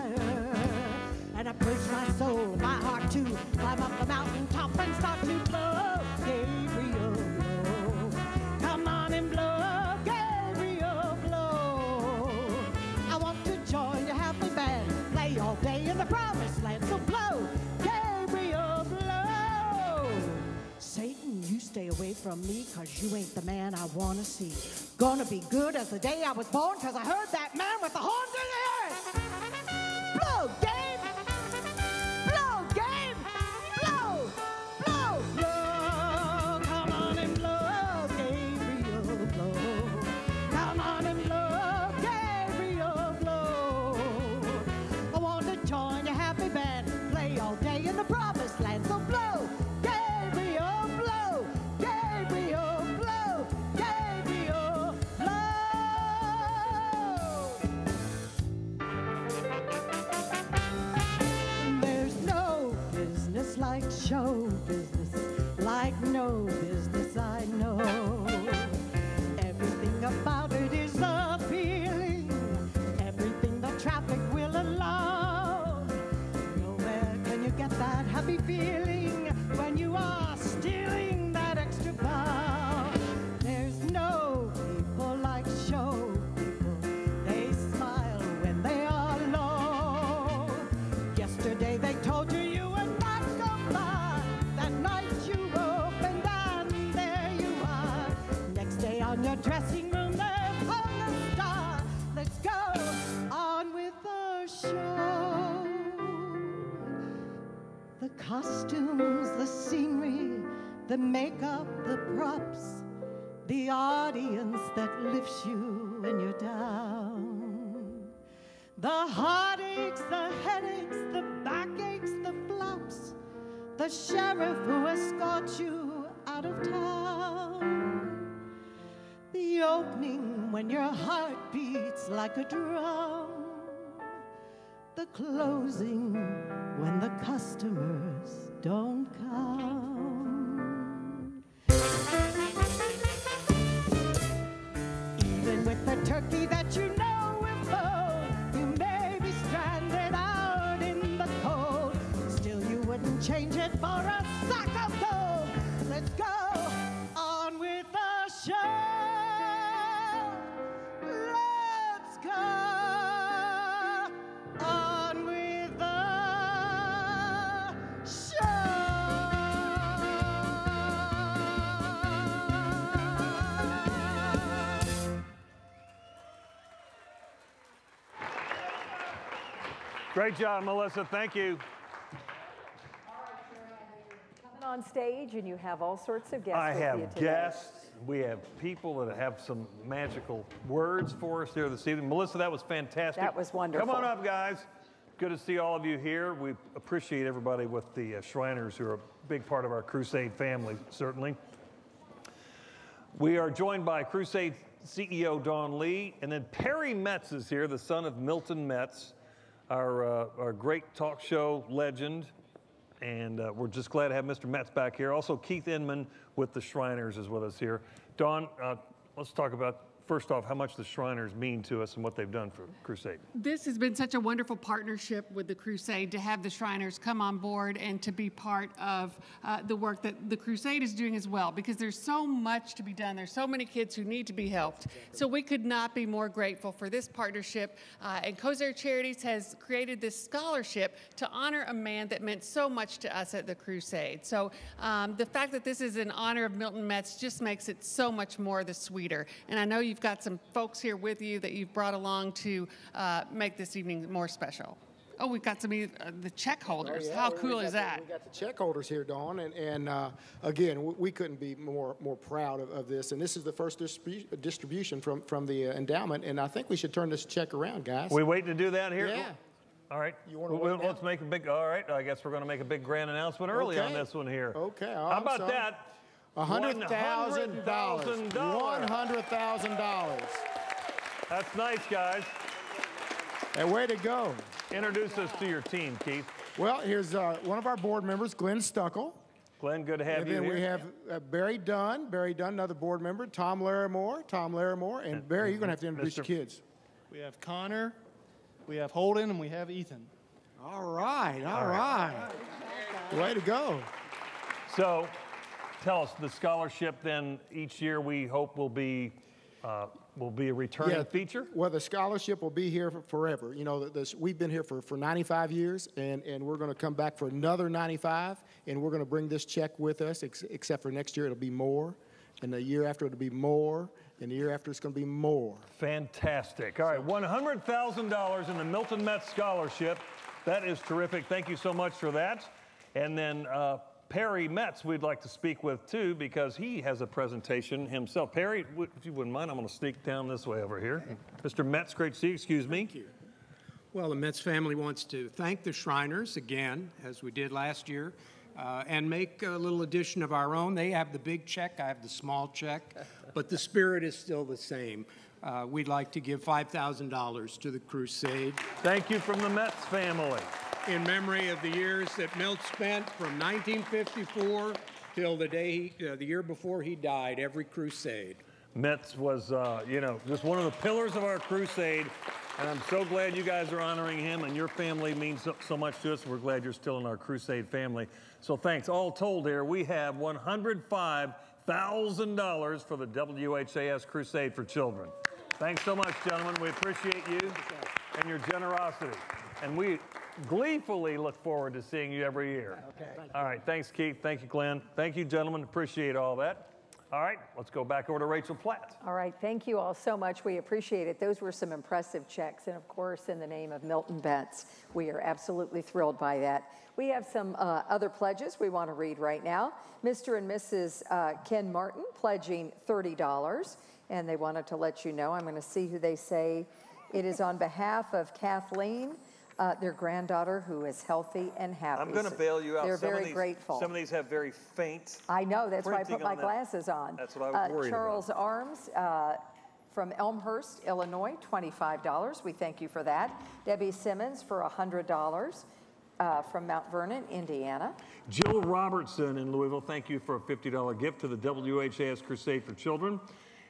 And I purged my soul, my heart too. Climb up the mountain top and start to blow. Gabriel, blow. Come on and blow. Gabriel, blow. I want to join your happy band. Play all day in the promised land. So blow. Gabriel, blow. Satan, you stay away from me, 'cause you ain't the man I want to see. Gonna be good as the day I was born, 'cause I heard that man with the horns in the air. Blow, Gabe. Blow, Gabe. Blow, blow, blow. Come on and blow, Gabriel, blow. Come on and blow, Gabriel, blow. I want to join your happy band, play all day in the promised land. So blow, Gabriel, blow. Gabriel, blow. Gabriel, blow. There's no business like show business, like no business I know. Everything about it is appealing, everything the traffic will allow. Nowhere can you get that happy feeling when you are stealing that extra power. There's no people like show people. They smile when they are low. Yesterday they told you you would not come by. That night you opened and there you are. Next day on your dressing room they've hung a star. Let's go on with the show. The costumes, the scenery, the makeup, the props, the audience that lifts you when you're down. The heartaches, the headaches, the backaches, the flops, the sheriff who escorts you out of town. The opening when your heart beats like a drum. The closing when the customers don't come. Even with the turkey that you know will fold, you may be stranded out in the cold. Still you wouldn't change it for a sack of gold. Let's go on with the show. Let's go on with the show. Great job, Melissa. Thank you. Coming on stage, and you have all sorts of guests I with you have today. guests. We have people that have some magical words for us here this evening. Melissa, that was fantastic. That was wonderful. Come on up, guys. Good to see all of you here. We appreciate everybody with the Shriners, who are a big part of our Crusade family, certainly. We are joined by Crusade CEO Don Lee, and then Perry Metz is here, the son of Milton Metz, our great talk show legend. And we're just glad to have Mr. Metz back here. Also, Keith Inman with the Shriners is with us here. Don, let's talk about, first off, how much the Shriners mean to us and what they've done for Crusade. This has been such a wonderful partnership with the Crusade to have the Shriners come on board and to be part of the work that the Crusade is doing as well, because there's so much to be done. There's so many kids who need to be helped. So we could not be more grateful for this partnership. And Kosar Charities has created this scholarship to honor a man that meant so much to us at the Crusade. So the fact that this is in honor of Milton Metz just makes it so much more the sweeter. And I know you've got some folks here with you that you've brought along to make this evening more special. Oh, we've got some of the check holders. Oh, yeah. How cool is that? We got the check holders here, Dawn, and again, we couldn't be more proud of this. And this is the first distribution from the endowment, and I think we should turn this check around, guys. We waiting to do that here? Yeah. All right. You want to Let's make a big. All right. I guess we're going to make a big grand announcement early on this one here. Okay. How about that? $100,000. $100,000. That's nice, guys. And way to go. Introduce us to your team, Keith. Well, here's one of our board members, Glenn Stuckel. Glenn, good to have you here. And then we here. have Barry Dunn, another board member, Tom Larimore, and Barry, you're going to have to introduce your kids. We have Connor, we have Holden, and we have Ethan. All right. Way to go. So, tell us, the scholarship then each year we hope will be a returning feature? Well, the scholarship will be here forever. You know, we've been here for 95 years, and we're going to come back for another 95, and we're going to bring this check with us, except for next year it'll be more, and the year after it'll be more, and the year after it's going to be more. Fantastic. All right, $100,000 in the Milton Mets scholarship. That is terrific. Thank you so much for that. And then Perry Metz we'd like to speak with, too, because he has a presentation himself. Perry, if you wouldn't mind, I'm going to sneak down this way over here. Mr. Metz, great to see you. Excuse me. Thank you. Well, the Metz family wants to thank the Shriners again, as we did last year, and make a little addition of our own. They have the big check, I have the small check, but the spirit is still the same. We'd like to give $5,000 to the Crusade. Thank you from the Metz family. In memory of the years that Milt spent from 1954 till the year before he died, every Crusade. Metz was, just one of the pillars of our Crusade, and I'm so glad you guys are honoring him, and your family means so much to us. We're glad you're still in our Crusade family. So thanks. All told here, we have $105,000 for the WHAS Crusade for Children. Thanks so much, gentlemen. We appreciate you and your generosity. And we gleefully look forward to seeing you every year. Okay. All right. Thanks, Keith. Thank you, Glenn. Thank you, gentlemen. Appreciate all that. All right. Let's go back over to Rachel Platt. All right. Thank you all so much. We appreciate it. Those were some impressive checks. And, of course, in the name of Milton Betts, we are absolutely thrilled by that. We have some other pledges we want to read right now. Mr. and Mrs. Ken Martin pledging $30. And they wanted to let you know. I'm going to see who they say. It is on behalf of Kathleen, their granddaughter, who is healthy and happy. I'm going to bail you out. They're very grateful. Some of these have very faint. I know. That's why I put my that. glasses on. That's what I was worried Charles about. Arms from Elmhurst, Illinois, $25. We thank you for that. Debbie Simmons for $100 from Mount Vernon, Indiana. Jill Robertson in Louisville, thank you for a $50 gift to the WHAS Crusade for Children.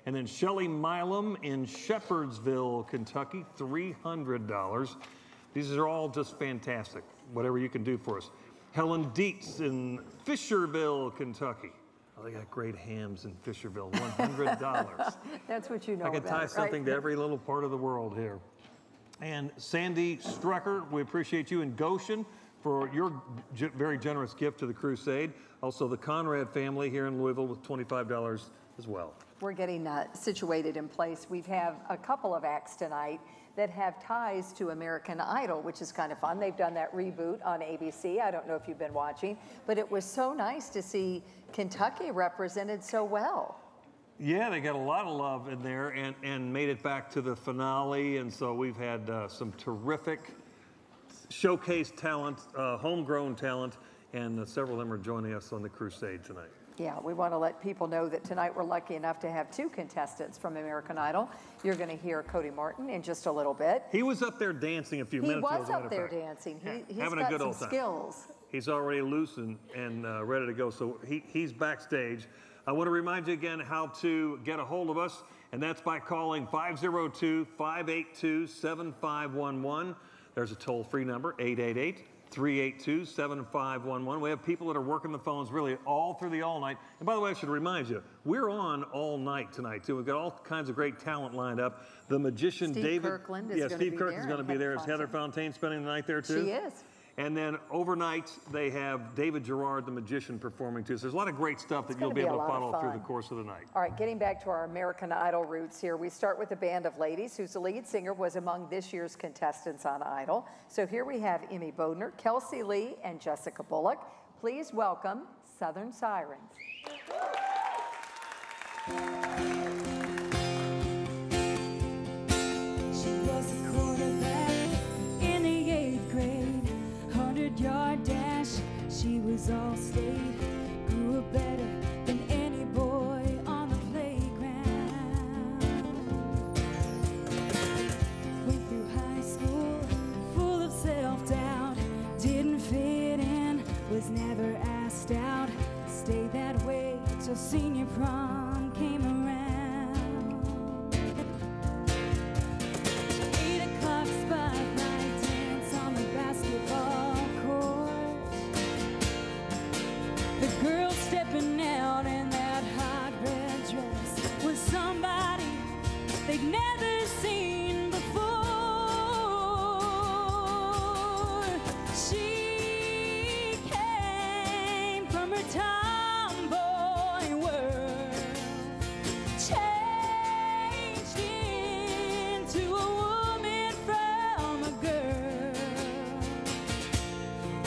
And then Shelley Milam in Shepherdsville, Kentucky, $300. These are all just fantastic, whatever you can do for us. Helen Dietz in Fisherville, Kentucky. Oh, they got great hams in Fisherville, $100. That's what you know I can about tie it, something right? to every little part of the world here. And Sandy Strucker, we appreciate you in Goshen for your very generous gift to the Crusade. Also, the Conrad family here in Louisville with $25 as well. We're getting situated in place. We have a couple of acts tonight that have ties to American Idol, which is kind of fun. They've done that reboot on ABC. I don't know if you've been watching, but it was so nice to see Kentucky represented so well. Yeah, they got a lot of love in there and made it back to the finale. And so we've had some terrific showcase talent, homegrown talent, and several of them are joining us on the Crusade tonight. Yeah, we want to let people know that tonight we're lucky enough to have two contestants from American Idol. You're going to hear Cody Martin in just a little bit. He was up there dancing a few minutes ago. He was up there dancing. He's having got a good some old time. skills. He's already loose and ready to go. So he's backstage. I want to remind you again how to get a hold of us, and that's by calling 502-582-7511. There's a toll-free number, 888-382-7511. We have people that are working the phones really all through the all night. And by the way, I should remind you, we're on all night tonight, too. We've got all kinds of great talent lined up. The magician Steve Kirkland is Steve Kirkland is going to be there. Is Heather Fontaine spending the night there, too? She is. And then overnight, they have David Garrard, the magician, performing, too. So there's a lot of great stuff that you'll be able to follow through the course of the night. All right, getting back to our American Idol roots here, we start with a band of ladies whose lead singer was among this year's contestants on Idol. So here we have Emmy Bodner, Kelsey Lee, and Jessica Bullock. Please welcome Southern Sirens. She was a quarterback in the 8th prom came around. 8 o'clock spotlight dance on the basketball court. The girl stepping out in that hot red dress was somebody they'd never seen before. She came from her tomboy world, changed into a woman from a girl.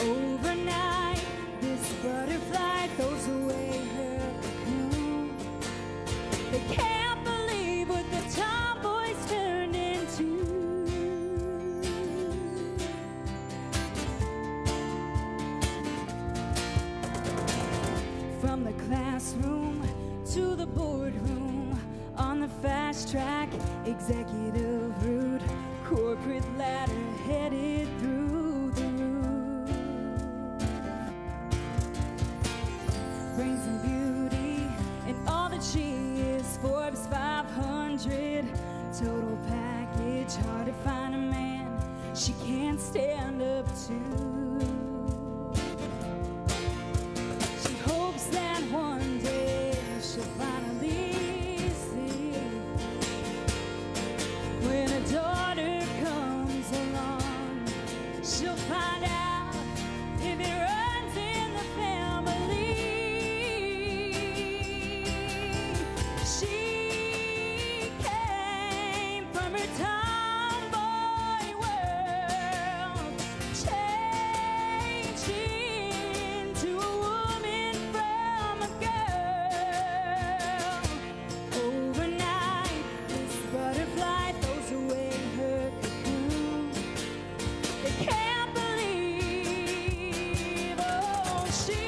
Overnight, this butterfly throws away her cocoon. They can't believe what the tomboys turned into. From the classroom to the boardroom, on the fast track, executive route, corporate ladder headed through the roof. Brains and beauty and all that she is, Forbes 500, total package, hard to find a man she can't stand up to. She hopes that one day she'll finally see, when a daughter comes along, she'll find out if it runs in the family. She came from her tomboy world, changed into a woman from a girl. Overnight, this butterfly throws away her cocoon. They can't believe, oh, she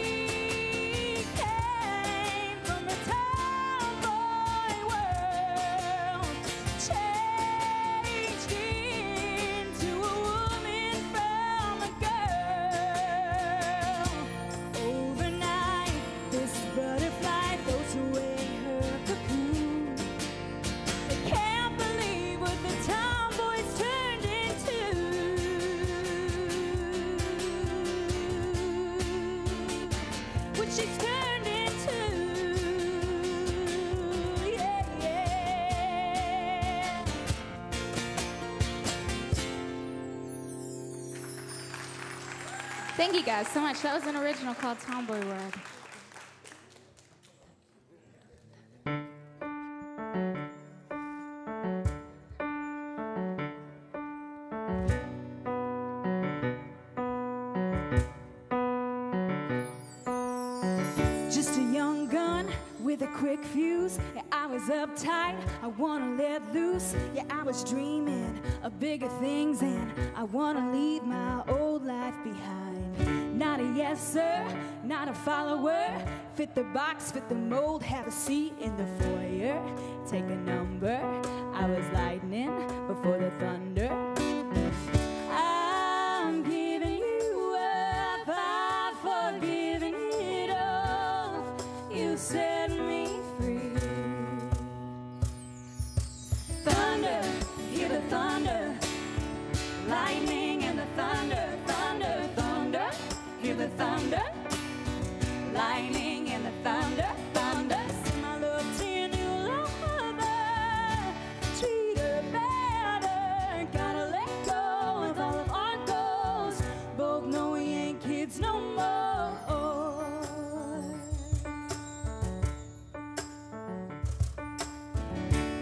came from a tomboy world, changed into a woman from a girl. Overnight, this butterfly throws away her cocoon. They can't believe what the tomboys turned into. What she's turned into. Yeah, yeah. Thank you guys so much. That was an original called Tomboy World. Just a young gun with a quick fuse. Yeah, I was uptight, I wanna let loose. Yeah, I was dreaming of bigger things, and I wanna leave my old life behind. Not a yes sir, not a follower. Fit the box, fit the mold, have a seat in the foyer. Take a number, I was lightning before the thunder. I'm giving you up, I've forgiven it all. You set me free. Thunder, hear the thunder, lightning and the thunder, thunder, thunder. Hear the thunder, lightning and the thunder, thunder. Send my love to your new lover, treat her better. Gotta let go of all of our goals. Both know we ain't kids no more.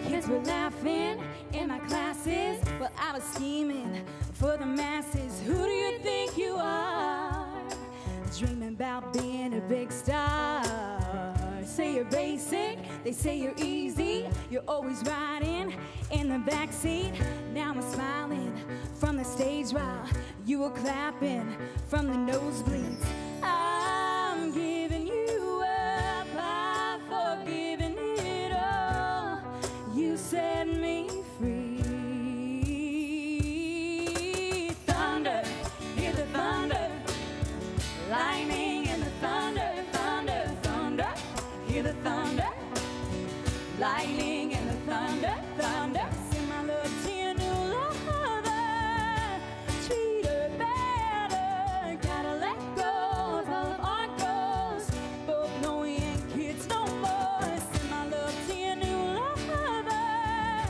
Kids were laughing in my classes while I was scheming for the masses. Who do you think you are? Dreaming about being a big star. Say you're basic, they say you're easy. You're always riding in the backseat. Now I'm smiling from the stage while you were clapping from the nosebleeds. I'm giving you up, I've forgiven it all. You set me free. Thunder, hear the thunder, lightning and the thunder, thunder, thunder. Hear the thunder, lightning and the thunder, thunder. Send my love to your new lover. Treat her better. Gotta let go of all of our goals. Both know we ain't kids no more. Send my love to your new lover.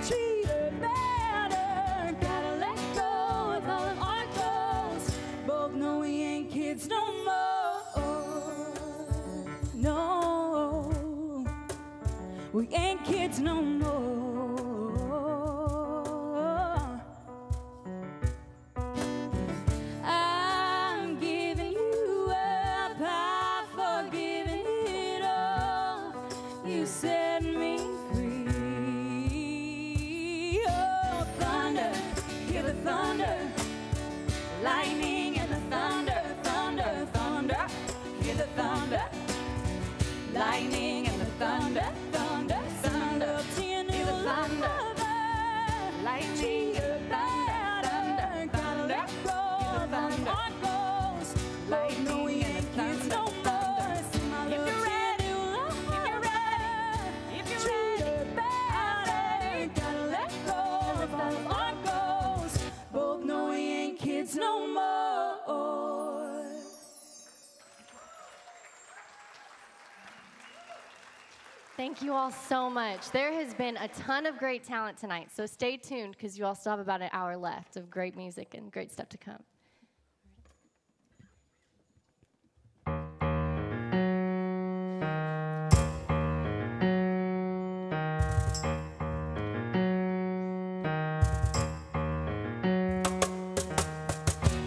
Treat her better. Gotta let go of all of our goals. Both know we ain't kids no more. No, we ain't kids no more. I'm giving you up, I've forgiven it all. You set me free. Oh, thunder, hear the thunder, lightning and the thunder, thunder, thunder. Hear the thunder, lightning and the thunder, thunder, thunder. Hear the thunder, lightning and the thunder, thunder, thunder. Our goals, lightning and the kids no more. See my love, if you're ready, better. Gotta let go of all our goals. Both know we ain't kids no more. Thank you all so much. There has been a ton of great talent tonight, so stay tuned because you all still have about an hour left of great music and great stuff to come.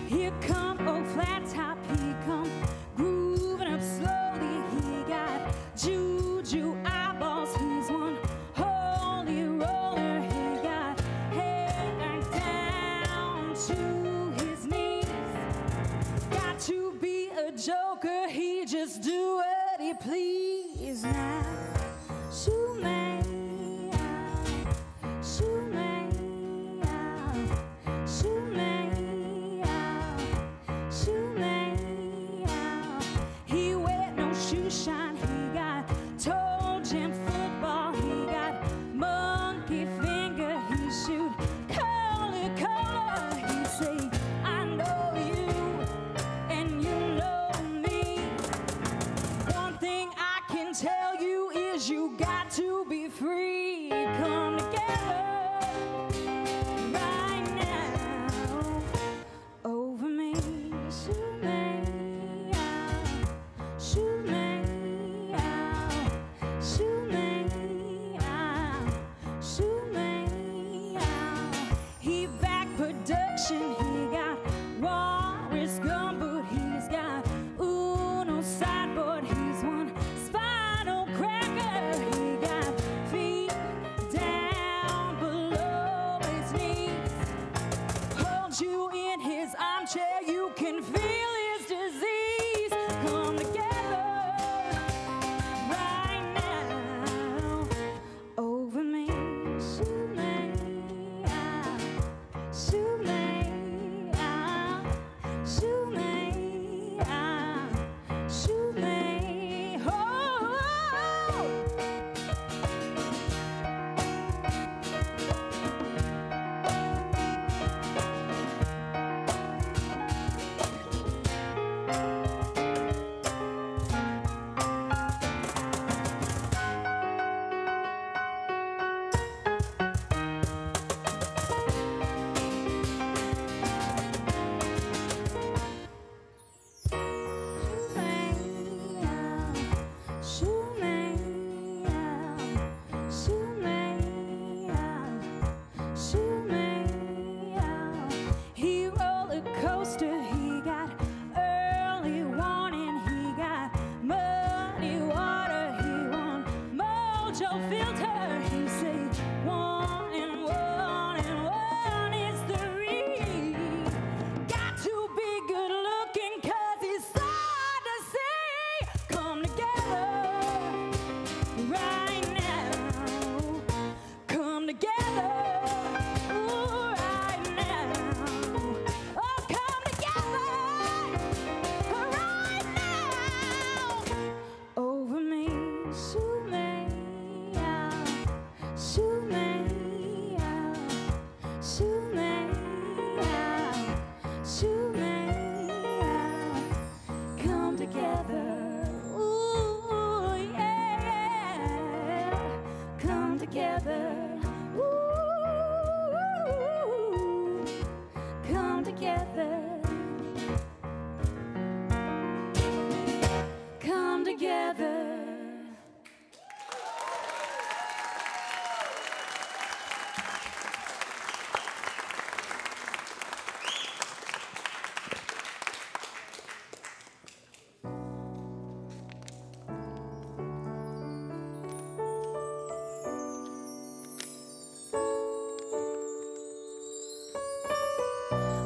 Here come old flat top, he come grooving up slowly. He got juju eyeballs, he's one holy roller. He got hair down to his knees. Got to be a joker, he just do what he please. Now, shoe me, shoe me, shoe me. He wear no shoe shine. He got toe jam football. He got monkey finger. He shoot color, color. He say, I know you and you know me. One thing I can tell you is you got to be free. Come together right now over me. Shoot me out, shoot me out, shoot me out, shoot me out. He back production, he got Walrus gumboot, he's got Uno sideboard, he's one spinal cracker. He got feet down below his knees. Hold you in his armchair, you can feel his disease. Come together right now over me. Shoot me out, shoot me out, shoot me out, shoot me. Oh. Shoot me out. together. Ooh, come together. Come together.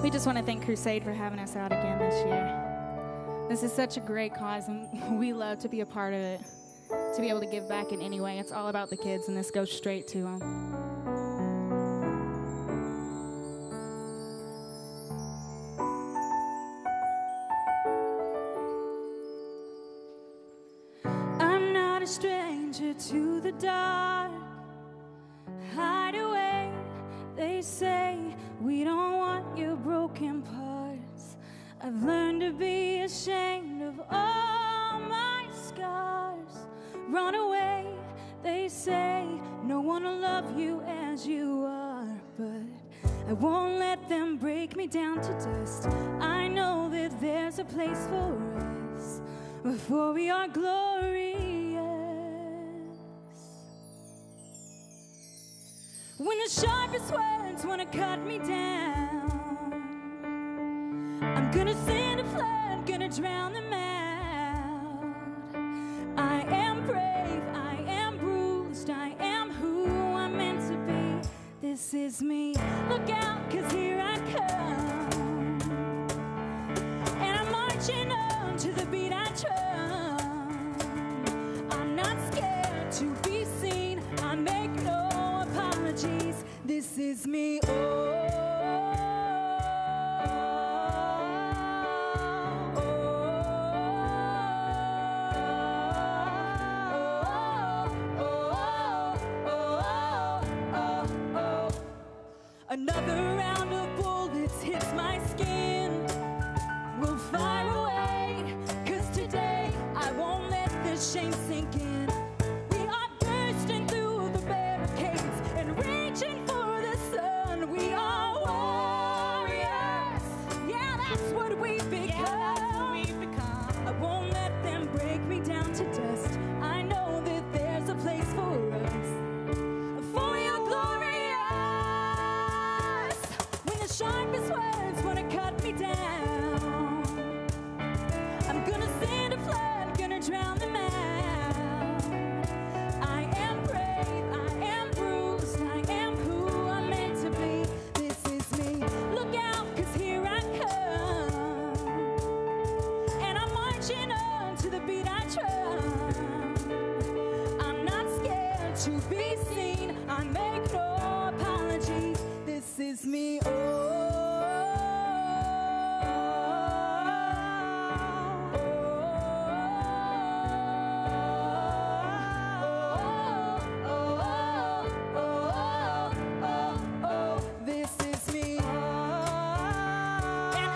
We just want to thank Crusade for having us out again this year. This is such a great cause, and we love to be a part of it, to be able to give back in any way. It's all about the kids, and this goes straight to them. I'm not a stranger to the dark. Hide away, they say. We don't want your broken parts. I've learned to be ashamed of all my scars. Run away, they say. No one will love you as you are. But I won't let them break me down to dust. I know that there's a place for us before we are glorious. When the sharpest words want to cut me down, I'm gonna send a flood, gonna drown them out. I am brave, I am bruised, I am who I'm meant to be. This is me. Look out, 'cause here I come. And I'm marching on to the beat I drum. I'm not scared to be seen, I make no apologies. This is me. Another round of bullets hits my skin. We'll fire away, 'cause today I won't let this shame sink in. We are bursting through the barricades and reaching for the sun. We are warriors. Yeah, that's what we've become. I won't let them break me down to dust. I know that there's a place for us. For your glorious. When the sharpest words want to cut me down, I'm gonna send a flood, gonna drown them out. I am brave, I am bruised, I am who I'm meant to be. This is me. Look out, 'cause here I come. And I'm marching on to the beat I drum. I'm not scared to be seen, I make no apologies. This is me. This is me. And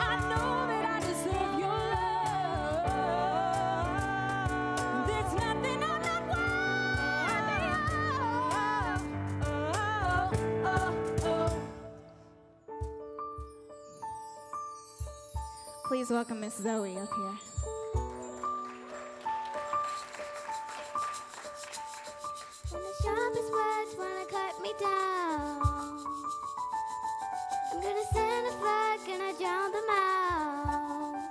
I know that I deserve your love. There's nothing I'm not worthy of. Please welcome Miss Zoe up here. When the sharpest words wanna cut me down, I'm gonna send a flood, gonna drown them out.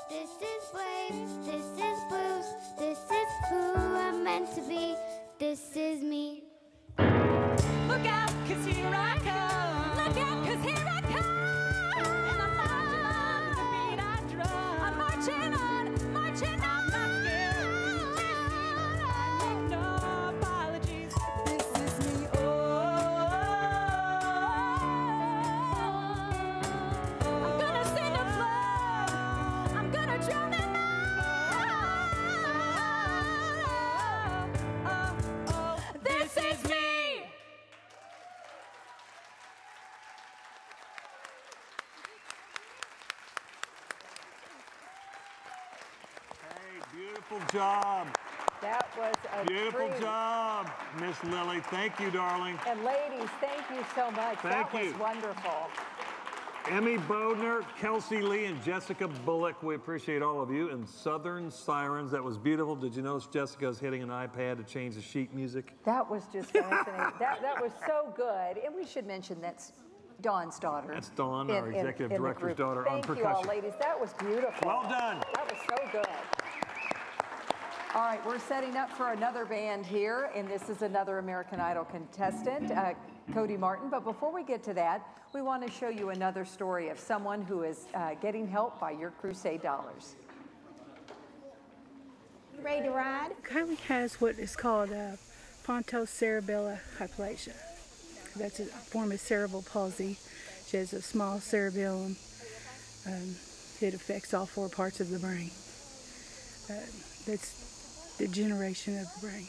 This is brave, this is bruised, this is who I'm meant to be. This is me. Look out, 'cause here I come. Look out, 'cause here I come. And I'm marching on to the beat I drum. I'm marching on, marching on. I'm not scared. I make no apologies. This is me. I'm gonna send a flood. I'm gonna drown them out. This is me. Hey, beautiful job. That was a Beautiful treat. job, Miss Lily. Thank you, darling. And ladies, thank you so much. Thank that you. was wonderful. Emmy Bodner, Kelsey Lee, and Jessica Bullock. We appreciate all of you. And Southern Sirens, that was beautiful. Did you notice Jessica's hitting an iPad to change the sheet music? That was just fascinating. that was so good. And we should mention that's Dawn's daughter. That's Dawn, our executive in the director's group. daughter on Thank you all, percussion. ladies. That was beautiful. Well done. That was so good. All right, we're setting up for another band here, and this is another American Idol contestant, Cody Martin. But before we get to that, we want to show you another story of someone who is getting help by your Crusade dollars. You ready to ride? Kylie has what is called a pontocerebellar hyplasia. That's a form of cerebral palsy. She has a small cerebellum. It affects all 4 parts of the brain. That's degeneration of the brain.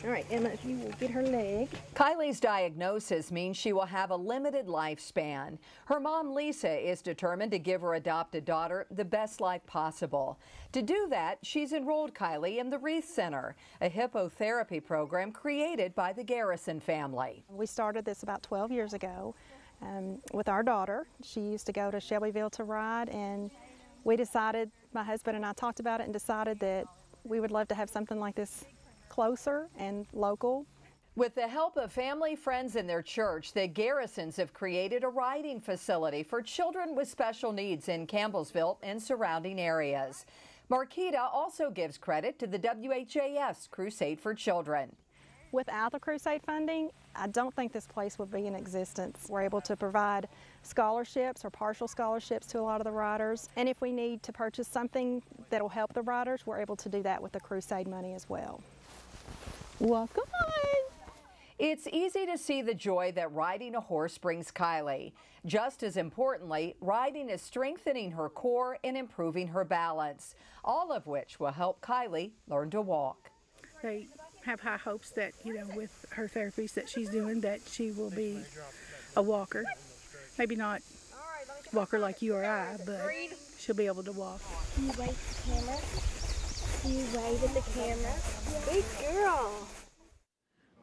All right, Emma, if you will get her leg. Kylie's diagnosis means she will have a limited lifespan. Her mom, Lisa, is determined to give her adopted daughter the best life possible. To do that, she's enrolled Kylie in the Wreath Center, a hippotherapy program created by the Garrison family. We started this about 12 years ago with our daughter. She used to go to Shelbyville to ride, and we decided, my husband and I talked about it and decided that we would love to have something like this closer and local. With the help of family, friends, and their church, the Garrisons have created a riding facility for children with special needs in Campbellsville and surrounding areas. Marquita also gives credit to the WHAS Crusade for Children. Without the Crusade funding, I don't think this place would be in existence. We're able to provide scholarships or partial scholarships to a lot of the riders. And if we need to purchase something that will help the riders, we're able to do that with the Crusade money as well. Welcome on. It's easy to see the joy that riding a horse brings Kylie. Just as importantly, riding is strengthening her core and improving her balance, all of which will help Kylie learn to walk. They have high hopes that, with her therapies that she's doing, that she will be a walker. Maybe not walker like you or I, but she'll be able to walk. You wave at the camera. You wave at the camera. Good girl.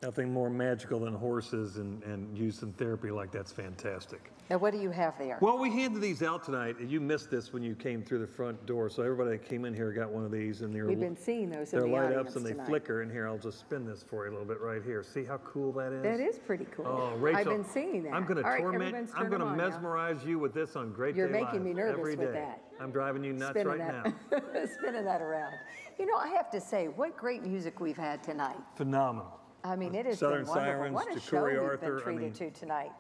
Nothing more magical than horses and using therapy like that's fantastic. Now, what do you have there? Well, we handed these out tonight, and you missed this when you came through the front door. So everybody that came in here got one of these, and We've been seeing those in they're the light audience ups and they tonight. flicker. In here, I'll just spin this for you a little bit right here. See how cool that is? That is pretty cool. Oh, Rachel, I've been seeing that. I'm going to All right, torment. everyone's I'm turn going to them on now. mesmerize you with this on Great You're Day making Live me nervous every with day. that. I'm driving you nuts Spinning right that, now. spinning that around. I have to say, what great music we've had tonight. Phenomenal. I mean, it has Southern been wonderful. Sirens, What a to show Corey we've Arthur, been treated to tonight.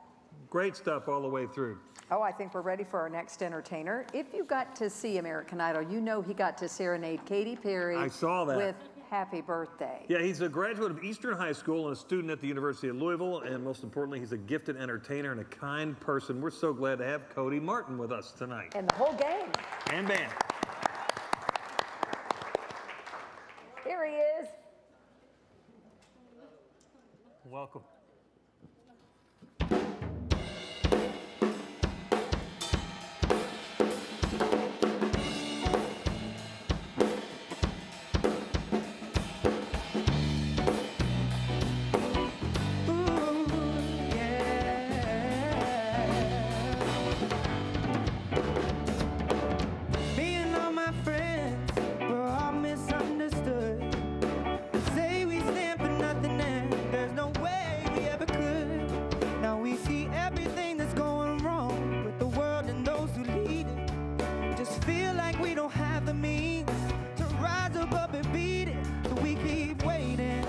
Great stuff all the way through. Oh, I think we're ready for our next entertainer. If you got to see American Idol, you know he got to serenade Katy Perry. I saw that. With Happy Birthday. Yeah, he's a graduate of Eastern High School and a student at the University of Louisville, and most importantly, he's a gifted entertainer and a kind person. We're so glad to have Cody Martin with us tonight. And the whole gang. And band. Here he is. Welcome. Me and all my friends were all misunderstood. They say we stand for nothing and there's no way we ever could. Now we see everything that's going wrong with the world and those who lead it. Just feel like we don't have the means to rise above and beat it. So we keep waiting,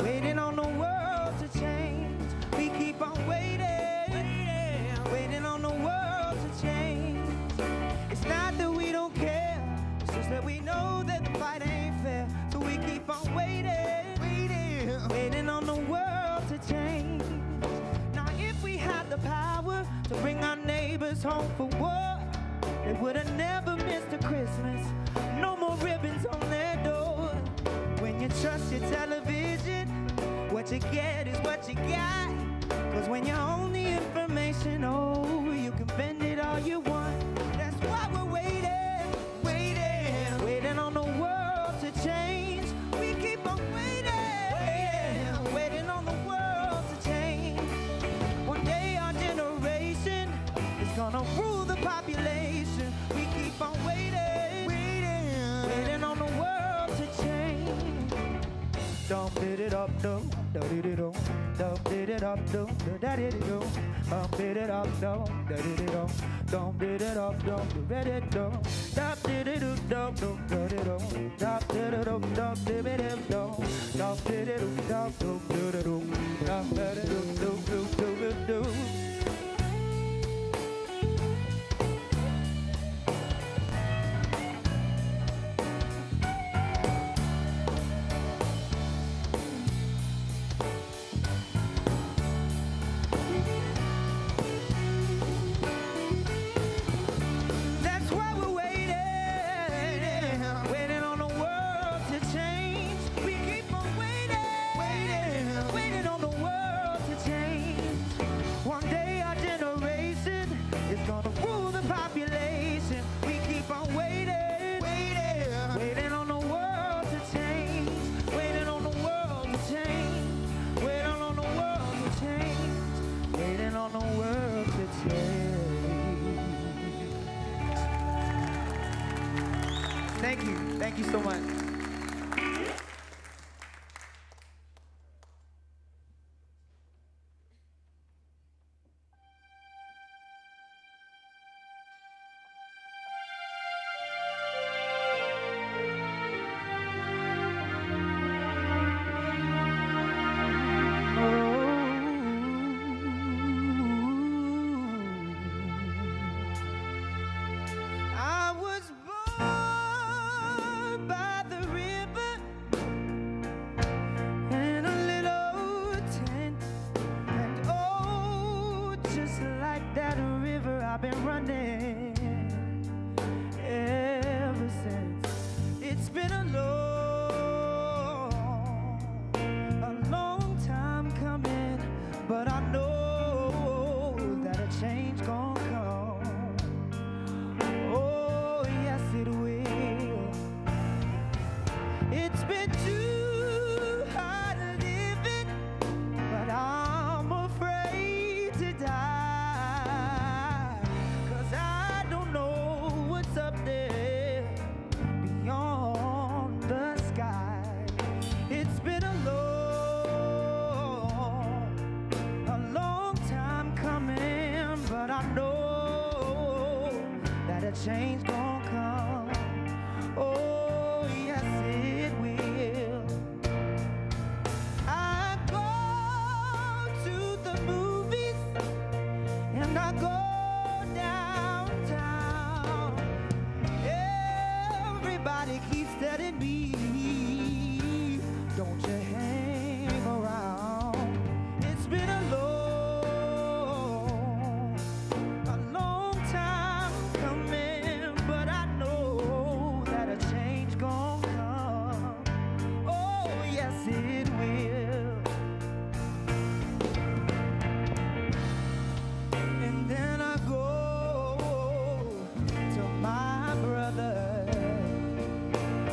waiting on the world to change. We keep on waiting, waiting on the world to change. It's not that we don't care, it's just that we know that the fight ain't fair. So we keep on waiting, waiting on the world to change. Now if we had the power to bring our neighbors home for war, they would have never missed a Christmas. No more ribbons on their door. When you trust your television, what you get is what you got. Cause when you own the information, oh, you can bend it all you want. That's why we're waiting, waiting on the world to change. dum did it up dum did it dum did it up dum did it dum did it up dum did it dum did it up dum did it dum did it dum did it dum did it dum did it dum did it dum did it dum. Thank you so much. Change gonna come, oh yes it will. I go to the movies and I go downtown. Everybody keeps telling me, don't you hang around. It's been a long time coming, but I know that a change gonna come. Oh, yes, it will. And then I go to my brother,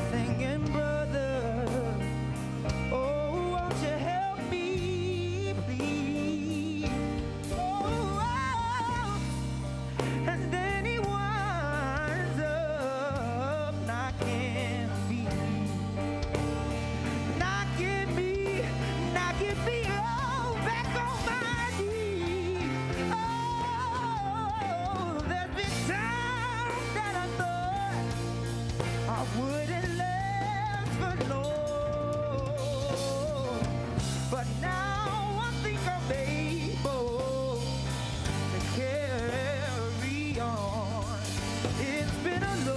singing, brother, oh, won't you help me, please? Oh, and then he winds up knocking me all back on my knees. Oh, there's been times that I thought I wouldn't last for long, but now I think I'm able to carry on. It's been a long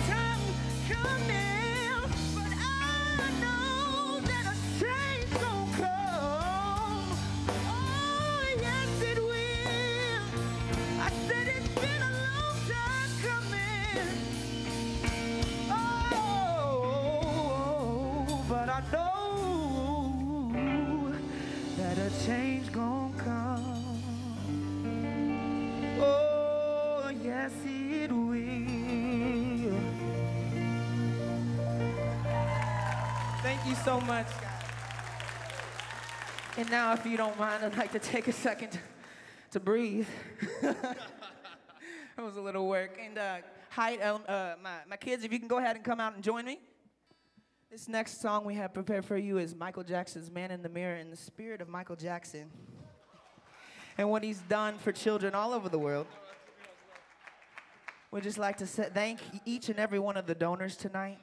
time coming, but I know that a change gon' come. Oh, yes it will. I said it's been a long time coming. Oh, but I know that a change gon' come. Oh, yes it will. Thank you so much, guys. And now, if you don't mind, I'd like to take a second to breathe. It was a little work. And height. My kids, if you can go ahead and come out and join me. This next song we have prepared for you is Michael Jackson's Man in the Mirror, in the spirit of Michael Jackson and what he's done for children all over the world. We'd just like to thank each and every one of the donors tonight,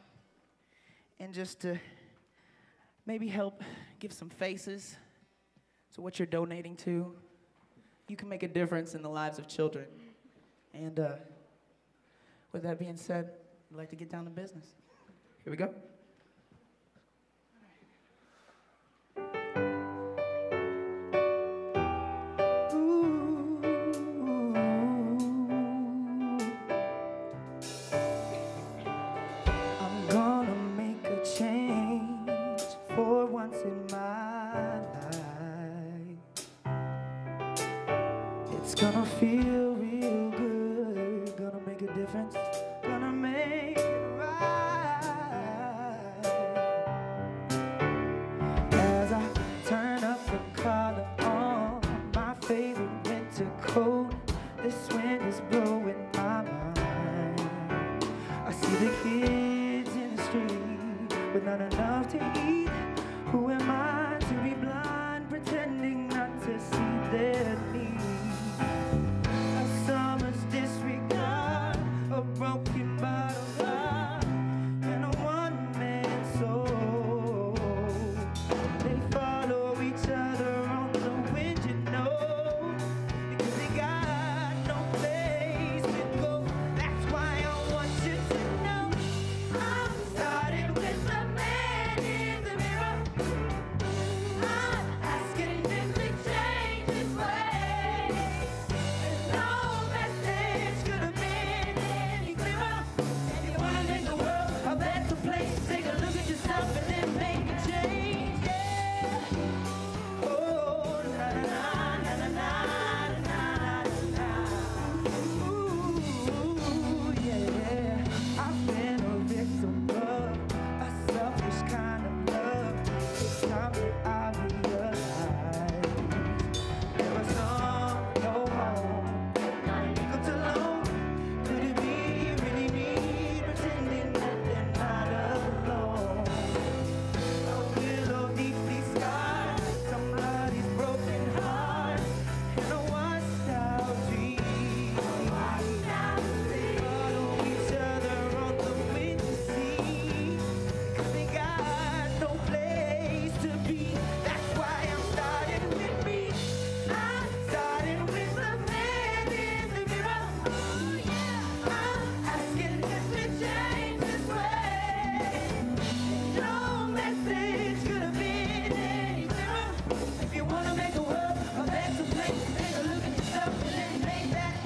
and just to maybe help give some faces to what you're donating to. You can make a difference in the lives of children. And with that being said, I'd like to get down to business. Here we go. I'm gonna make a change for once in my life. It's gonna feel real good, gonna make a difference, gonna make it right. As I turn up the collar on my favorite winter coat, this wind is blowing my mind. I see the kids in the street with not enough to eat. Who am I to be blind, pretending not to see their needs? A summer's disregard, a broken bottle love, and a one-man soul. They follow each other on the wind, you know, because they got no place to go. That's why I want you to know I'm starting with the man in the mirror. I'm asking him to change his ways. No message could have been any clearer. If you want to make the world a better place, take a look at yourself and then make a change. Yeah. Oh, na na na na na na na. Ooh, yeah. I've been a victim of a selfish kind of love. It's time that I realize there was no home, not equal to alone. Could it be really me pretending that they're not alone? A willow deeply scarred, somebody's broken heart, and a washed out dream. Follow each other on the wind to see, 'cause they got no place to be. That's why I'm starting with me. I'm starting with the man in the mirror. I'm asking him to change his ways. No message could have been any clearer. If you want to make the world a better place, take a look at yourself and then make that.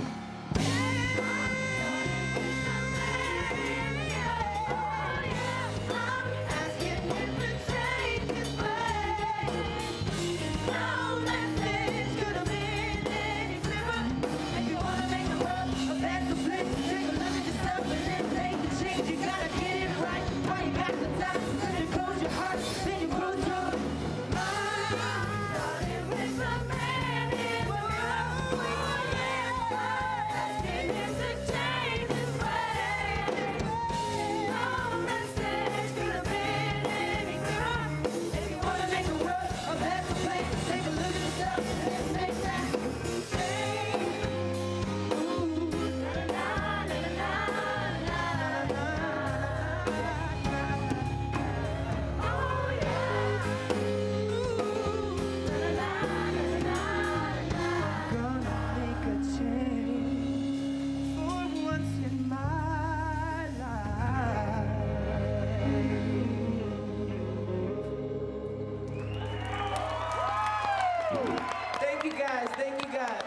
Thank you guys. Thank you guys.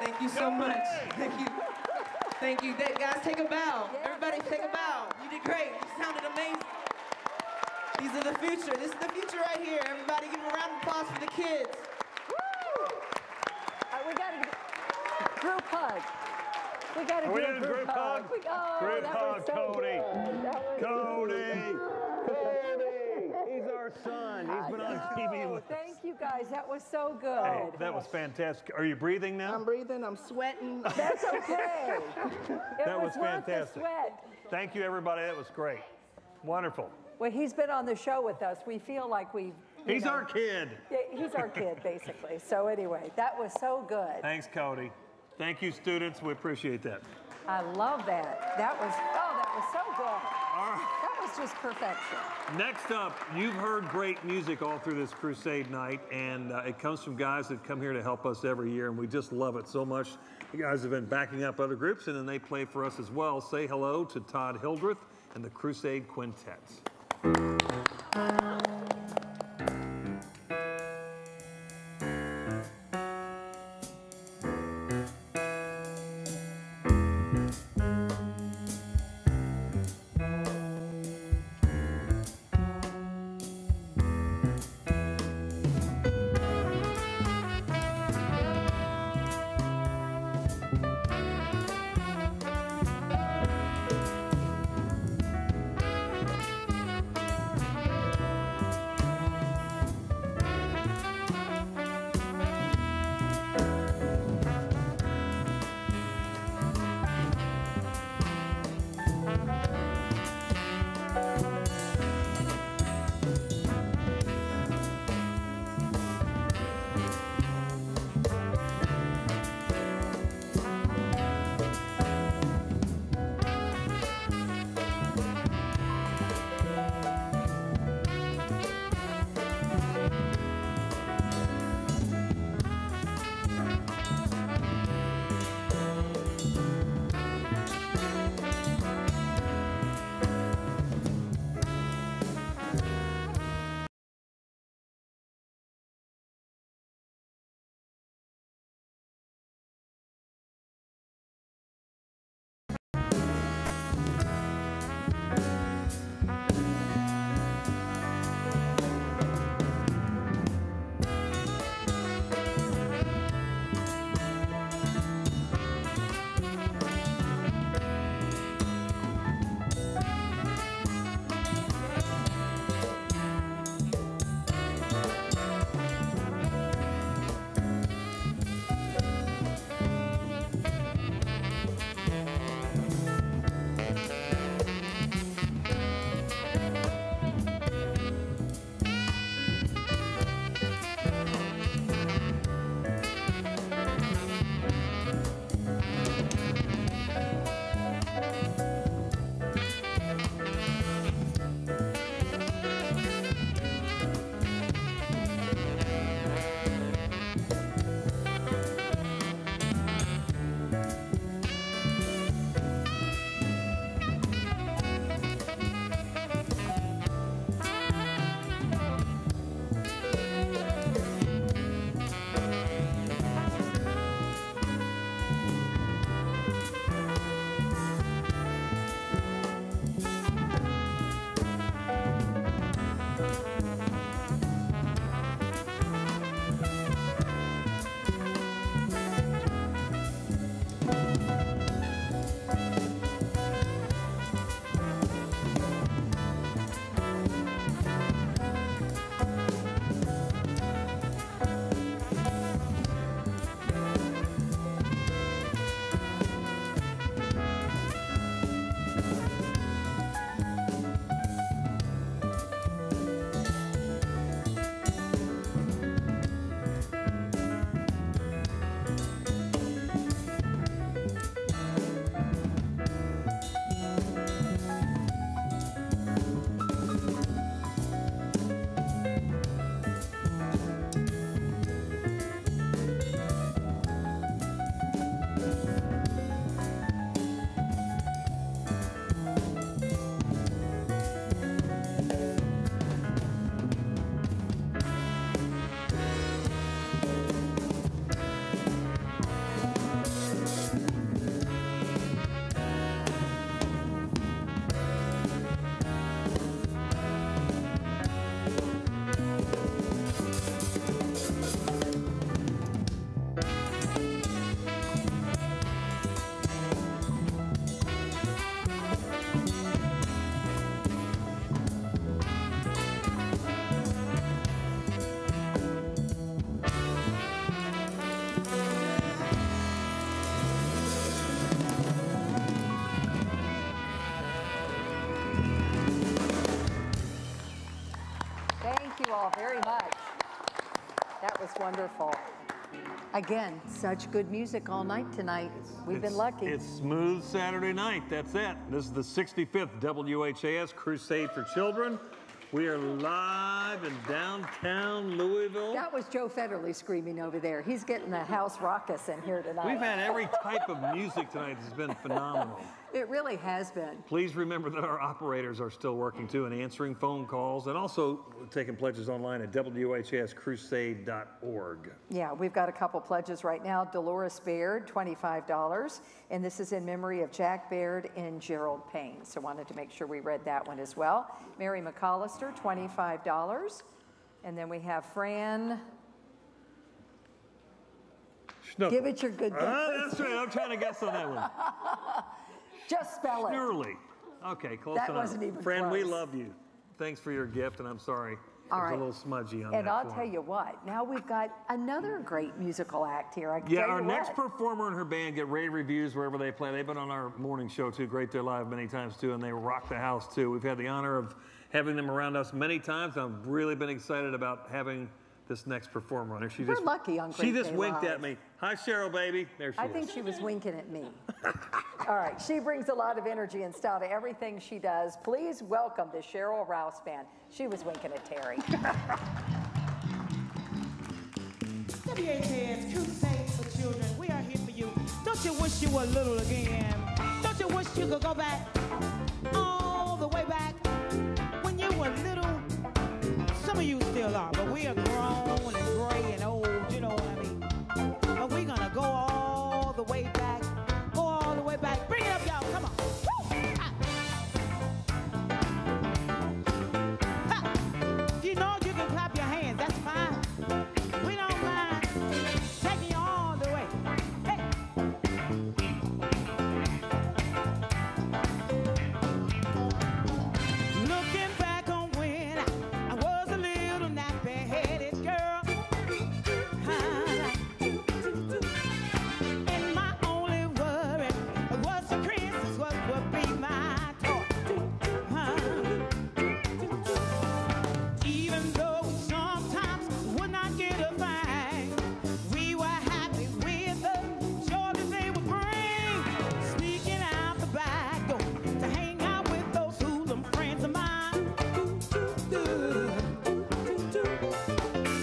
Thank you so much. Thank you. Thank you. Guys, take a bow. Everybody take a bow. You did great. You sounded amazing. These are the future. This is the future right here. Everybody give a round of applause for the kids. We got a group hug. We got to do a group hug. Group hug, Cody. Cody. He's our son. He's been on TV with us. Thank you guys. That That was so good. Hey, that was fantastic. Are you breathing now? I'm breathing, I'm sweating. That's okay. That was worth the fantastic. sweat. Thank you, everybody. That was great. Wonderful. Well, he's been on the show with us. We feel like we've. He's our kid. Yeah, he's our kid, basically. So anyway, that was so good. Thanks, Cody. Thank you, students. We appreciate that. I love that. That was so good. That was just perfection. Next up, you've heard great music all through this Crusade night, and it comes from guys that come here to help us every year, and we just love it so much. You guys have been backing up other groups, and then they play for us as well. Say hello to Todd Hildreth and the Crusade Quintet. all very much. That was wonderful. Again, such good music all night tonight. We've been lucky. It's smooth Saturday night. That's it. This is the 65th WHAS Crusade for Children. We are live in downtown Louisville. That was Joe Federley screaming over there. He's getting the house raucous in here tonight. We've had every type of music tonight. It's been phenomenal. It really has been. Please remember that our operators are still working too and answering phone calls, and also taking pledges online at WHAScrusade.org. Yeah, we've got a couple pledges right now. Dolores Baird, $25, and this is in memory of Jack Baird and Gerald Payne. So wanted to make sure we read that one as well. Mary McCollister, $25, and then we have Fran. Schnuckle. Give it your good guess. That's right. I'm trying to guess on that one. Just spell it. Schnurley. Okay, close That enough. wasn't even Friend, we close. love you. Thanks for your gift, and I'm sorry. All It was right. a little smudgy on And that I'll form. tell you what, now we've got another great musical act here. I can Yeah, tell our you next what. performer and her band get rave reviews wherever they play. They've been on our morning show too, Great They're Live many times too, and they rock the house too. We've had the honor of having them around us many times. I've really been excited about having this next performer on here. We're lucky on She Great just Day winked Live. at me. Hi, Cheryl, baby. There she I is. think she was winking at me. All right, she brings a lot of energy and style to everything she does. Please welcome the Cheryl Rouse Band. She was winking at Terry. WHAS Crusade for Children. We are here for you. Don't you wish you were little again? Don't you wish you could go back, all the way back, when you were little? Some of you still are, but we are grown and gray and old, you know what I mean? But we're gonna go all the way back, go all the way back. Bring it up, y'all, come on. Woo! Ha! Ha! If you know you can clap your hands, that's fine. We don't mind taking you all the way. Hey! Looking back on when I was a little nappy-headed girl, and my only worry was for Christmas what would be my toy. Even though we sometimes would not get a thing, we were happy with the joy that they would bring. Sneaking out the back door to hang out with those hoodlum friends of mine.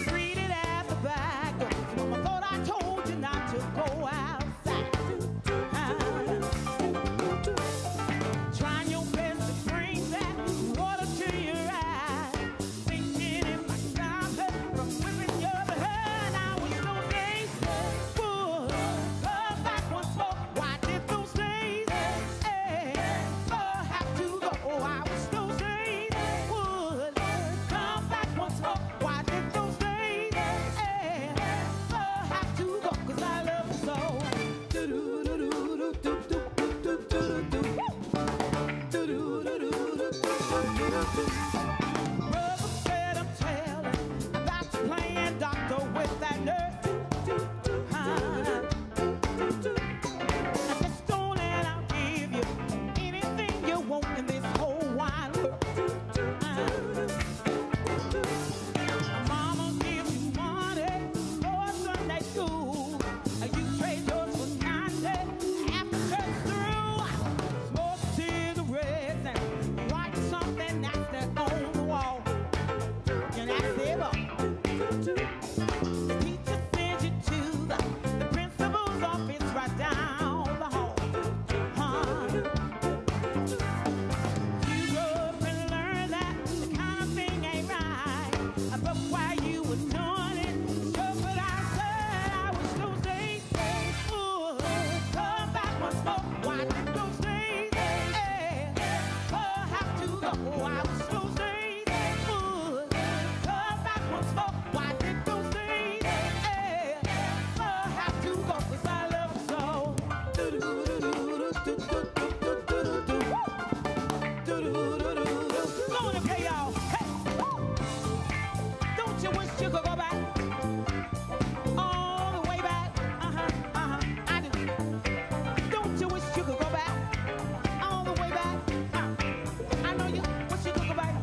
Greeted at the back door. Mama thought I told you not to go outside. Trying your best to bring that water to your eyes. Thinking if I stopped her from whipping your behind, I wish those days would come back once more. Why did those days have to go? Oh, I wish those days would come back once more. Why did those days have to go? 'Cause I love you so. Brother said I'm telling about you playing doctor with that nurse. Just don't let I'll give you anything you want in this whole wide world. Mama gives you money for Sunday school. You trade yours for 90 after church through. Smoke cigarettes and write something that's there on the wall. And that's it all. The teacher sends you to the principal's office right down the hall. You grow up and learn that the kind of thing ain't right. But while you were doing it, just what I said, I wish those days would come back once more. Why did those days have to go? Oh, I wish those days would come back once more. Why did those days have to go? 'Cause I love you so. Going to play y'all. Hey! Don't you wish you could go back? All the way back? I do. Don't you wish you could go back? All the way back? I know you wish you could go back.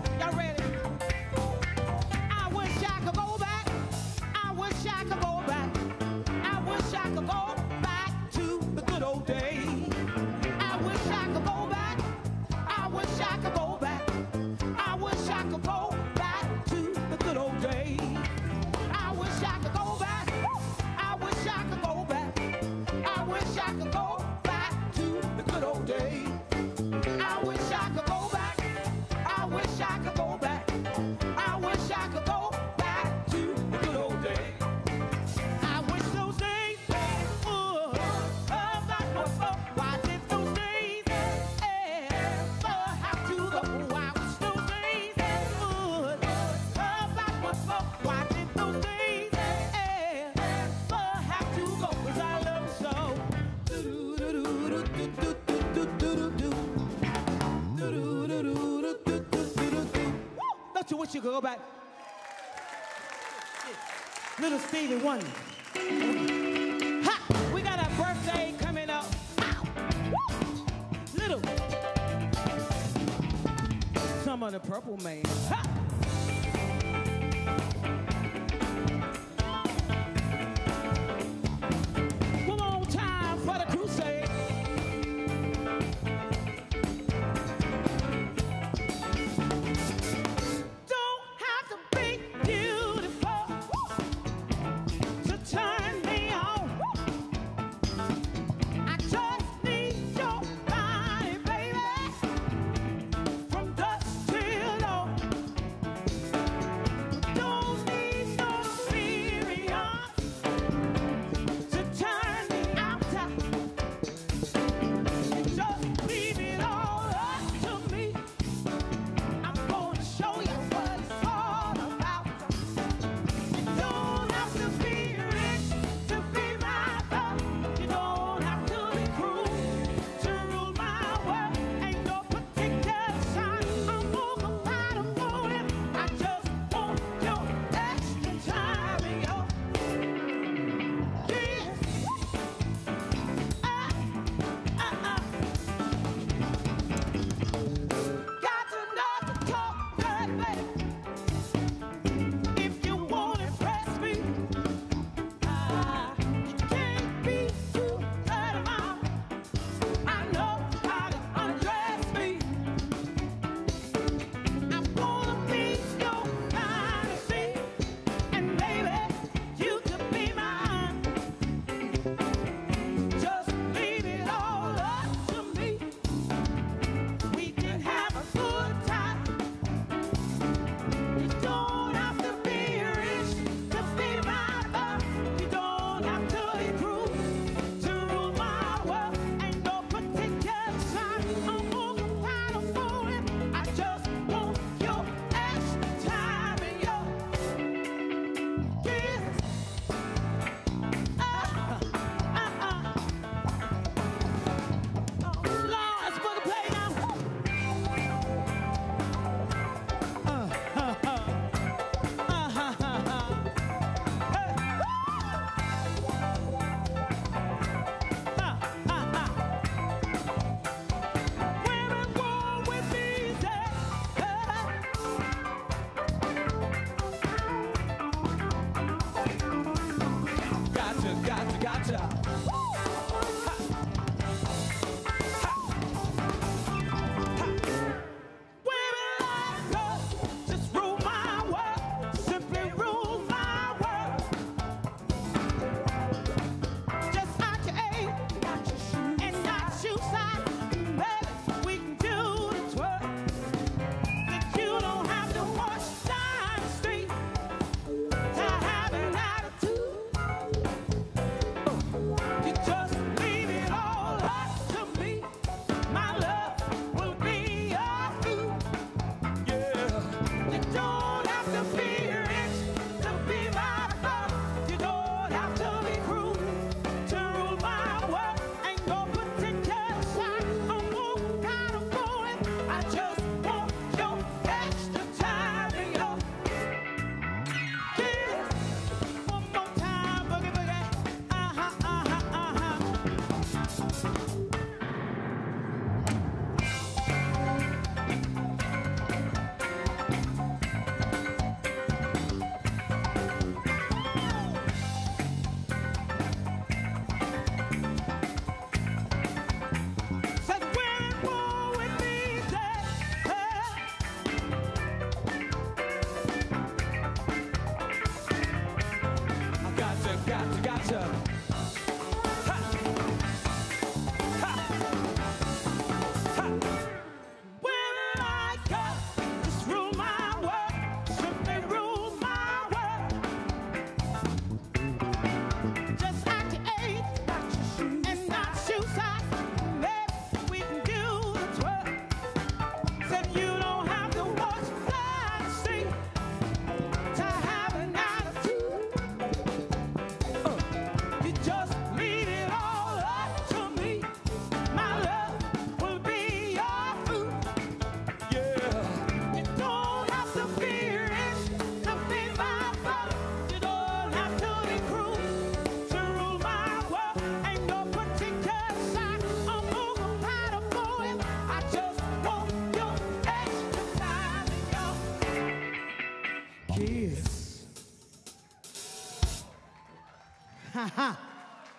Don't you wish you could go back? Little Stevie Wonder. Ha! We got our birthday coming up. Little. Some of the Purple Man. Ha! One more time for the Crusade. Don't have to be beautiful to turn me on. I just need your body, baby, from dusk till dawn.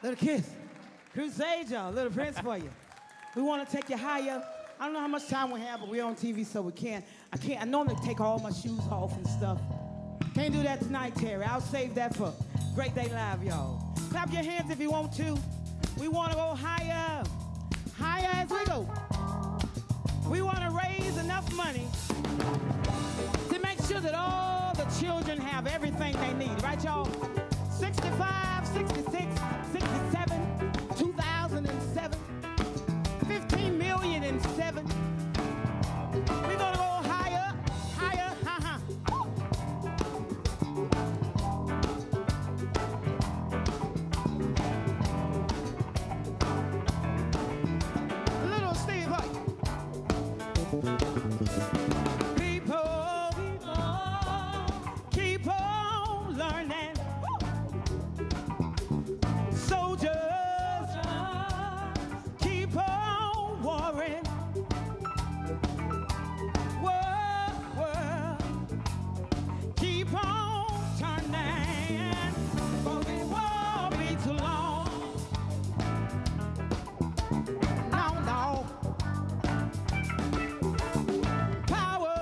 Little kiss. Crusade, y'all. Little Prince for you. We want to take you higher. I don't know how much time we have, but we're on TV, so we can't. I normally take all my shoes off and stuff. Can't do that tonight, Terry. I'll save that for Great Day Live, y'all. Clap your hands if you want to. We want to go higher. Higher as we go. We want to raise enough money to make sure that all the children have everything they need. Right, y'all? 65, 66, 67, 2007, 15 million and 7. We're gonna go higher, higher, Little Steve, people, keep on learning. Soldiers, keep on warring. World, keep on turning. But it won't be too long. No. Power,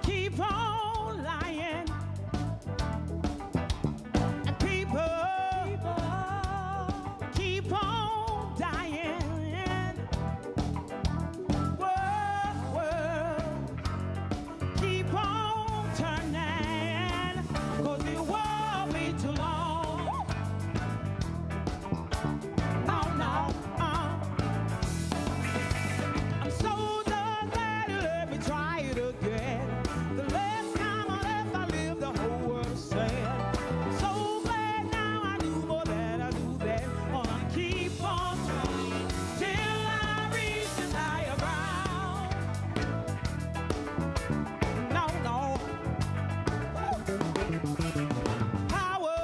keep on lying. And people, keep on dying. World, keep on turning. 'Cause it won't be too long. No. I'm so glad you let me try it again. The last time I left, I lived the whole world sad. I'm so glad now I do more than I do then. Gonna keep on trying till I reach the higher ground. No. Power,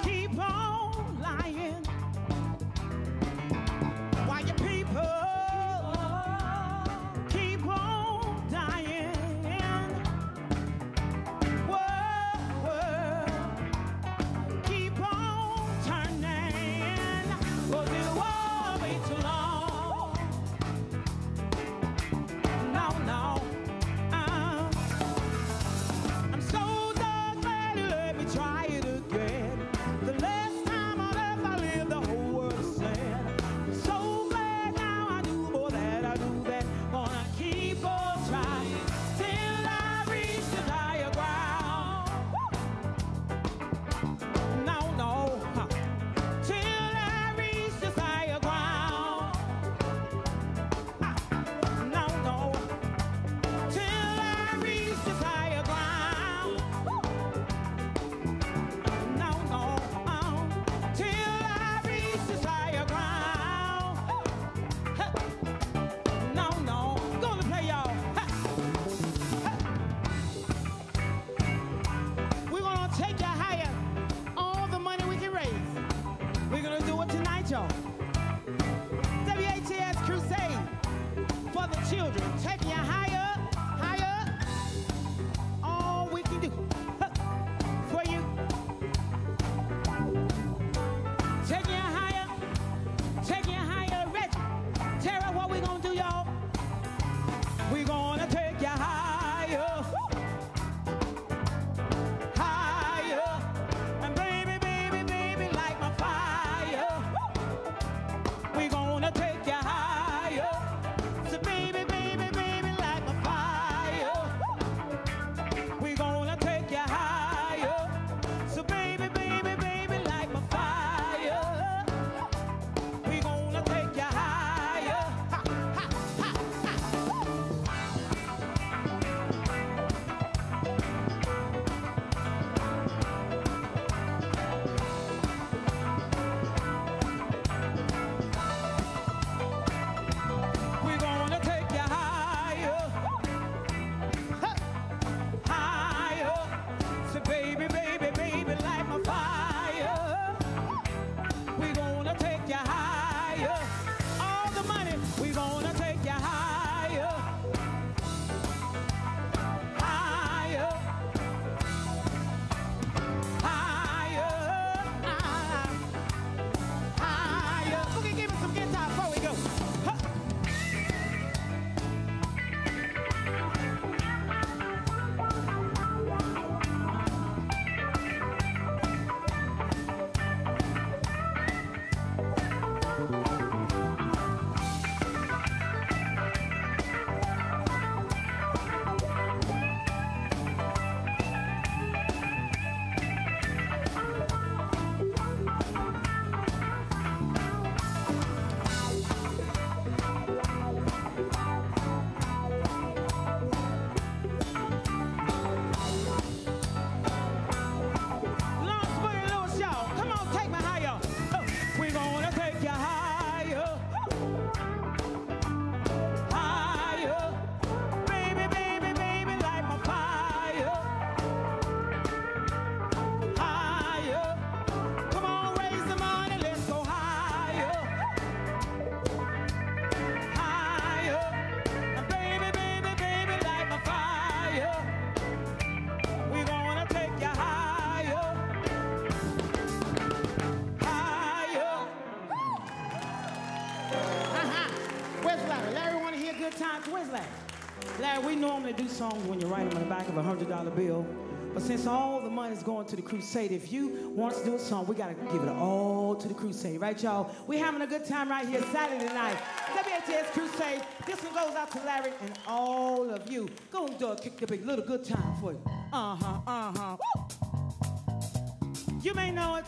keep on lying. While your people keep on dying. World, keep on turning. 'Cause it won't be too long. No. I'm so glad you let me try it again. The last time I left, I lived the whole world sad. So glad now I do more than I do then. Gonna keep on trying till I reach the higher ground. No. Till I reach the higher ground. No. Till I reach the higher ground. No. Till I reach the higher ground. No. Gonna play y'all. We're gonna take you higher. All the money we can raise. We're gonna do it tonight, y'all. WHAS Crusade for the children. Taking you higher. All we can do for you. Taking you higher. Reggie, Tara, what we gonna do, y'all? We gonna take you higher. And baby, light my fire. We gonna take you higher. So baby, times. Where's Larry? Larry, we normally do songs when you write them on the back of a $100 bill. But since all the money's going to the Crusade, if you want us to do a song, we got to give it all to the Crusade. Right, y'all? We're having a good time right here Saturday night. WHAS Crusade. This one goes out to Larry and all of you. Go and do a kick the big little good time for you. Woo! You may know it.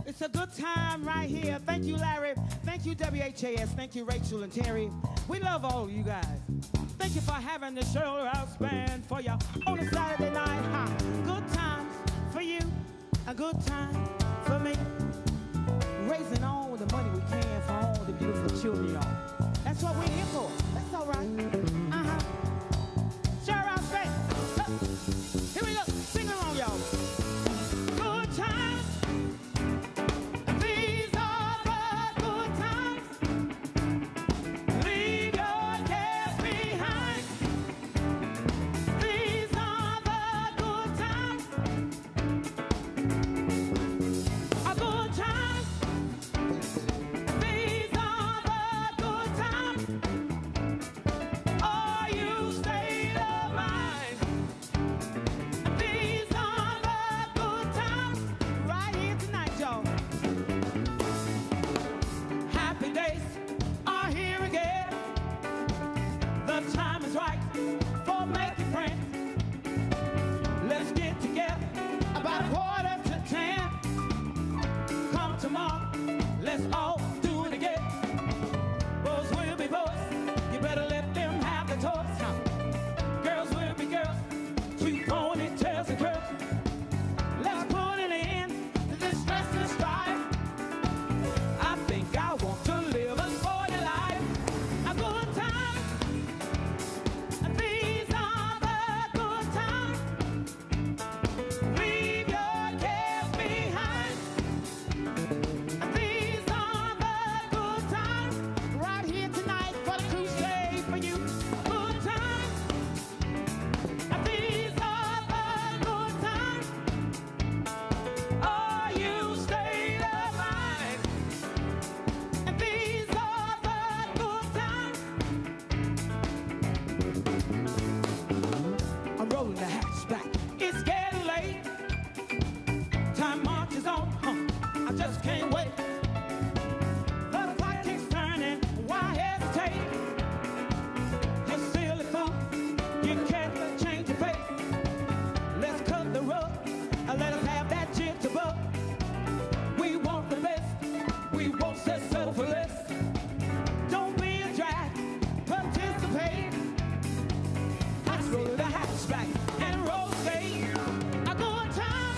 It's a good time right here. Thank you, Larry. Thank you, WHAS. Thank you, Rachel and Terry. We love all of you guys. Thank you for having the shoulder house band for you on a Saturday night. Good times for you, a good time for me. Raising all the money we can for all the beautiful children, y'all. That's what we're here for. That's all right. Shoulder house band. Here we go. Sing along, y'all. Good times. These are the good times. Leave your cares behind. These are the good times. A good time. These are the good times. Are you state of mind? These are the good times. Right here tonight, y'all. Happy days are here again. The time is right for making friends. Let's get together about 9:45. Come tomorrow, let's all do it again. Boys will be boys, you better let them have the toys. Girls will be girls, sweet ponytails and curls. Let's put an end to this stress and strife. I think I want to live a sporty life. A good time. These are the good times. Leave your cares behind. These are the good times. Right here tonight for the Crusade for you. Good times. These are the good times. Are you state of mind? And these are the good times. I'm rolling the hatchback. It's getting late. Time marches on. I just can't wait. The clock keeps turning. Why hesitate? You silly fool. You can't change your face. Let's cut the rug. Let us have that jitterbug. We want the best. We won't settle for less. Don't be a drag. Participate. Let's roll the hatchback and rotate. A good time.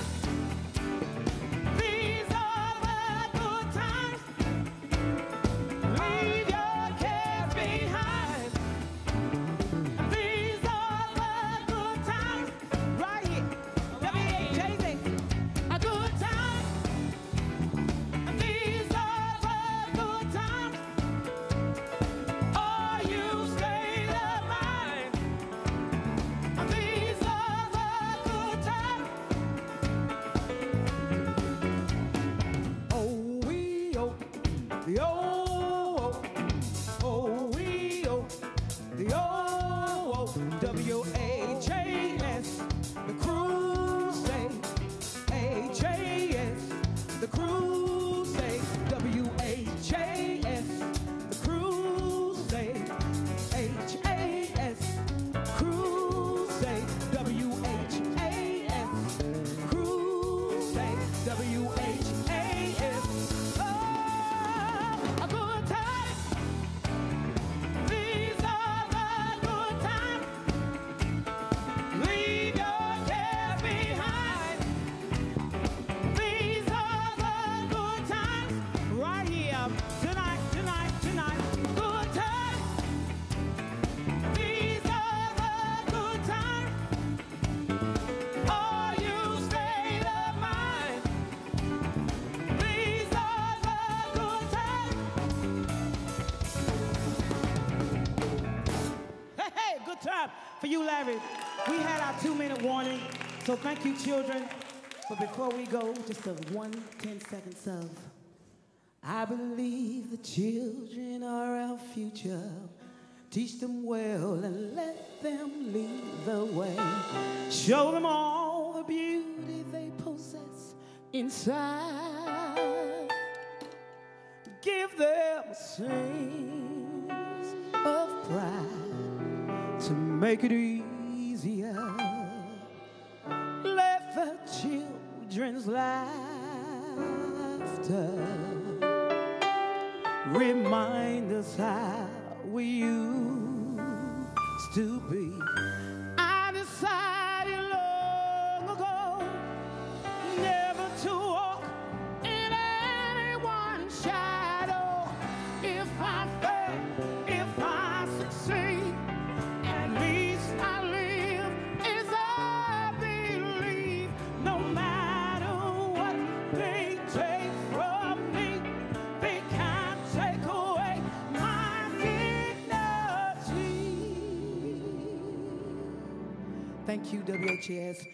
These are the good times. Leave your cares behind. These are the good times. Right here. WHAS. A good time. These are the good times. Are you state of mind? These are the good times. Oh, we oh, the oh, oh, we oh, the oh, WHAS, the Crusade, HAS, the Crusade, WHAS, the Crusade, HAS, Crusade, WHAS, Crusade, WHAS. Oh, a good time. These are the good times. Leave your cares behind. These are the good times. Right here tonight. Good times. These are the good times. Are you state of mind? These are the good times. Hey, good time for you, Larry. We had our 2-minute warning, so thank you, children. But before we go, just a 10 seconds of I believe the children are our future. Teach them well and let them lead the way. Show them all the beauty they possess inside. Give them a sense of pride to make it easier. Let the children's laughter remind us how we used to be. I decided long ago never to walk in anyone's shadow. If I fail, if I succeed, at least I live as I believe. No matter what they take from me, they can't take away my dignity. Thank you, WHAS.